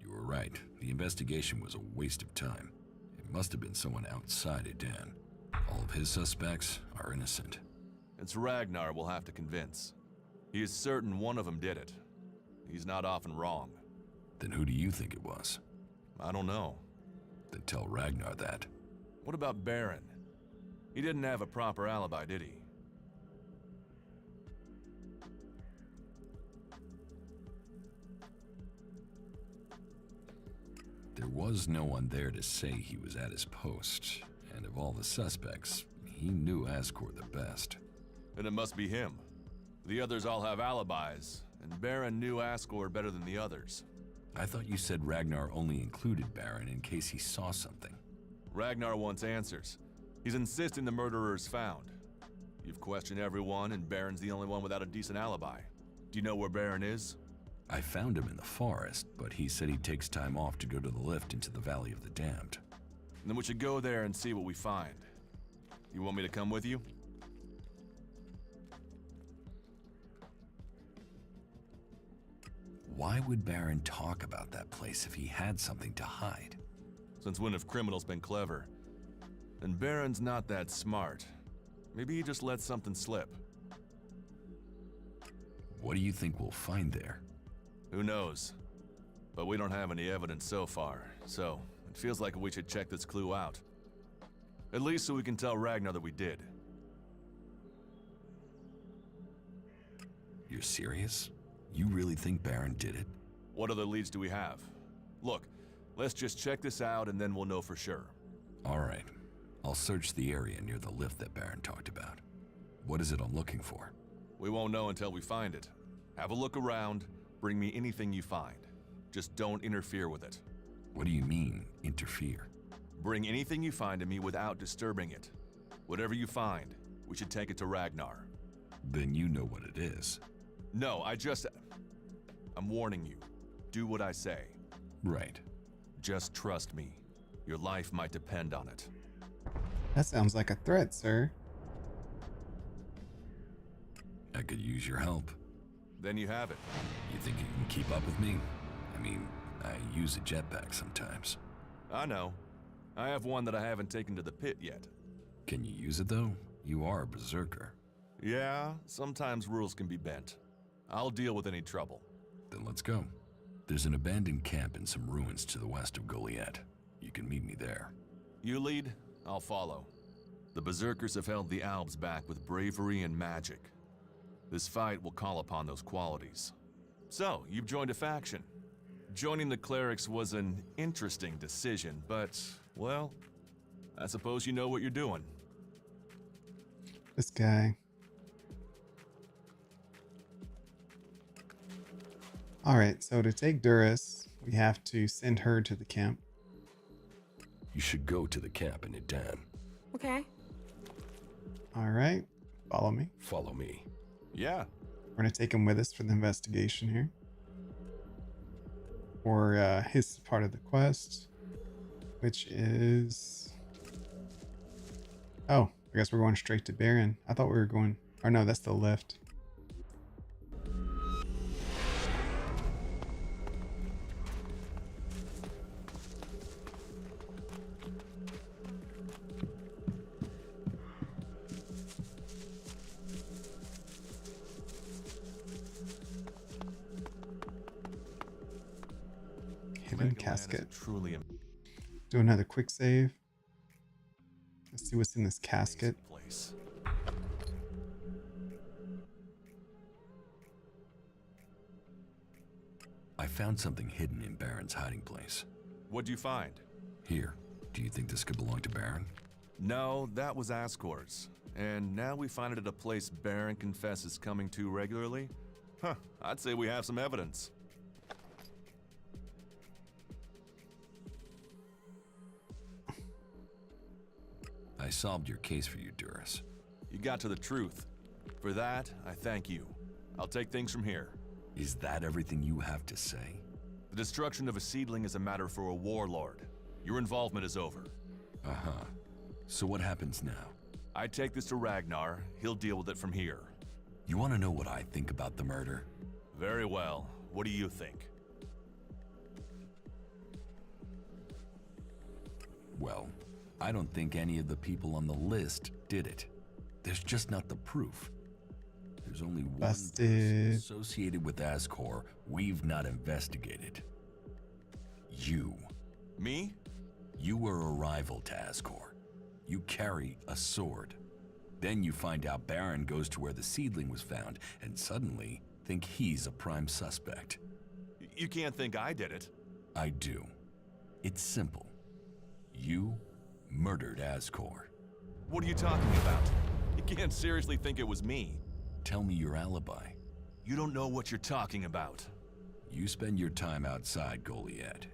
You were right. The investigation was a waste of time. It must have been someone outside Edan. All of his suspects are innocent. It's Ragnar we'll have to convince. He is certain one of them did it. He's not often wrong. Then who do you think it was? I don't know. Then tell Ragnar that. What about Baron? He didn't have a proper alibi, did he? There was no one there to say he was at his post, and of all the suspects, he knew Asgore the best. Then it must be him. The others all have alibis, and Baron knew Asgore better than the others. I thought you said Ragnar only included Baron in case he saw something. Ragnar wants answers. He's insisting the murderer is found. You've questioned everyone, and Baron's the only one without a decent alibi. Do you know where Baron is? I found him in the forest, but he said he takes time off to go to the lift into the Valley of the Damned. Then we should go there and see what we find. You want me to come with you? Why would Baron talk about that place if he had something to hide? Since when have criminals been clever? And Baron's not that smart. Maybe he just let something slip. What do you think we'll find there? Who knows? But we don't have any evidence so far, so it feels like we should check this clue out. At least so we can tell Ragnar that we did. You're serious? You really think Baron did it? What other leads do we have? Look, let's just check this out and then we'll know for sure. All right. I'll search the area near the lift that Baron talked about. What is it I'm looking for? We won't know until we find it. Have a look around, bring me anything you find. Just don't interfere with it. What do you mean, interfere? Bring anything you find to me without disturbing it. Whatever you find, we should take it to Ragnar. Then you know what it is. No, I'm warning you. Do what I say. Right. Just trust me. Your life might depend on it. That sounds like a threat, sir. I could use your help. Then you have it. You think you can keep up with me? I mean, I use a jetpack sometimes. I know. I have one that I haven't taken to the pit yet. Can you use it though? You are a berserker. Yeah, sometimes rules can be bent. I'll deal with any trouble. Then let's go. There's an abandoned camp in some ruins to the west of Goliath. You can meet me there. You lead, I'll follow. The Berserkers have held the Albs back with bravery and magic. This fight will call upon those qualities. So, you've joined a faction. Joining the clerics was an interesting decision, but, well, I suppose you know what you're doing. This guy. Alright, so to take Duras, we have to send her to the camp. You should go to the camp in Edan. Okay. Alright, follow me. Follow me. Yeah. We're going to take him with us for the investigation here. For his part of the quest, which is... Oh, I guess we're going straight to Baron. I thought we were going... Or no, that's the lift. Hidden casket. Truly Do another quick save. Let's see what's in this casket. place. I found something hidden in Baron's hiding place. What'd you find? Here. Do you think this could belong to Baron? No, that was Ascor's. And now we find it at a place Baron confesses coming to regularly? Huh, I'd say we have some evidence. I solved your case for you, Duras. You got to the truth. For that, I thank you. I'll take things from here. Is that everything you have to say? The destruction of a seedling is a matter for a warlord. Your involvement is over. Uh-huh. So what happens now? I take this to Ragnar. He'll deal with it from here. You want to know what I think about the murder? Very well. What do you think? Well, I don't think any of the people on the list did it. There's just not the proof. There's only one person associated with Ascor we've not investigated. You. Me? You were a rival to Ascor. You carry a sword. Then you find out Baron goes to where the seedling was found and suddenly think he's a prime suspect. You can't think I did it. I do. It's simple. You murdered Ascor. What are you talking about? You can't seriously think it was me. Tell me your alibi. You don't know what you're talking about. You spend your time outside Goliath,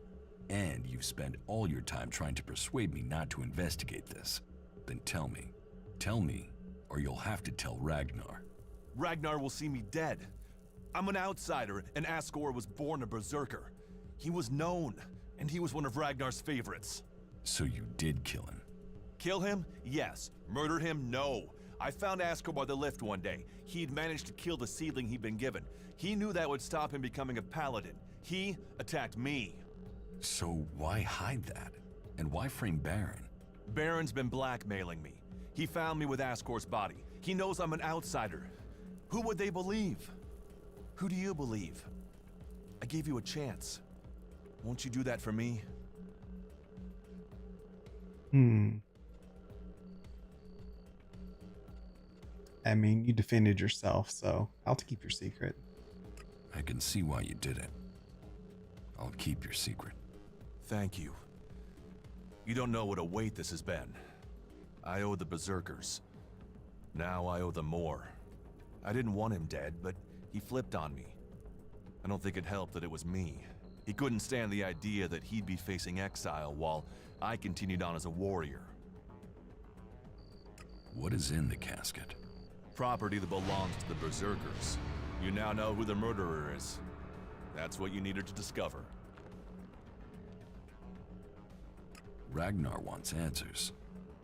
and you've spent all your time trying to persuade me not to investigate this. Then tell me. Tell me, or you'll have to tell Ragnar. Ragnar will see me dead. I'm an outsider, and Ascor was born a berserker. He was known, and he was one of Ragnar's favorites. So you did kill him? Kill him? Yes. Murder him? No. I found Ascor by the lift one day. He'd managed to kill the seedling he'd been given. He knew that would stop him becoming a paladin. He attacked me. So why hide that? And why frame Baron? Baron's been blackmailing me. He found me with Ascor's body. He knows I'm an outsider. Who would they believe? Who do you believe? I gave you a chance. Won't you do that for me? I mean, you defended yourself, so I'll keep your secret. I can see why you did it. I'll keep your secret. Thank you. You don't know what a weight this has been. I owe the Berserkers. Now I owe them more. I didn't want him dead, but he flipped on me. I don't think it helped that it was me. He couldn't stand the idea that he'd be facing exile while I continued on as a warrior. What is in the casket? Property that belongs to the Berserkers. You now know who the murderer is. That's what you needed to discover. Ragnar wants answers.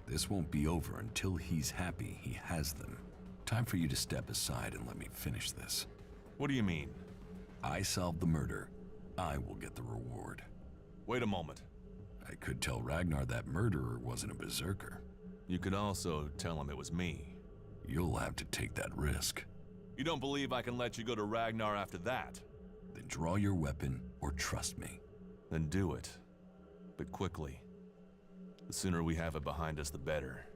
This won't be over until he's happy he has them. Time for you to step aside and let me finish this. What do you mean? I solved the murder. I will get the reward. Wait a moment. I could tell Ragnar that murderer wasn't a berserker. You could also tell him it was me. You'll have to take that risk. You don't believe I can let you go to Ragnar after that? Then draw your weapon or trust me. Then do it. But quickly. The sooner we have it behind us, the better.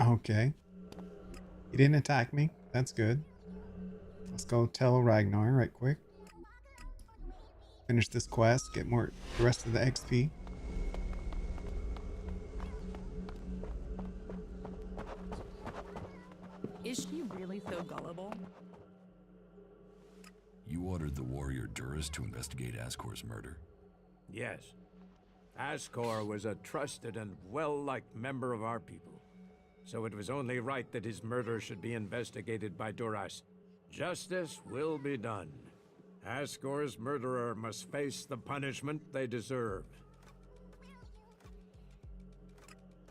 Okay. He didn't attack me. That's good. Let's go tell Ragnar right quick. Finish this quest, get the rest of the XP. Is she really so gullible? You ordered the warrior Duras to investigate Ascor's murder? Yes. Ascor was a trusted and well-liked member of our people. So it was only right that his murder should be investigated by Duras. Justice will be done. Ascor's murderer must face the punishment they deserve.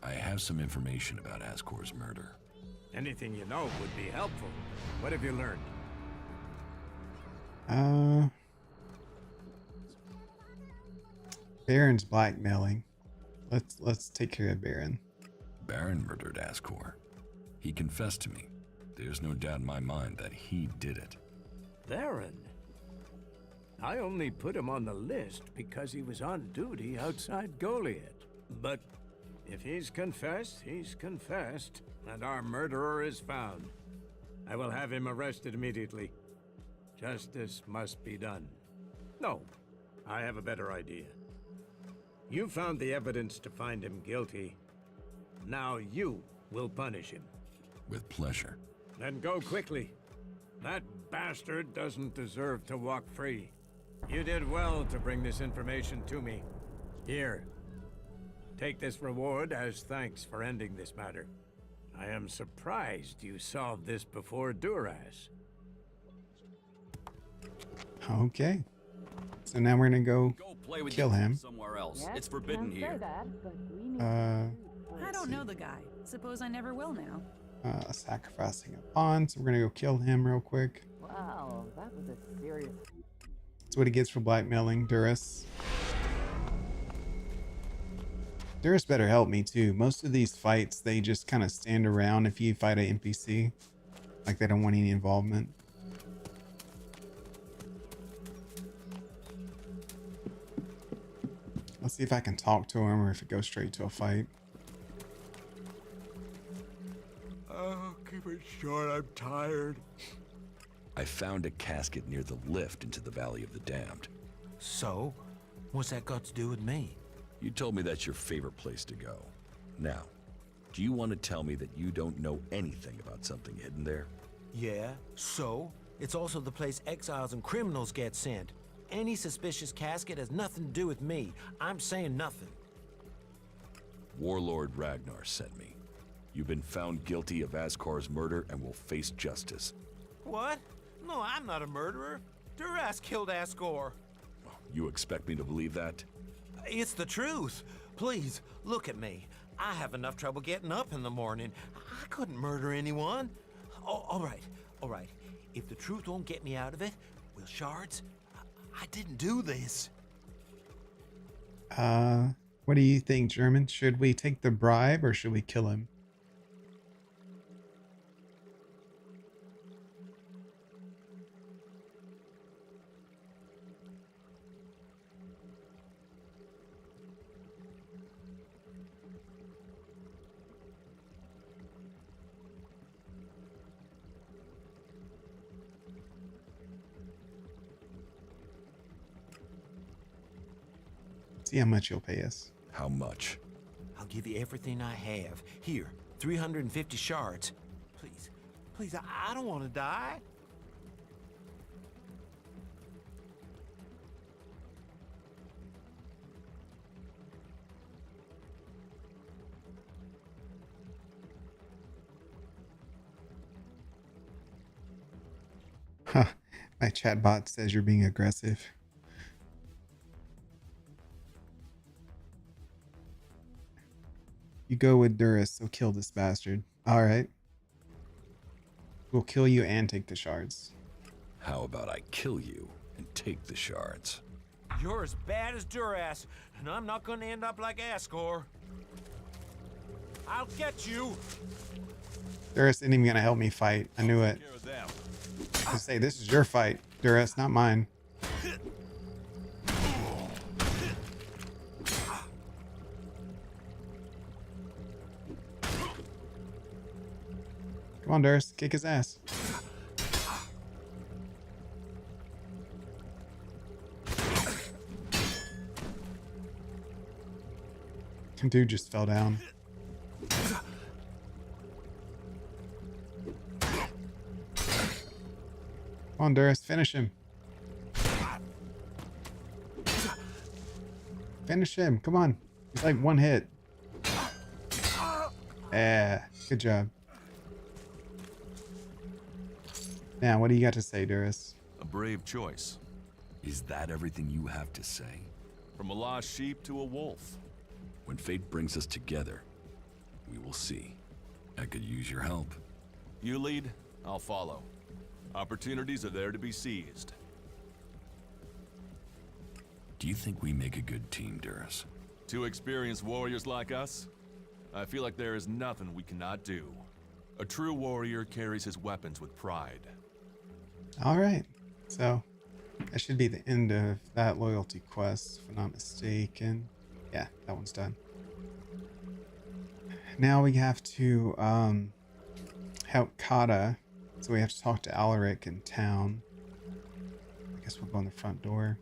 I have some information about Ascor's murder. Anything you know would be helpful. What have you learned? Baron's blackmailing. Let's take care of Baron. Baron murdered Ascor. He confessed to me. There's no doubt in my mind that he did it. Baron? I only put him on the list because he was on duty outside Goliath. But if he's confessed, and our murderer is found. I will have him arrested immediately. Justice must be done. No, I have a better idea. You found the evidence to find him guilty. Now you will punish him. With pleasure. Then go quickly. That bastard doesn't deserve to walk free. You did well to bring this information to me. Here. Take this reward as thanks for ending this matter. I am surprised you solved this before Duras. Okay. So now we're gonna go play with kill him. somewhere else. It's forbidden here. I don't know the guy. Suppose I never will now. Sacrificing a pawn, so we're gonna go kill him real quick. Wow, that was a serious... That's what he gets for blackmailing Duras. Duras better help me too. Most of these fights, they just kind of stand around if you fight an NPC. Like they don't want any involvement. Let's see if I can talk to him or if it goes straight to a fight. Oh, keep it short, I'm tired. I found a casket near the lift into the Valley of the Damned. So? What's that got to do with me? You told me that's your favorite place to go. Now, do you want to tell me that you don't know anything about something hidden there? Yeah, so? It's also the place exiles and criminals get sent. Any suspicious casket has nothing to do with me. I'm saying nothing. Warlord Ragnar sent me. You've been found guilty of Ascor's murder and will face justice. What? No, I'm not a murderer. Duras killed Ascor. You expect me to believe that? It's the truth. Please, look at me. I have enough trouble getting up in the morning. I couldn't murder anyone. Oh, all right. If the truth won't get me out of it, will Shards? I didn't do this. What do you think, German? Should we take the bribe or should we kill him? See how much he'll pay us. How much? I'll give you everything I have. Here, 350 shards. Please, I don't want to die. Huh. My chatbot says you're being aggressive. You go with Duras, so kill this bastard. Alright. We'll kill you and take the shards. How about I kill you and take the shards? You're as bad as Duras, and I'm not going to end up like Ascor. I'll get you. Durus isn't even gonna help me fight. I knew it. I say, this is your fight, Durus, not mine. Come on, Durus, kick his ass. Dude just fell down. Come on, Durus, finish him. Finish him, come on. He's like one hit. Yeah, good job. Now, what do you got to say, Durus? A brave choice. Is that everything you have to say? From a lost sheep to a wolf. When fate brings us together, we will see. I could use your help. You lead, I'll follow. Opportunities are there to be seized. Do you think we make a good team, Durus? Two experienced warriors like us? I feel like there is nothing we cannot do. A true warrior carries his weapons with pride. All right, so that should be the end of that loyalty quest, if I'm not mistaken. Yeah, that one's done. Now we have to help Kata, so we have to talk to Alaric in town. I guess we'll go in the front door.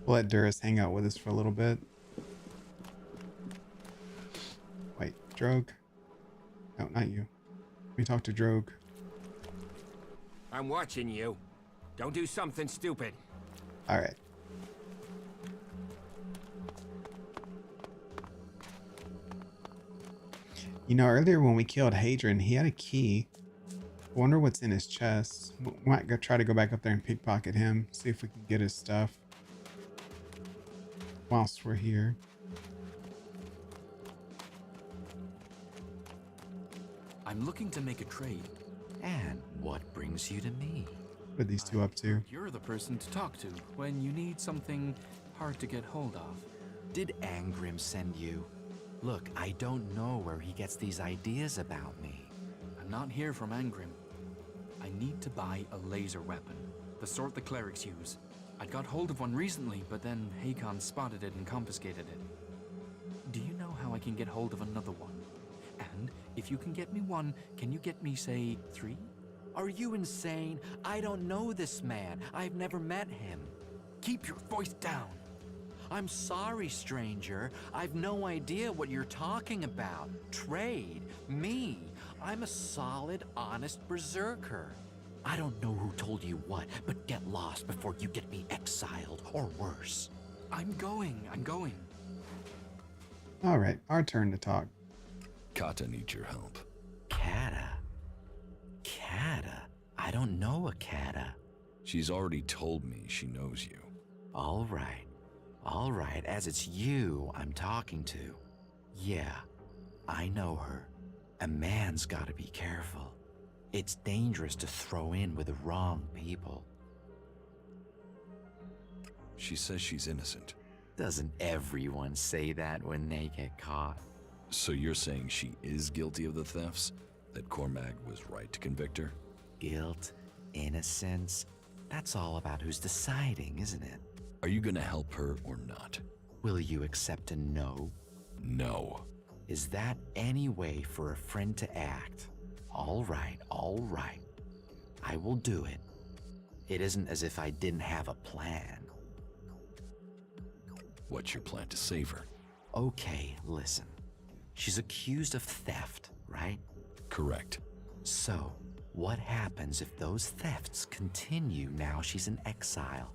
We'll let Durus hang out with us for a little bit. Wait, Drogue? No, not you. Let me talk to Drogue. I'm watching you. Don't do something stupid. All right. You know, earlier when we killed Hadrian, he had a key. I wonder what's in his chest. We might go try to go back up there and pickpocket him. See if we can get his stuff whilst we're here. I'm looking to make a trade. And what brings you to me? What are these two up to? You're the person to talk to when you need something hard to get hold of. Did Angrim send you? Look, I don't know where he gets these ideas about me. I'm not here from Angrim. I need to buy a laser weapon, the sort the clerics use. I got hold of one recently, but then Hakon spotted it and confiscated it. Do you know how I can get hold of another one? And if you can get me one, can you get me, say, 3? Are you insane? I don't know this man. I've never met him. Keep your voice down. I'm sorry, stranger. I've no idea what you're talking about. Trade? Me? I'm a solid, honest berserker. I don't know who told you what, but get lost before you get me exiled, or worse. I'm going. All right, our turn to talk. Kata needs your help. Kata? Kata? I don't know a Kata. She's already told me she knows you. All right, as it's you I'm talking to. Yeah, I know her. A man's gotta be careful. It's dangerous to throw in with the wrong people. She says she's innocent. Doesn't everyone say that when they get caught? So you're saying she is guilty of the thefts? That Cormag was right to convict her? Guilt, innocence, that's all about who's deciding, isn't it? Are you gonna help her or not? Will you accept a no? No. Is that any way for a friend to act? All right. I will do it. It isn't as if I didn't have a plan. What's your plan to save her? Okay, listen. She's accused of theft, right? Correct. So, what happens if those thefts continue now she's in exile?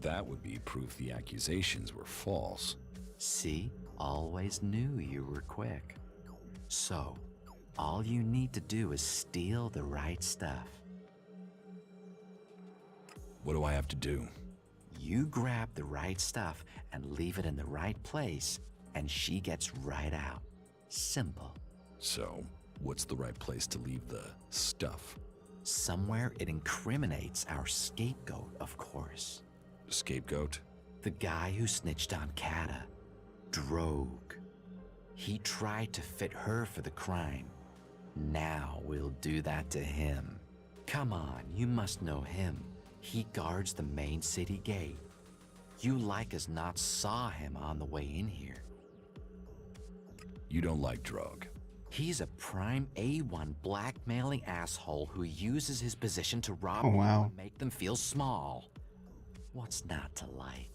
That would be proof the accusations were false. See? Always knew you were quick. So, all you need to do is steal the right stuff. What do I have to do? You grab the right stuff and leave it in the right place, and she gets right out. Simple. So, what's the right place to leave the stuff? Somewhere it incriminates our scapegoat, of course. Scapegoat? The guy who snitched on Kata. Drogue. He tried to fit her for the crime. Now we'll do that to him. Come on, you must know him. He guards the main city gate. You like as not saw him on the way in here. You don't like Drogue. He's a prime A1 blackmailing asshole who uses his position to rob Oh, people wow. and make them feel small. What's not to like?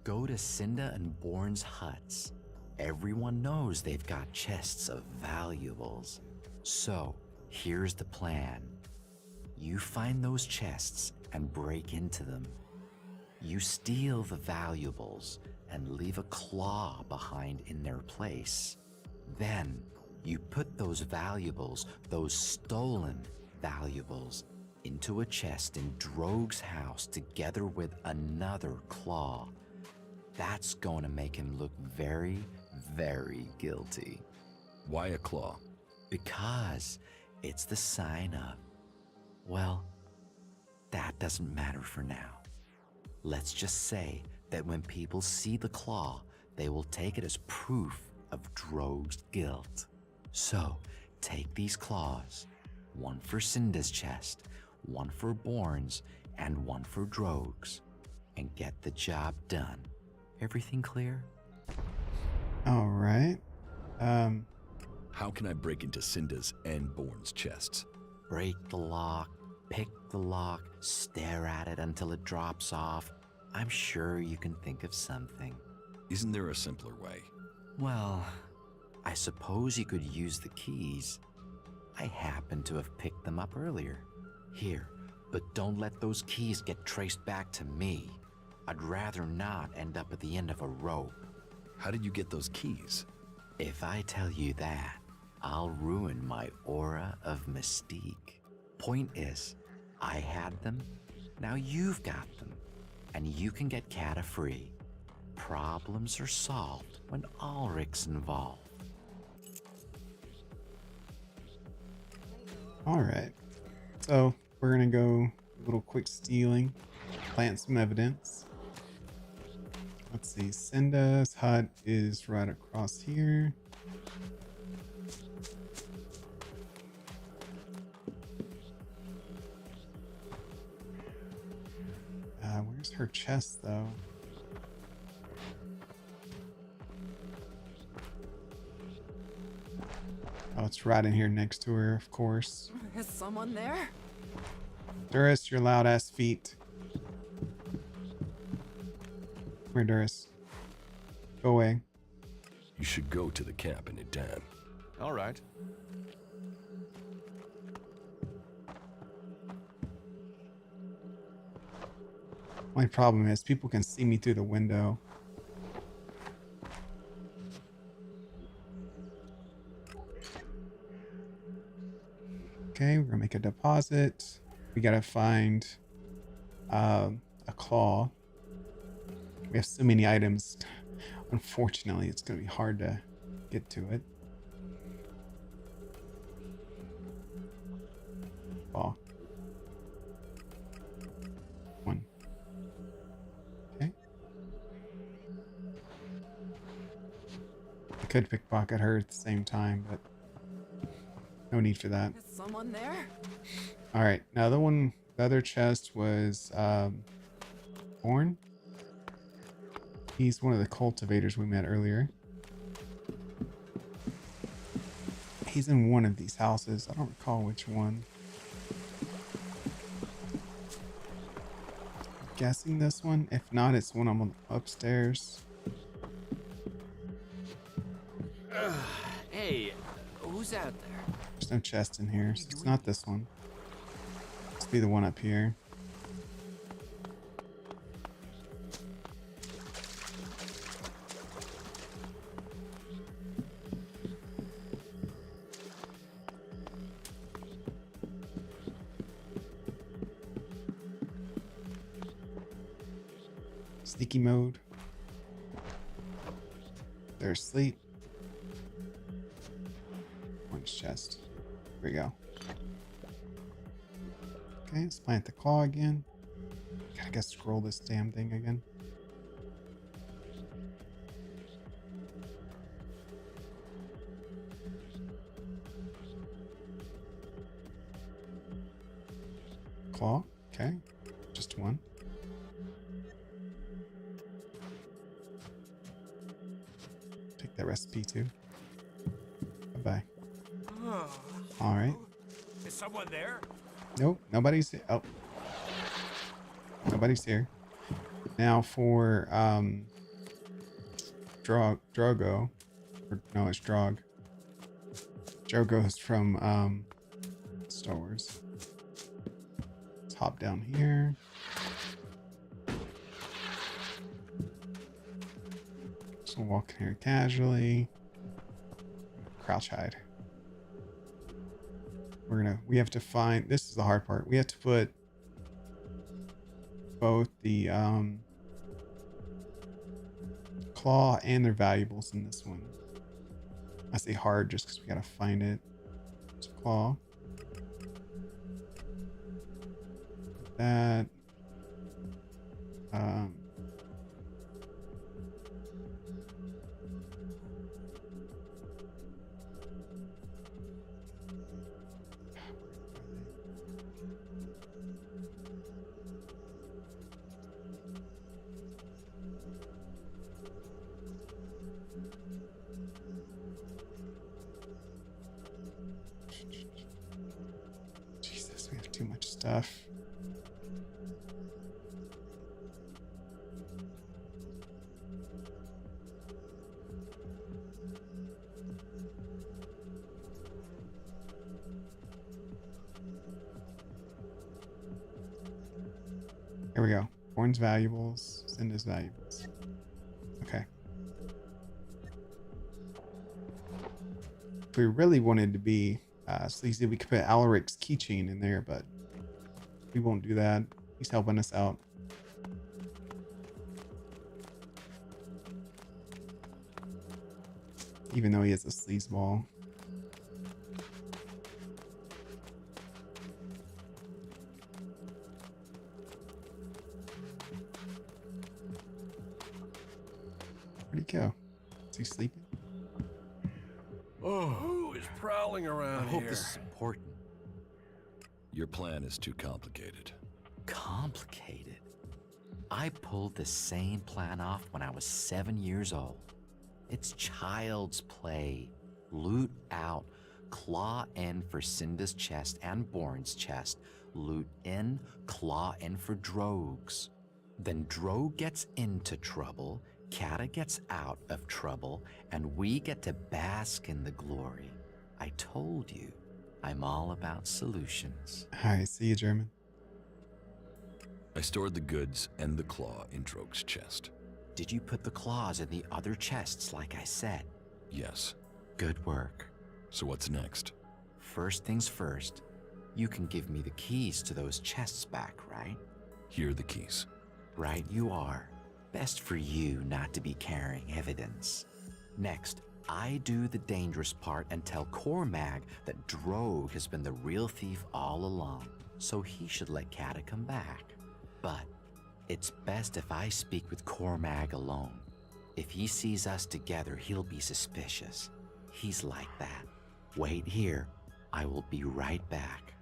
Go to Cinda and Bourne's huts. Everyone knows they've got chests of valuables. So, here's the plan. You find those chests and break into them. You steal the valuables and leave a claw behind in their place. Then, you put those valuables, those stolen valuables, into a chest in Drogue's house together with another claw. That's going to make him look very, very guilty. Why a claw? Because it's the sign of, well, that doesn't matter for now. Let's just say that when people see the claw, they will take it as proof of Drogue's guilt. So, take these claws, one for Cinda's chest, one for Bourne's, and one for Drogue's, and get the job done. Everything clear? All right. How can I break into Cinda's and Bourne's chests? Break the lock, pick the lock, stare at it until it drops off. I'm sure you can think of something. Isn't there a simpler way? Well, I suppose you could use the keys. I happen to have picked them up earlier. Here, but don't let those keys get traced back to me. I'd rather not end up at the end of a rope. How did you get those keys? If I tell you that, I'll ruin my aura of mystique. Point is, I had them, now you've got them, and you can get Kata free. Problems are solved when Ulrich's involved. All right. So we're gonna go a little quick stealing, plant some evidence. Let's see. Cinda's hut is right across here. Where's her chest, though? Oh, it's right in here next to her, of course. Is someone there? Duris, your loud ass feet. Come here, Duris. Go away. You should go to the camp in Edan. All right. My problem is people can see me through the window. Okay, we're gonna make a deposit. We gotta find a claw. We have so many items. Unfortunately, it's gonna be hard to get to it. Claw. One. Okay. I could pickpocket her at the same time, but no need for that. Is someone there? All right, now the other chest was Born. He's one of the cultivators we met earlier. He's in one of these houses. I don't recall which one. I'm guessing this one. If not, it's one on upstairs. Hey, who's out there? There's no chest in here, so it's not this one. Must be the one up here. Sneaky mode. They're asleep. Orange chest. Here we go. Okay, let's plant the claw again. Gotta scroll this damn thing again. claw. Okay. Just one. Take that recipe too. Bye-bye. All right. Is someone there? Nope. Nobody's here. Oh. Nobody's here. Now for Drogo. Or, no, it's Drog. Drogo is from Star Wars. Let's hop down here. Just gonna walk in here casually. Crouch hide. We have to find, this is the hard part. We have to put both the claw and their valuables in this one. I say hard just because we gotta find it. It's claw. That. Jesus, we have too much stuff. Here we go. Born's valuables, Cinda's valuables. Okay. If we really wanted to be sleazy, we could put Alaric's keychain in there, but we won't do that. He's helping us out. Even though he is a sleazeball. Where'd he go? Is he sleeping? Oh, Who is prowling around I hope here? this is important. your plan is too complicated. Complicated? I pulled the same plan off when I was 7 years old. It's child's play. Loot out. Claw in for Cinda's chest and Born's chest. Loot in, claw in for Drogue's. Then Drogue gets into trouble, Kata gets out of trouble, and we get to bask in the glory. I told you, I'm all about solutions. Hi, see you, German. I stored the goods and the claw in Drogue's chest. Did you put the claws in the other chests like I said? Yes. Good work. So what's next? First things first, you can give me the keys to those chests back, right? Here are the keys. Right you are. Best for you not to be carrying evidence. Next, I do the dangerous part and tell Cormag that Drogue has been the real thief all along, so he should let Kata come back. But it's best if I speak with Cormag alone. If he sees us together, he'll be suspicious. He's like that. Wait here. I will be right back.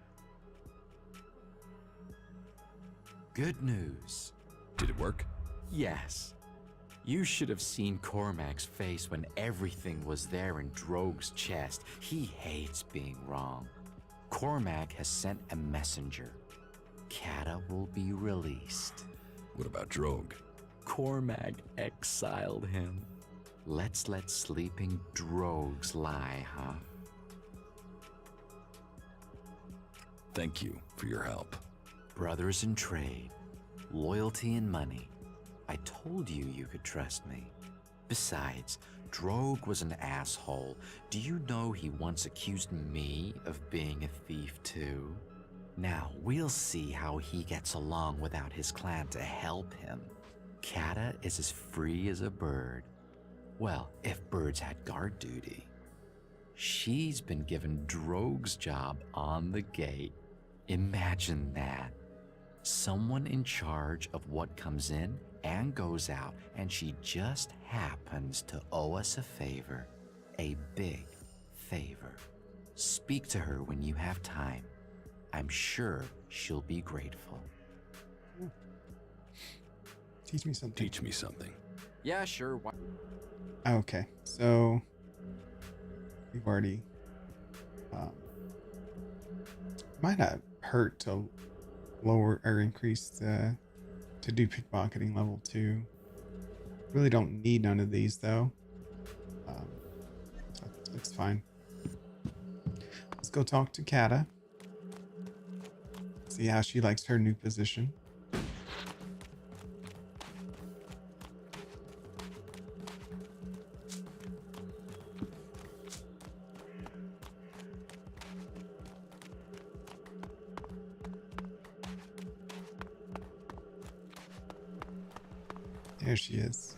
Good news. Did it work? Yes. You should have seen Cormac's face when everything was there in Drogue's chest. He hates being wrong. Cormac has sent a messenger. Kata will be released. What about Drogue? Cormac exiled him. Let's let sleeping Drogues lie, huh? Thank you for your help. Brothers in trade, loyalty and money. I told you you could trust me. Besides, Drogue was an asshole. Do you know he once accused me of being a thief too? Now, we'll see how he gets along without his clan to help him. Kata is as free as a bird. Well, if birds had guard duty. She's been given Drogue's job on the gate. Imagine that. Someone in charge of what comes in and goes out, and she just happens to owe us a favor. A big favor. Speak to her when you have time. I'm sure she'll be grateful. Teach me something. Teach me something. Yeah, sure. Why? Okay, so we've already might not hurt to lower or increase the to do pickpocketing level 2. Really don't need none of these though. So it's fine. Let's go talk to Kata. See how she likes her new position. There she is.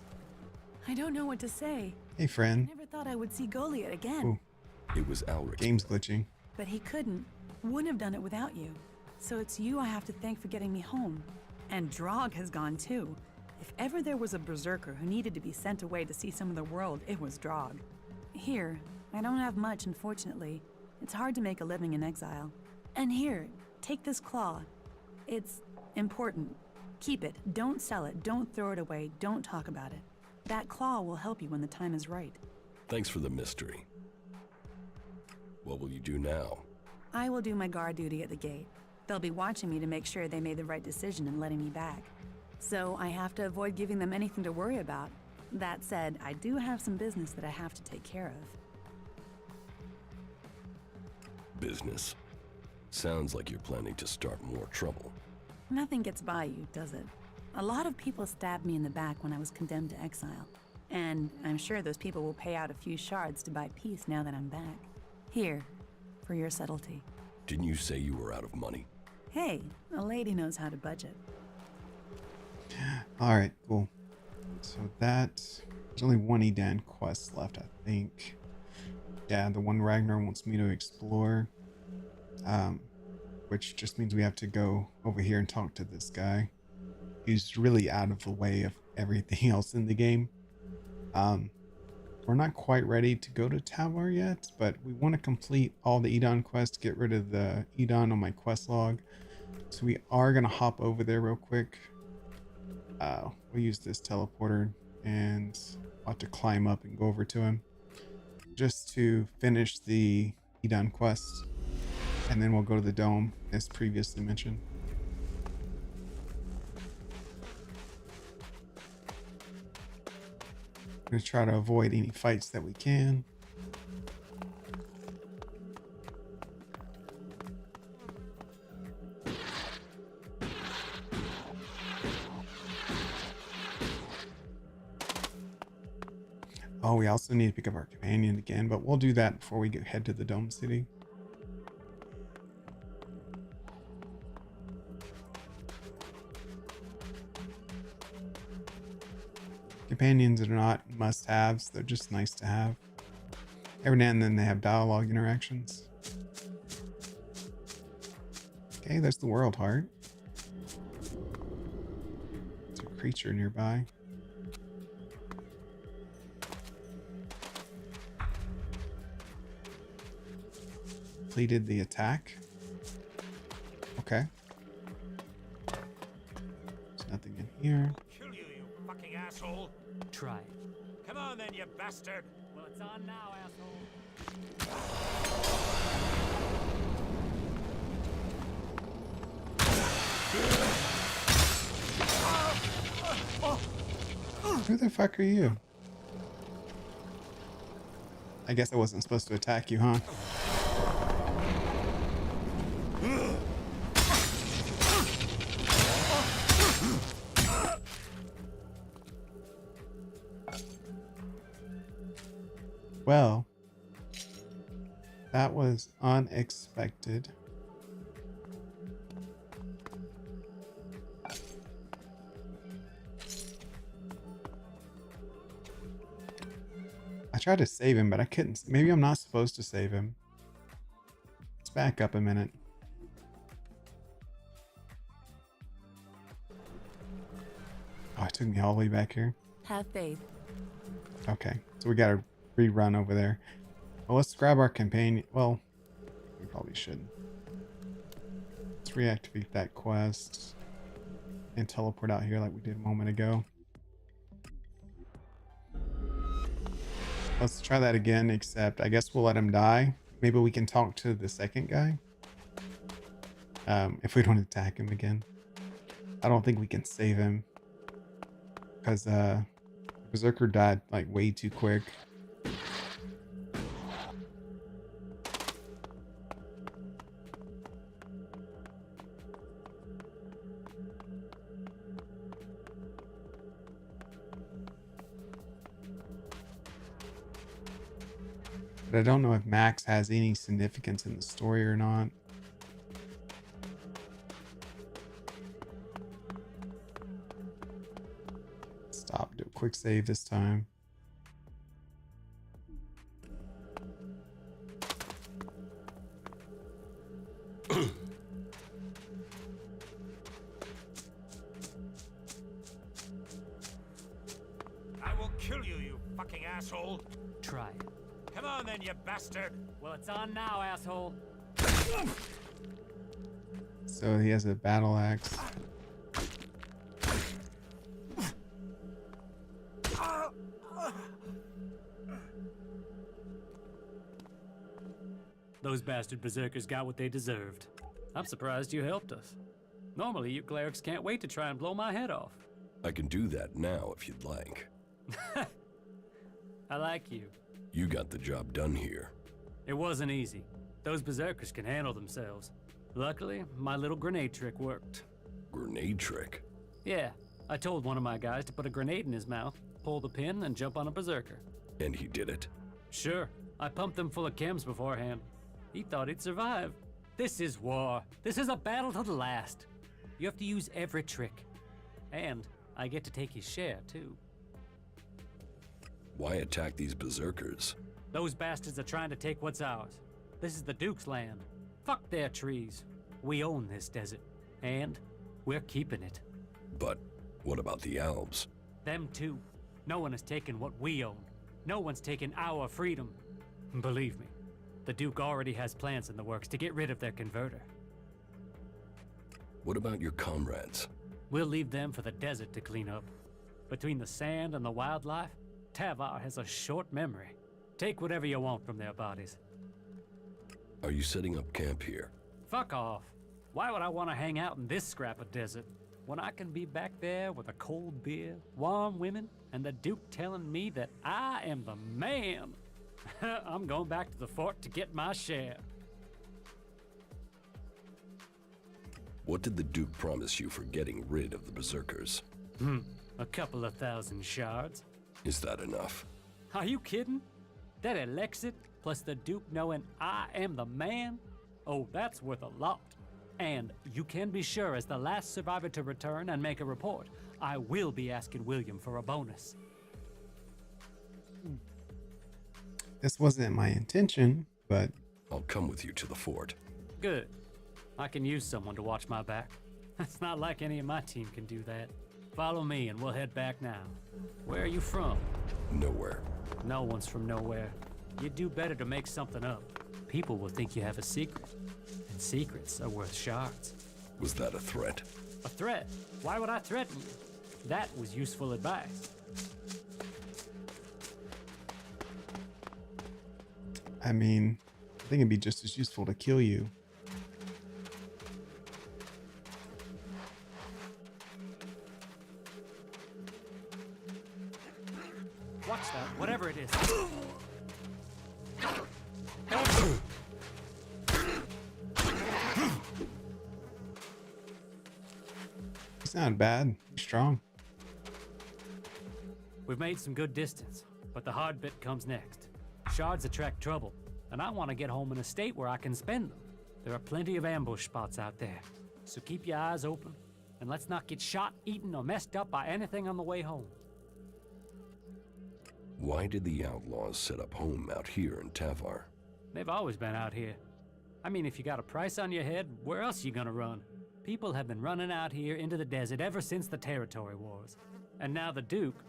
I don't know what to say. Hey, friend. I never thought I would see Goliath again. Ooh. It was Alric. Game's glitching. But he couldn't. Wouldn't have done it without you. So it's you I have to thank for getting me home. And Drog has gone too. If ever there was a berserker who needed to be sent away to see some of the world, it was Drog. Here, I don't have much, unfortunately. It's hard to make a living in exile. And here, take this claw. It's important. Keep it. Don't sell it. Don't throw it away. Don't talk about it. That claw will help you when the time is right. Thanks for the mystery. What will you do now? I will do my guard duty at the gate. They'll be watching me to make sure they made the right decision in letting me back. So I have to avoid giving them anything to worry about. That said, I do have some business that I have to take care of. Business. Sounds like you're planning to start more trouble. Nothing gets by you, does it? A lot of people stabbed me in the back when I was condemned to exile. And I'm sure those people will pay out a few shards to buy peace now that I'm back. Here, for your subtlety. Didn't you say you were out of money? Hey, a lady knows how to budget. Alright, cool. So there's only one Edan quest left, I think. Yeah, the one Ragnar wants me to explore. Which just means we have to go over here and talk to this guy. He's really out of the way of everything else in the game. We're not quite ready to go to Tavar yet, but we want to complete all the Edan quests, get rid of the Edan on my quest log. So we are going to hop over there real quick. We'll use this teleporter and I'll have to climb up and go over to him just to finish the Edan quest. And then we'll go to the dome, as previously mentioned. I'm going to try to avoid any fights that we can. Oh, we also need to pick up our companion again, but we'll do that before we head to the Dome City. Companions are not must-haves, they're just nice to have. Every now and then they have dialogue interactions. Okay, there's the World Heart. There's a creature nearby. Completed the attack. Okay. There's nothing in here. Kill you, you fucking asshole. Try. Come on then, you bastard. Well, it's on now, asshole. Who the fuck are you? I guess I wasn't supposed to attack you, huh? Well, that was unexpected. I tried to save him, but I couldn't. Maybe I'm not supposed to save him. Let's back up a minute. Oh, it took me all the way back here. Have faith. Okay, so we gotta rerun over there. Well, let's grab our companion. Well, we probably shouldn't. reactivate that quest and teleport out here like we did a moment ago. Let's try that again, except I guess we'll let him die. Maybe we can talk to the second guy. If we don't attack him again. I don't think we can save him. Because Berserker died like way too quick. But I don't know if Max has any significance in the story or not. Stop, do a quick save this time. I will kill you, you fucking asshole. Try it. Come on then, you bastard. Well, it's on now, asshole. So he has a battle axe. Those bastard berserkers got what they deserved. I'm surprised you helped us. Normally, you clerics can't wait to try and blow my head off. I can do that now if you'd like. I like you. You got the job done here. It wasn't easy. Those berserkers can handle themselves. Luckily, my little grenade trick worked. Grenade trick? Yeah, I told one of my guys to put a grenade in his mouth, pull the pin, and jump on a berserker. And he did it? Sure. I pumped them full of chems beforehand. He thought he'd survive. This is war. This is a battle to the last. You have to use every trick. And I get to take his share, too. Why attack these berserkers? Those bastards are trying to take what's ours. This is the Duke's land. Fuck their trees. We own this desert. And we're keeping it. But what about the elves? Them too. No one has taken what we own. No one's taken our freedom. Believe me, the Duke already has plans in the works to get rid of their converter. What about your comrades? We'll leave them for the desert to clean up. Between the sand and the wildlife, Tavar has a short memory. Take whatever you want from their bodies. Are you setting up camp here? Fuck off. Why would I want to hang out in this scrap of desert when I can be back there with a cold beer, warm women, and the Duke telling me that I am the man? I'm going back to the fort to get my share. What did the Duke promise you for getting rid of the berserkers? A couple of thousand shards. Is that enough? Are you kidding? That Elexit plus the Duke knowing I am the man? Oh, that's worth a lot. And you can be sure, as the last survivor to return and make a report, I will be asking William for a bonus. This wasn't my intention, but I'll come with you to the fort. Good. I can use someone to watch my back. It's not like any of my team can do that. Follow me and we'll head back now. Where are you from? Nowhere. No one's from nowhere. You'd do better to make something up. People will think you have a secret. And secrets are worth shards. Was that a threat? A threat? Why would I threaten you? That was useful advice. I mean, I think it'd be just as useful to kill you. Watch that, whatever it is. He's not bad. He's strong. We've made some good distance, but the hard bit comes next. Shards attract trouble, and I want to get home in a state where I can spend them. There are plenty of ambush spots out there, so keep your eyes open, and let's not get shot, eaten, or messed up by anything on the way home. Why did the outlaws set up home out here in Tavar? They've always been out here. I mean, if you got a price on your head, where else are you gonna run? People have been running out here into the desert ever since the territory wars. And now the Duke,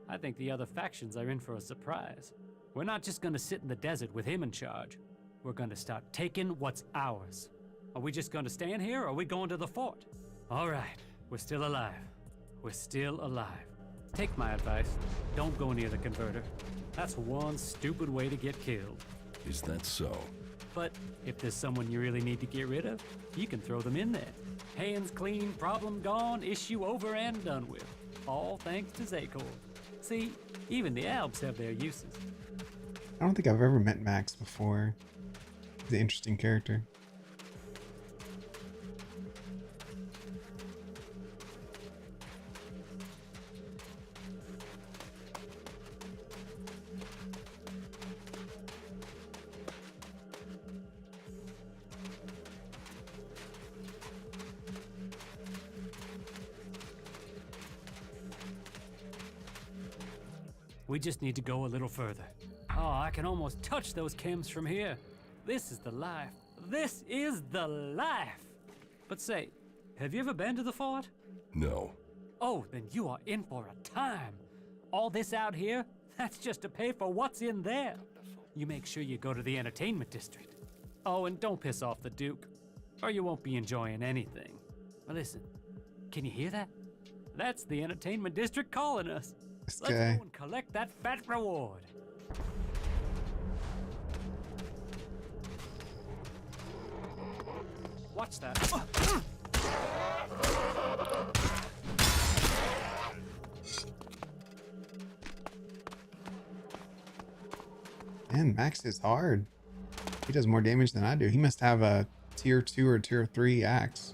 I think the other factions are in for a surprise. We're not just gonna sit in the desert with him in charge. We're gonna start taking what's ours. Are we just gonna stand here, or are we going to the fort? All right, we're still alive. We're still alive. Take my advice. Don't go near the converter. That's one stupid way to get killed. Is that so? But if there's someone you really need to get rid of, you can throw them in there. Hands clean, problem gone, issue over and done with. All thanks to Zakor. See, even the Alps have their uses. I don't think I've ever met Max before. He's an interesting character. We just need to go a little further. Oh, I can almost touch those chems from here. This is the life. This is the life! But say, have you ever been to the fort? No. Oh, then you are in for a time. All this out here, that's just to pay for what's in there. You make sure you go to the entertainment district. Oh, and don't piss off the Duke, or you won't be enjoying anything. Well, listen, can you hear that? That's the entertainment district calling us. Let's go and collect that fat reward. Watch that. Man, Max is hard. He does more damage than I do. He must have a tier 2 or tier 3 axe.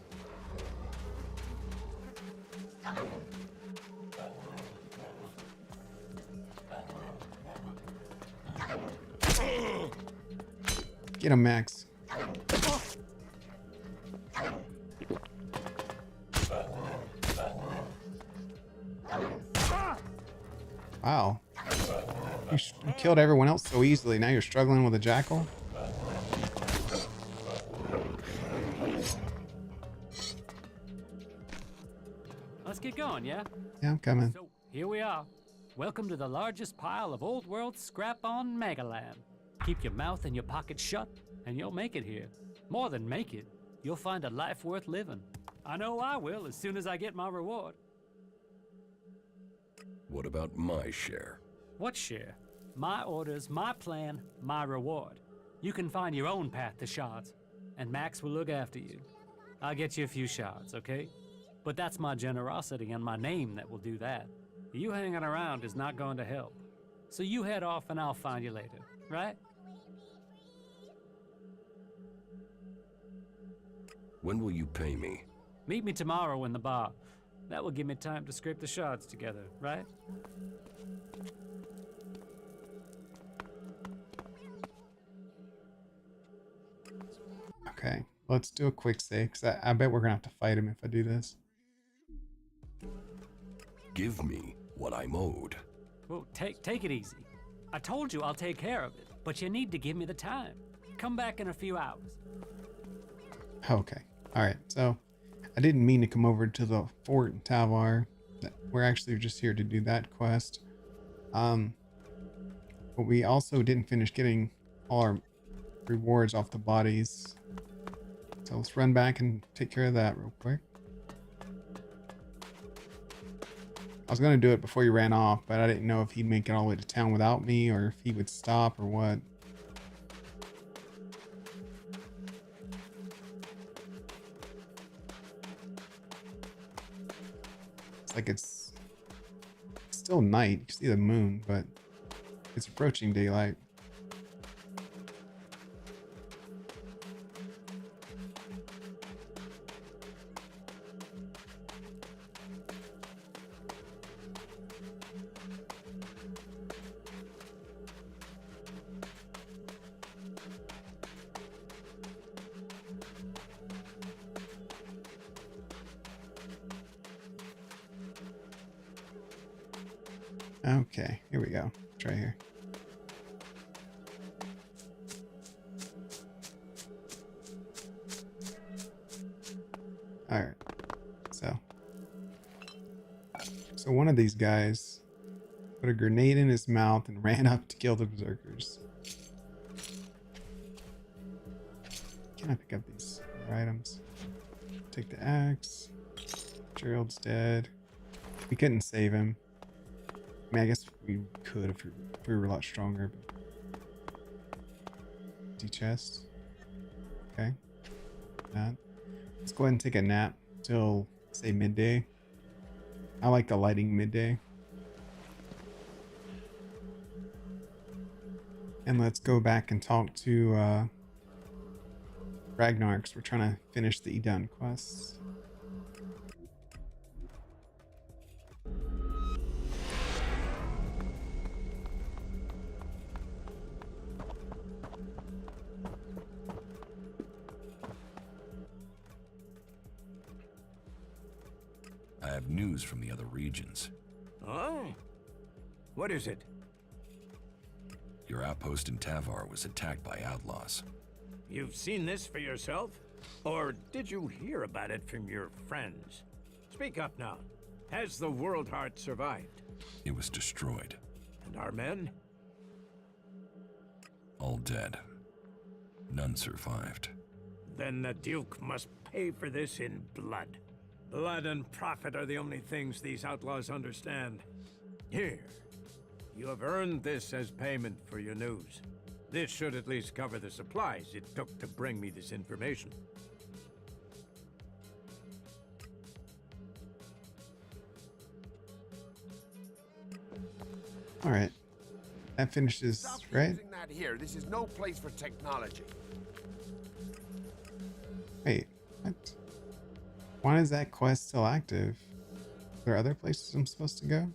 Get him, Max. Wow. You killed everyone else so easily. Now you're struggling with a jackal? Let's get going, yeah? Yeah, I'm coming. So, here we are. Welcome to the largest pile of old world scrap on Megaland. Keep your mouth and your pocket shut, and you'll make it here. More than make it, you'll find a life worth living. I know I will as soon as I get my reward. What about my share? What share? My orders, my plan, my reward. You can find your own path to shards, and Max will look after you. I'll get you a few shards, okay? But that's my generosity and my name that will do that. You hanging around is not going to help. So you head off and I'll find you later, right? When will you pay me? Meet me tomorrow in the bar. That will give me time to scrape the shards together, right? Okay, let's do a quick save, because I bet we're going to have to fight him if I do this. Give me what I'm owed. Well, take it easy. I told you I'll take care of it, but you need to give me the time. Come back in a few hours. Okay, alright, so I didn't mean to come over to the fort in Tavar. We're actually just here to do that quest. But we also didn't finish getting all our rewards off the bodies. So let's run back and take care of that real quick. I was going to do it before he ran off, but I didn't know if he'd make it all the way to town without me or if he would stop or what. It's like it's still night. You can see the moon, but it's approaching daylight. Okay, here we go. Try here. Alright. So one of these guys put a grenade in his mouth and ran up to kill the berserkers. Can I pick up these? for items. Take the axe. Gerald's dead. We couldn't save him. I mean, I guess we could if we were a lot stronger. Empty chest. Okay. That. Let's go ahead and take a nap till, say, midday. I like the lighting midday. And let's go back and talk to Ragnar, because we're trying to finish the Edan quests. I have news from the other regions. Oh? What is it? Your outpost in Tavar was attacked by outlaws. You've seen this for yourself? Or did you hear about it from your friends? Speak up now. Has the World Heart survived? It was destroyed. And our men? All dead. None survived. Then the Duke must pay for this in blood. Blood and profit are the only things these outlaws understand. Here. You have earned this as payment for your news. This should at least cover the supplies it took to bring me this information. All right. That finishes, Stop right? using that here. This is no place for technology. Wait, what? Why is that quest still active? Are there other places I'm supposed to go?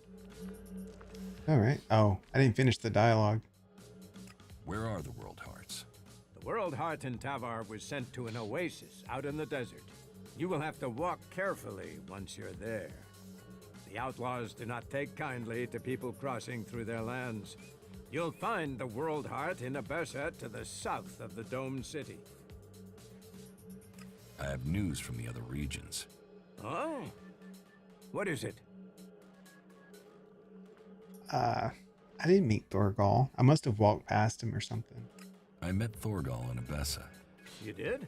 Alright. Oh, I didn't finish the dialogue. Where are the World Hearts? The World Heart in Tavar was sent to an oasis out in the desert. You will have to walk carefully once you're there. The outlaws do not take kindly to people crossing through their lands. You'll find the World Heart in a Berset to the south of the domed city. I have news from the other regions. Oh? What is it? I didn't meet Thorgal. I must have walked past him or something. I met Thorgal in Abessa. You did?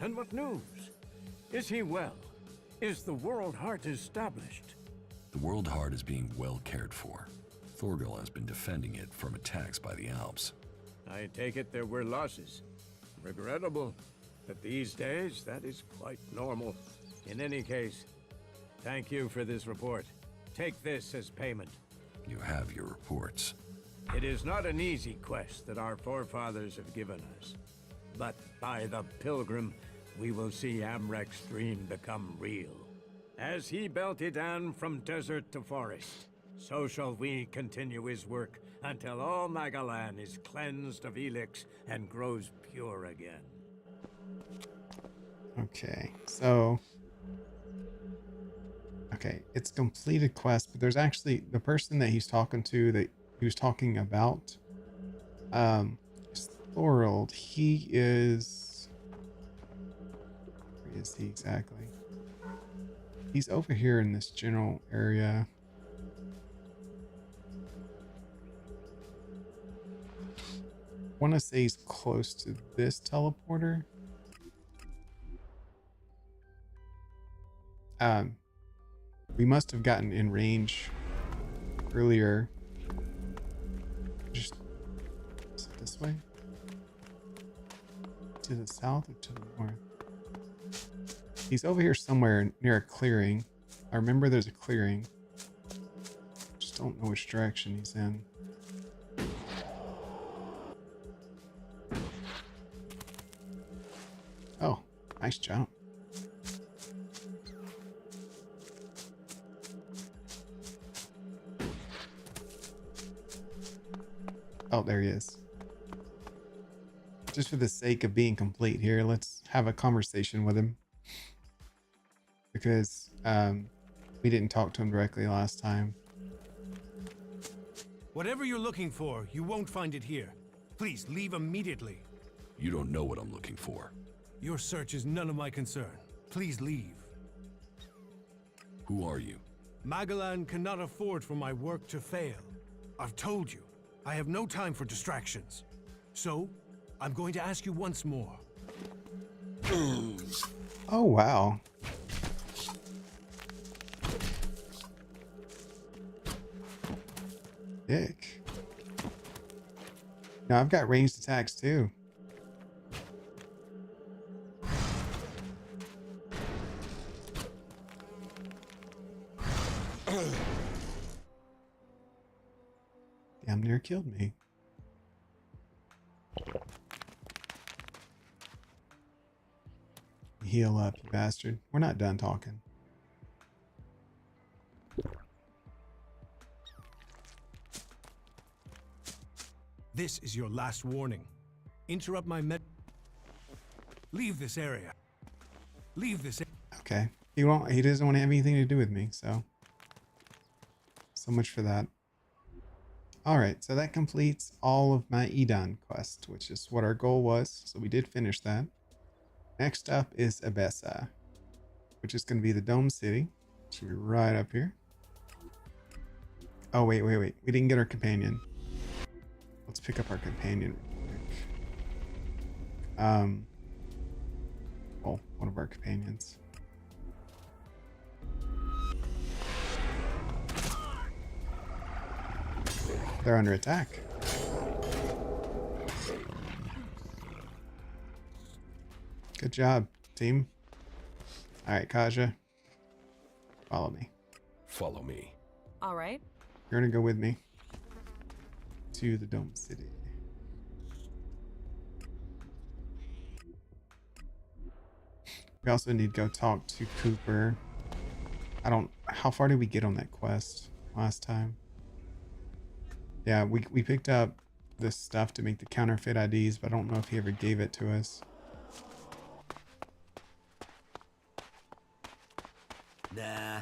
And what news? Is he well? Is the World Heart established? The World Heart is being well cared for. Thorgal has been defending it from attacks by the Alps. I take it there were losses. Regrettable. But these days, that is quite normal. In any case, thank you for this report. Take this as payment. You have your reports. It is not an easy quest that our forefathers have given us. But by the Pilgrim, we will see Amrek's dream become real. As he built Edan from desert to forest, so shall we continue his work until all Magalan is cleansed of Elex and grows pure again. Okay, so... Okay, it's a completed quest, but there's actually the person that he's talking to, that he was talking about, is Thorold. He is... Where is he exactly? He's over here in this general area. I want to say he's close to this teleporter. We must have gotten in range earlier. Just is it this way? To the south or to the north? He's over here somewhere near a clearing. I remember there's a clearing. Just don't know which direction he's in. Oh, nice jump. Oh, there he is. Just for the sake of being complete here, let's have a conversation with him. Because we didn't talk to him directly last time. Whatever you're looking for, you won't find it here. Please leave immediately. You don't know what I'm looking for. Your search is none of my concern. Please leave. Who are you? Magalan cannot afford for my work to fail. I've told you, I have no time for distractions. So, I'm going to ask you once more. Oh, wow. Dick. Now I've got ranged attacks too. Damn near killed me. Heal up, you bastard. We're not done talking. This is your last warning. Interrupt my Leave this area. Leave this Okay. He doesn't want to have anything to do with me, so much for that. Alright, so that completes all of my Edan quest, which is what our goal was. So we did finish that. Next up is Abessa, which is going to be the Dome City. Should be right up here. Oh, wait. We didn't get our companion. Let's pick up our companion real quick. Well, one of our companions. They're under attack. Good job, team. All right, Kaja. Follow me. Follow me. All right. You're gonna go with me to the Dome City. We also need to go talk to Cooper. How far did we get on that quest last time? Yeah, we picked up this stuff to make the counterfeit IDs, but I don't know if he ever gave it to us. Nah.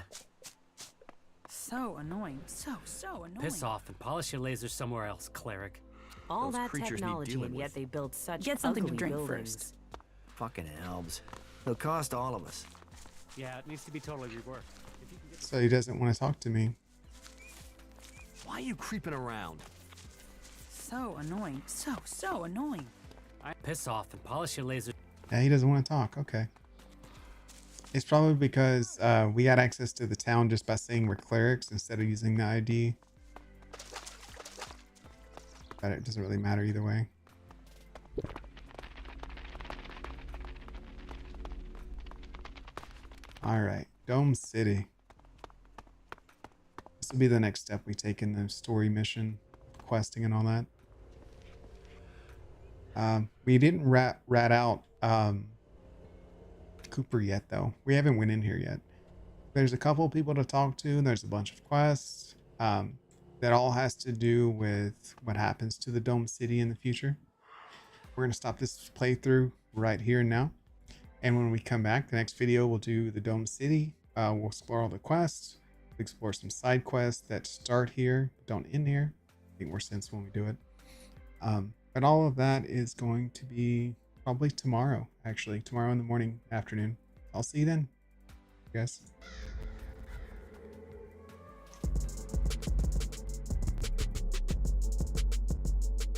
So annoying. So annoying. Piss off and polish your lasers somewhere else, cleric. All Those that creatures need technology, dealing and yet with. they build such Get something to ugly drink buildings. first. Fucking elves. They'll cost all of us. Yeah, it needs to be totally reworked. If you can get So he doesn't want to talk to me. Why are you creeping around? So annoying. So annoying. piss off and polish your laser. Yeah, he doesn't want to talk. Okay. It's probably because we got access to the town just by saying we're clerics instead of using the ID. But it doesn't really matter either way. Alright, Dome City. This will be the next step we take in the story mission, questing and all that. We didn't rat out Cooper yet, though. We haven't went in here yet. There's a couple of people to talk to, and there's a bunch of quests. That all has to do with what happens to the Dome City in the future. We're going to stop this playthrough right here and now. And when we come back, the next video, we'll do the Dome City. We'll explore all the quests. We'll explore some side quests that start here, but don't end here. Make more sense when we do it. But all of that is going to be probably tomorrow, actually. Tomorrow in the morning, afternoon. I'll see you then. Yes.